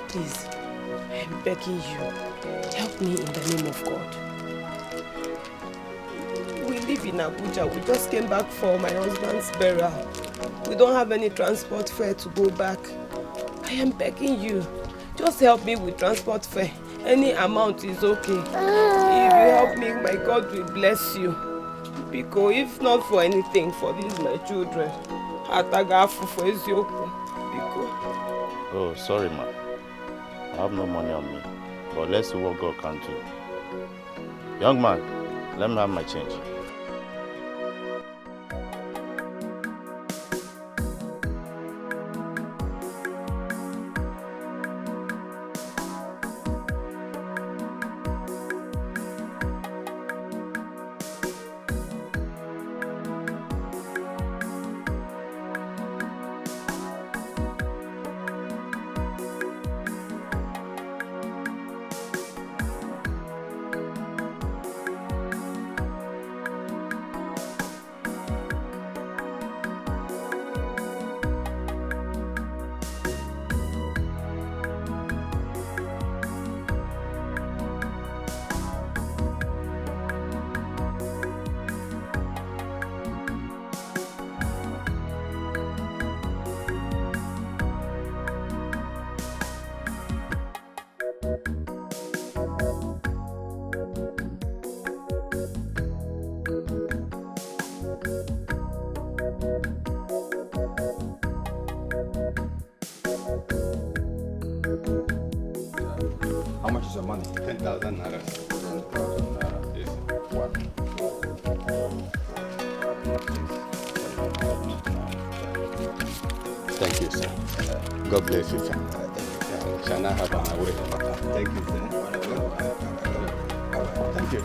Please, I'm begging you, help me in the name of God. We live in Abuja. We just came back for my husband's burial. We don't have any transport fare to go back. I am begging you, just help me with transport fare. Any amount is okay. If you help me, my God will bless you. Because if not for anything, for these my children, Atagafu for Ezioku. Oh, sorry, ma. I have no money on me. But let's see what God can do. Young man, let me have my change. How much is your money? 10,000 naira. 10,000 naira. This one. Thank you, sir. God bless you, sir. Shall I have an away? Thank you, sir. Thank you.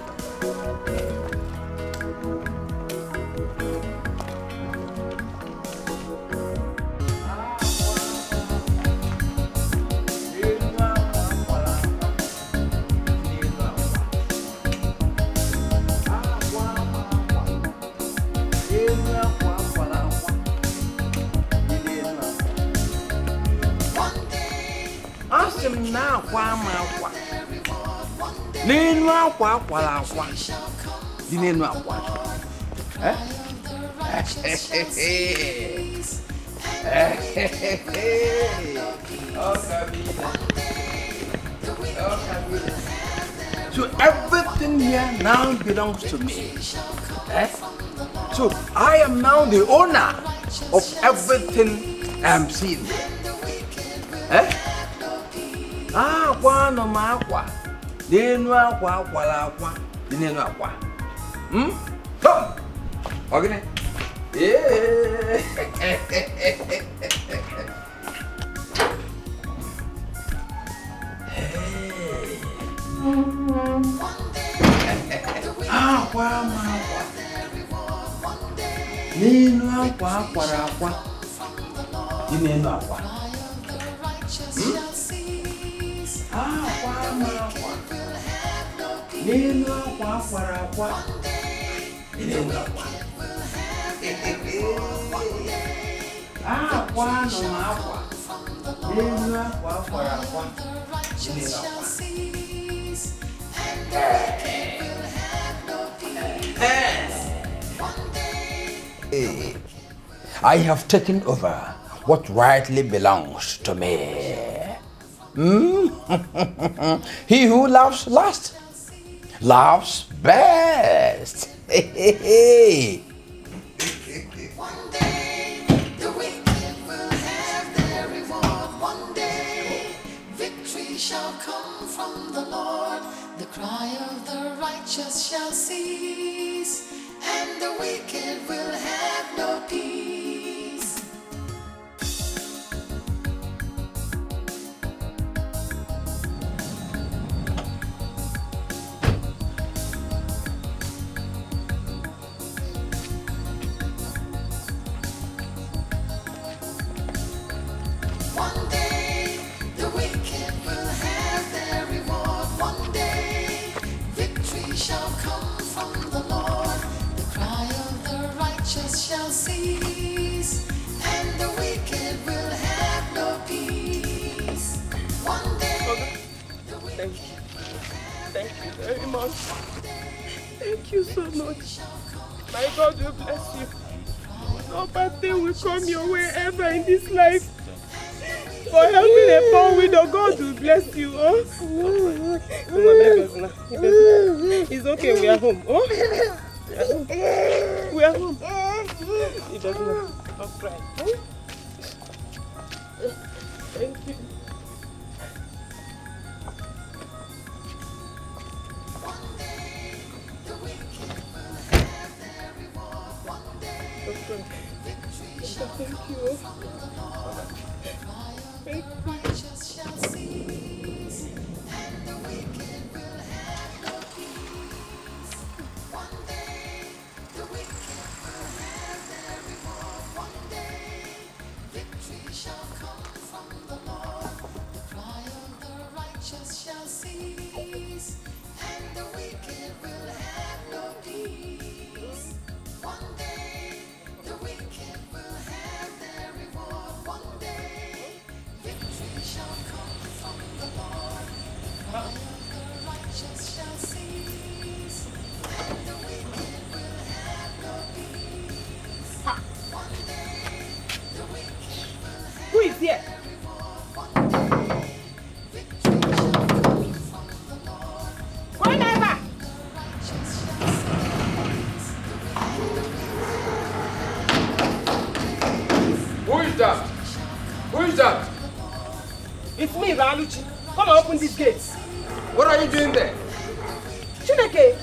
N'enu akwa akwara akwa dị n'enu akwa so everything here now belongs to me. So I am now the owner of everything I am seeing here. Akwa no ma akwa n'enu akwa akwara akwa dị n'enu akwa. Come. Okay. Akwa ma akwa n'enu akwa akwara akwa dị n'enu akwa. Akwa ma akwa n'enu akwa akwara akwa dị n'enu akwa. Akwa no ma akwa n'enu akwa akwara akwa dị n'enu akwa. I have taken over what rightly belongs to me. He who laughs last laughs best. One day the wicked will have their reward. One day victory shall come from the Lord. The cry of the righteous shall cease, and the wicked will have no peace. One day the wicked will have their reward. One day victory shall come from the Lord. The cry of the righteous shall cease, and the wicked will have no peace. One day the wicked Thank you very much. Thank you so much. My God will bless you. No bad thing will come your way ever in this life. For helping a poor widow, God will bless you. Oh? It's okay, we are home. Oh? We are home. It doesn't matter. Don't cry. Thank you. Thank you. Shall cease, and the wicked will have no peace. One day the wicked will have their reward. One day victory shall come from the Lord. The cry of the righteous shall cease, and the wicked will have no peace. One day the wicked will have. Who is here? Who is that? It's me, Raluchi. Come and open these gates. What are you doing there? Chineke,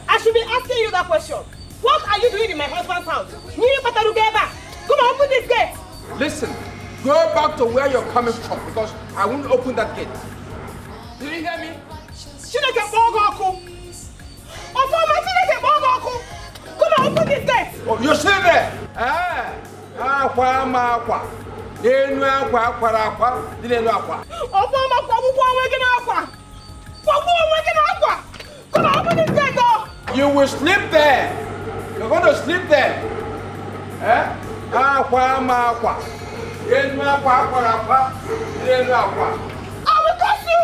I should be asking you that question. What are you doing in my husband's house? Come and open this gate. Listen, Go back to where you're coming from because I won't open that gate. Did you hear me? Chineke Bogoku! Ofoma Chineke Bogoku! Come on, open this gate! Oh, you're still there? Aqua. Denu aqua. Ofoma Kwabu waking aqua! Come on, open this gate, though! You will sleep there. You're going to sleep there. Aqua. Denu aqua. Denu aqua. I will curse you!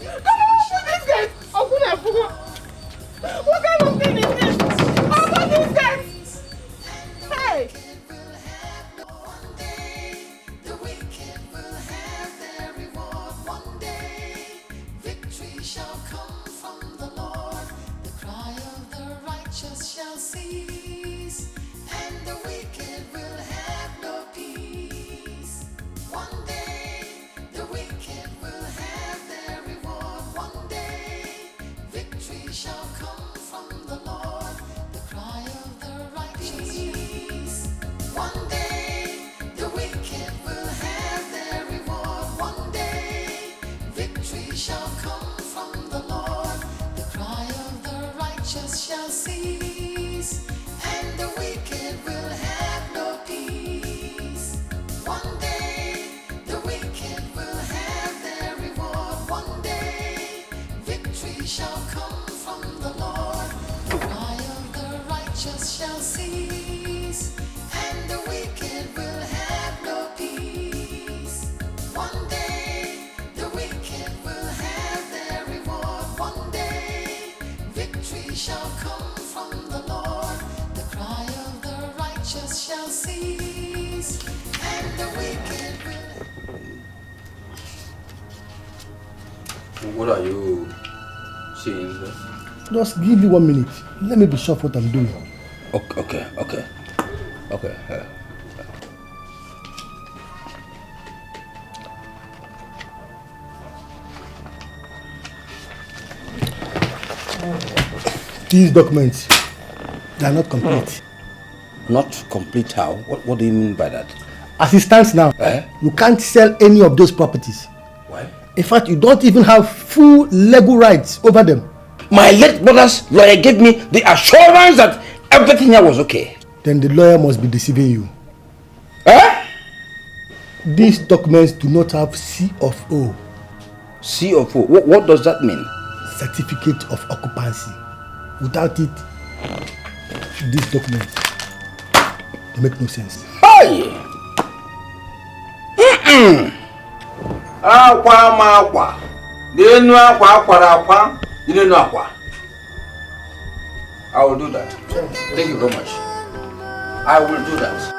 Come on, open this gate! Open it. What kind of thing is this? Open this gate! Hey! The wicked will have their reward one day. Victory shall come from the Lord. The cry of the righteous shall cease, and the wicked will have no peace. One day, the wicked will have their reward. One day, victory shall come from the Lord. The cry of the righteous. One day, the wicked will have their reward. One day, victory shall come from the Lord. The cry of the righteous shall cease, and the wicked will have no peace. One day, the wicked will have their reward. One day, victory shall come from the Lord. The cry of the righteous shall cease, and the wicked will have no peace. One day, the wicked will have their reward. One day, victory shall come from the Lord. The cry of the righteous shall cease, and the wicked will. What are you seeing? Just give me 1 minute. Let me be sure of what I'm doing. Okay. These documents, they are not complete. Not complete how? What do you mean by that? As it stands now, you can't sell any of those properties. Why? In fact, you don't even have full legal rights over them. My late brother's lawyer gave me the assurance that everything here was okay. Then the lawyer must be deceiving you. These documents do not have C of O. C of O? What does that mean? Certificate of occupancy. Without it, these documents, they make no sense. Hey! Aqua. Denu aqua. Denu aqua. I will do that. Thank you very much. I will do that.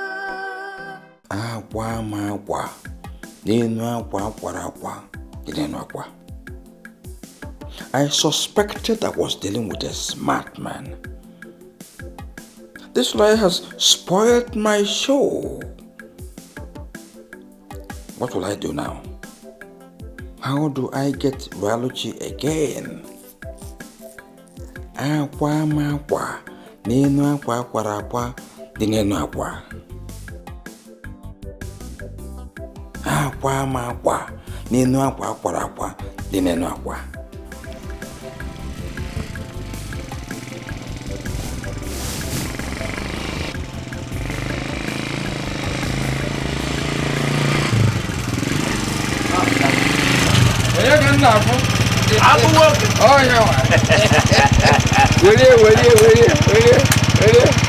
Aqua. Denu aqua. Denu aqua. I suspected I was dealing with a smart man. This lawyer has spoiled my show. What will I do now? How do I get reality again? Aqua. Nenu aqua. Dinenu aqua. Aqua. Nenu aqua. Dinenu aqua.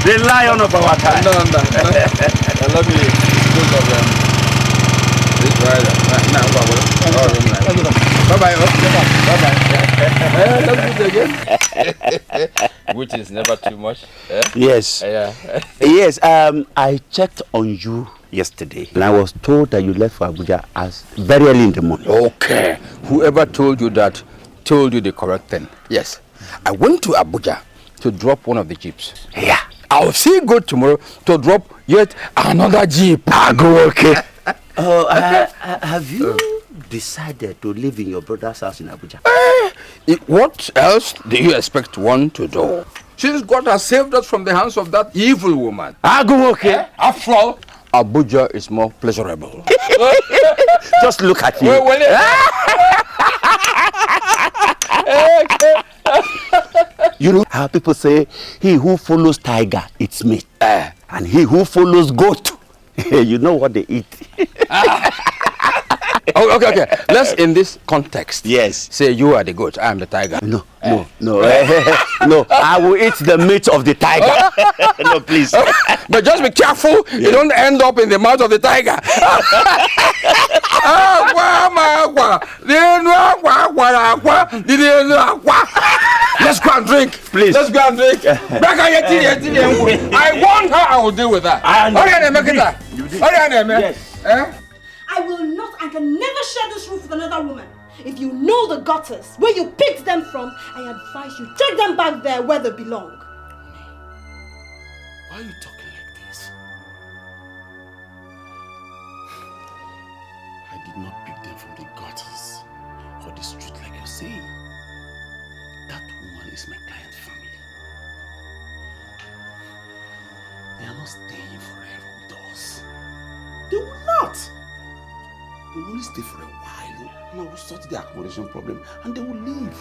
The lion of our time. No. I love you. Both of them. This rider. Bye-bye. Let's do it again. Which is never too much. Yes. Yes. I checked on you yesterday, and I was told that you left for Abuja as very early in the morning. Okay. Whoever told you that told you the correct thing. Yes. I went to Abuja to drop one of the jeeps. Yeah. I'll see go tomorrow to drop yet another jeep. Okay. Have you decided to live in your brother's house in Abuja? What else do you expect one to do? Since God has saved us from the hands of that evil woman. Okay. After all, Abuja is more pleasurable. Just look at you. You know how people say, he who follows tiger eats meat. And he who follows goat, you know what they eat. Okay. Let's, in this context, yes, say you are the goat, I am the tiger. No. No, I will eat the meat of the tiger. No, please. But just be careful, you don't end up in the mouth of the tiger. Let's go and drink. Please. Let's go and drink. I warned her I will deal with that. Yes. I will not and can never share this roof with another woman. If you know the gutters, where you picked them from, I advise you take them back there where they belong. Why are you talking like this? I did not pick them from the gutters or the street like you're saying. That woman is my client family. They are not staying forever with us. They will not. They will only stay for a while. And I will sort their accommodation problem and they will leave.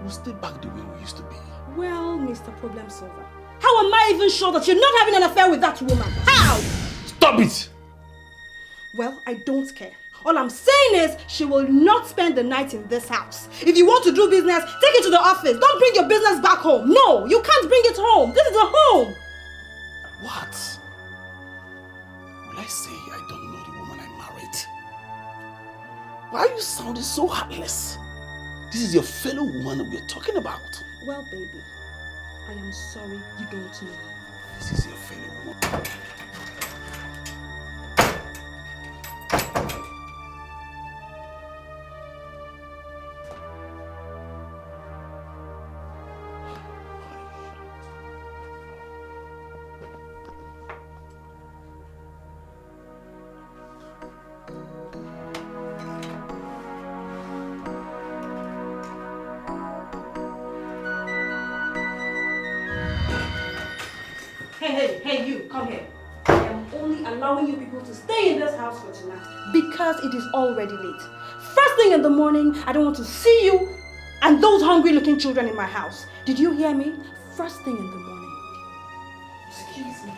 We'll stay back the way we used to be. Well, Mr. Problem Solver, how am I even sure that you're not having an affair with that woman? How? Stop it! Well, I don't care. All I'm saying is she will not spend the night in this house. If you want to do business, take it to the office. Don't bring your business back home. No, you can't bring it home. This is a home. What? Will I say I don't know the woman I married? Why are you sounding so heartless? This is your fellow woman that we're talking about. Well, baby, I am sorry you don't know. This is your fellow woman. Hey, you, come here. I am only allowing you people to stay in this house for tonight because it is already late. First thing in the morning, I don't want to see you and those hungry looking children in my house. Did you hear me? First thing in the morning. Excuse me.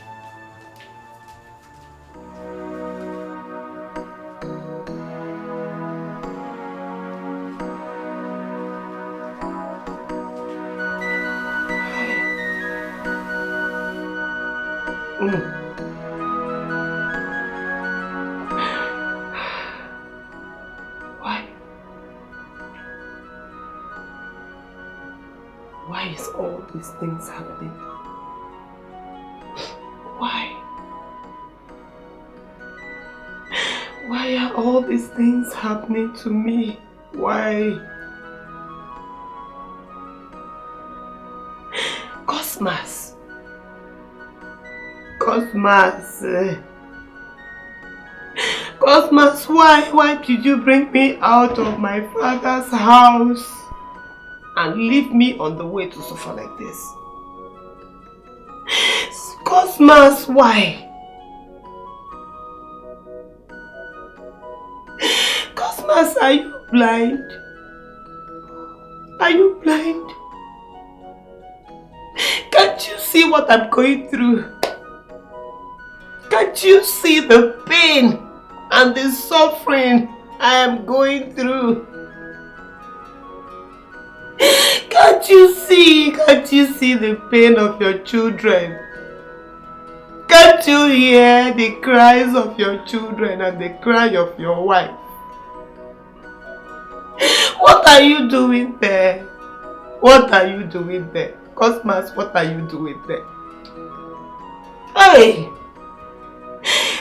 Why is all these things happening? Why? Why are all these things happening to me? Why? Cosmas. Cosmas, why? Why did you bring me out of my father's house and leave me on the way to suffer like this? Cosmas, why? Cosmas, are you blind? Are you blind? Can't you see what I'm going through? Can't you see the pain and the suffering I am going through? Can't you see the pain of your children? Can't you hear the cries of your children and the cry of your wife? What are you doing there? What are you doing there? Cosmas, what are you doing there? Hey!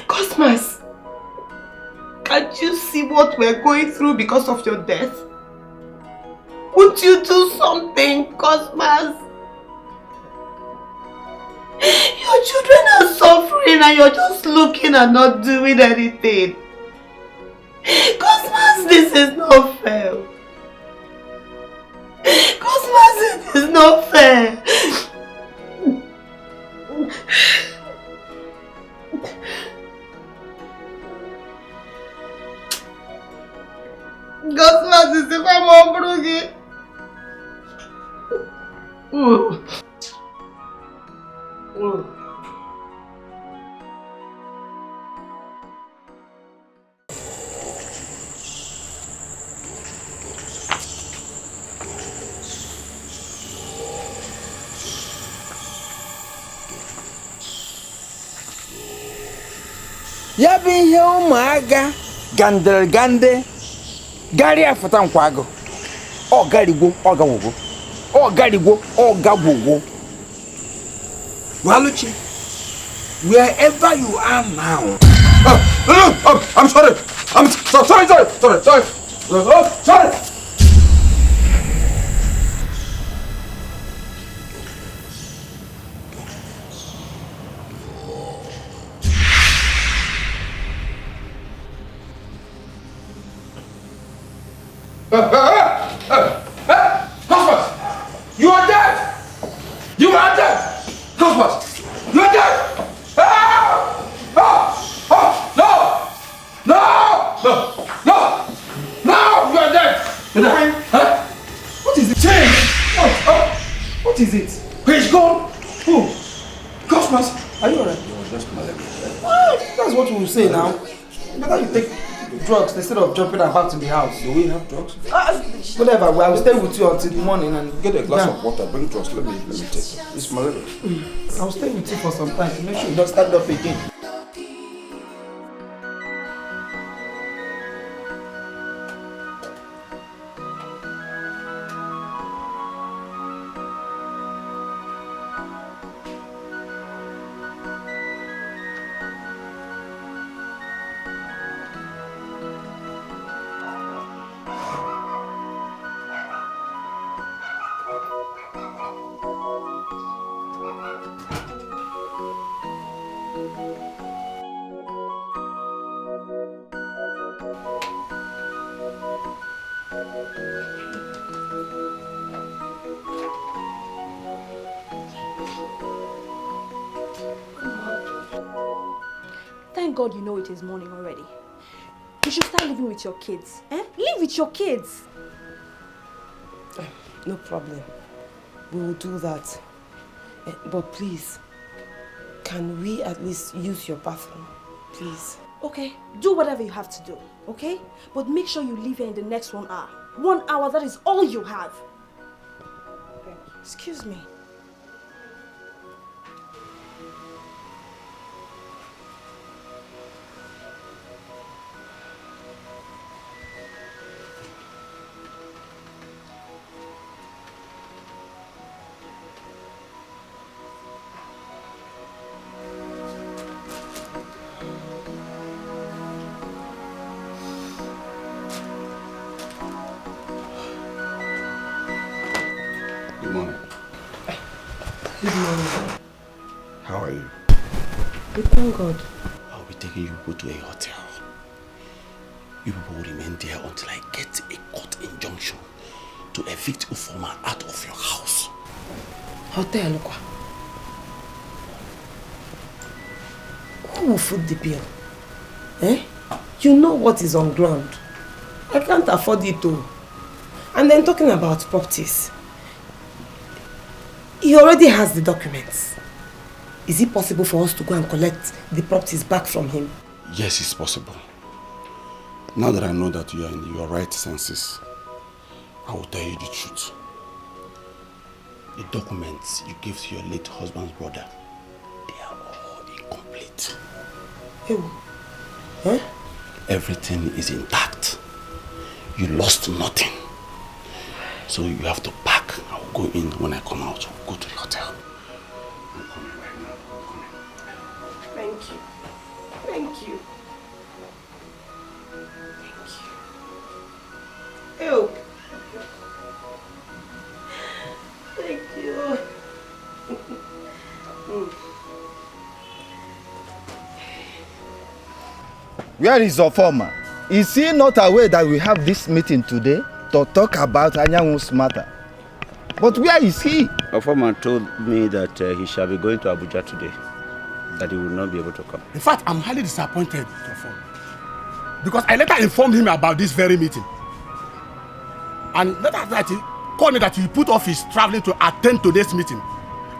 Cosmas! Can't you see what we're going through because of your death? Would you do something, Cosmas? Your children are suffering and you're just looking and not doing anything. Cosmas, this is not fair. Cosmas, it is not fair. Gosmas is if I'm on Brugi. Ya bụ ihe ụmụaka gande gari afụta nkwago ọ garigwo ọ gawụgo ọ garigwo ọ gabụgwo Waluchi, wherever you are now. I'm sorry. I'm sorry. Sorry. Cosmos, you are dead! You are dead! Cosmos, you are dead! No, you are dead! Huh? What is it? Change! What is it? He's gone! Who? Cosmos, are you alright? You just that's what we will say now. Better you take drugs instead of jumping about in the house. Do we have drugs? Whatever. I will stay with you until the morning and get a glass of water. Bring drugs. Let me take it. It's malaria. I will stay with you for some time to make sure you don't stand up again. Thank God you know it is morning already. You should start living with your kids. Live with your kids. No problem. We will do that. But please, can we at least use your bathroom? Please. Okay, do whatever you have to do, okay? But make sure you leave here in the next 1 hour. 1 hour, that is all you have. Excuse me. Good morning. Good morning. How are you? We thank God. I'll be taking you people to a hotel. You people will remain there until I get a court injunction to evict Ufoma out of your house. Hotel, Lukwa. Who will foot the bill? You know what is on ground. I can't afford it all. And then talking about properties. He already has the documents. Is it possible for us to go and collect the properties back from him? Yes, it's possible. Now that I know that you are in your right senses, I will tell you the truth. The documents you gave to your late husband's brother, they are all incomplete. Huh? Everything is intact. You lost nothing. So you have to pack. I will go in when I come out. We'll go to the hotel. I'm coming right now. I'm coming. Thank you. Thank you. Thank you. Ew. Thank you. Where is Ofoma? Is he not aware that we have this meeting today to talk about Anyanwu's matter? But where is he? Philmond told me that he shall be going to Abuja today, that he will not be able to come. In fact, I'm highly disappointed, because I later informed him about this very meeting. And that he called me that he put off his traveling to attend today's meeting.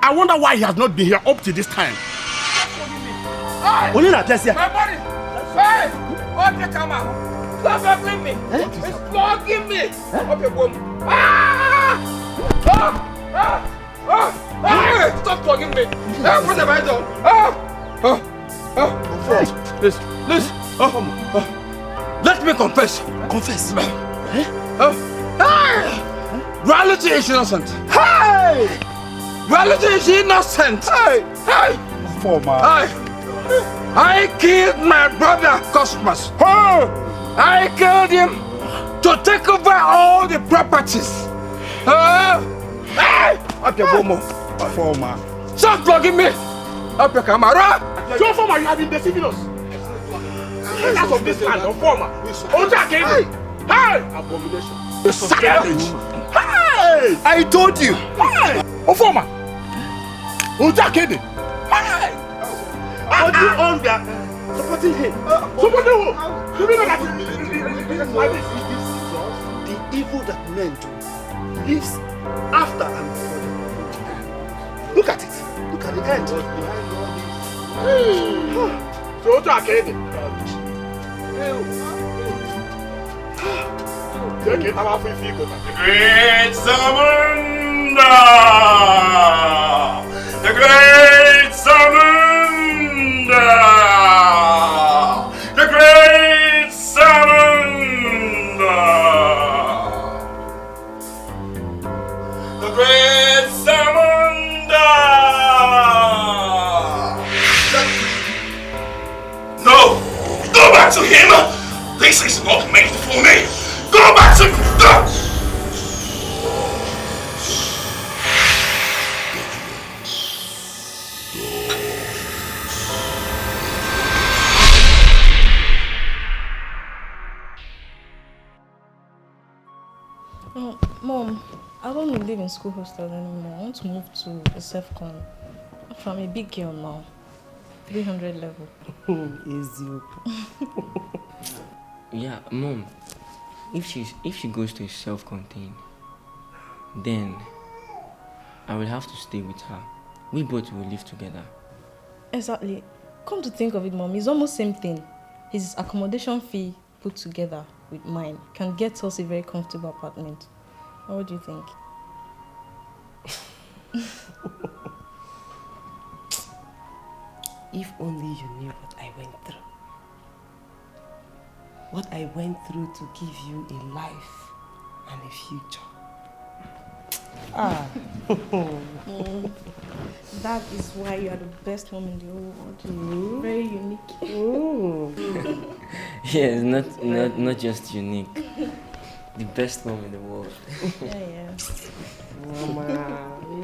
I wonder why he has not been here up to this time. My body! Hey! What the camera? Stop helping me! It's flogging me! Okay, boom! Stop flogging me! What have I done? Listen. Let me confess. Confess. Reality is innocent. Hey! Reality is innocent. Hey! I killed my brother Cosmos. I killed him to take over all the properties. Stop flogging me. Up your camera. Your former, you have been deceiving us. That's of this land, your former. Oja came in. Hey! Abomination. Savage. Hey! I told you. Hey! Former. Oja came in. Hey! How do you own that? Supporting him. Supporting who? You mean that the evil that men do lives after and before them. Look at it. Look at the end. So Oja came in. The great Samunda! The great Samunda! The great Samunda! The great Samunda! No! Go back to him! This is not made for me! Go back to him! Mom, I don't want to live in school hostel anymore. I want to move to a self-con. I'm a big girl now. 300 level. Easy. Yeah, Mom. If she goes to a self-contained, then I will have to stay with her. We both will live together. Exactly. Come to think of it, Mom, it's almost same thing. His accommodation fee put together with mine can get us a very comfortable apartment. What do you think? If only you knew what I went through. What I went through to give you a life and a future. That is why you are the best mom in the whole world. Very unique. Yes, not just unique. The best mom in the world. Yeah.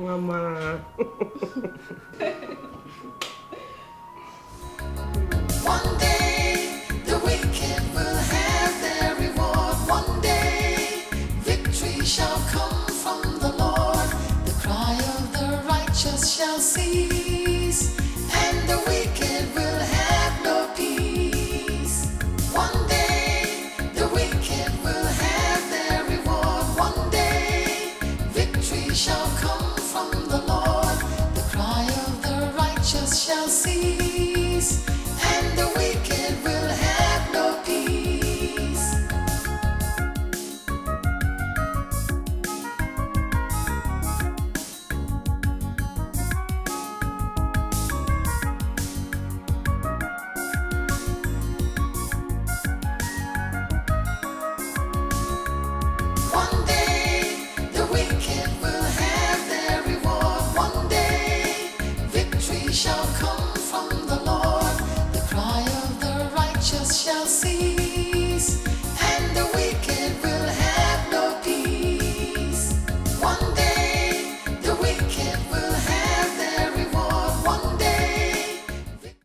Mama. One day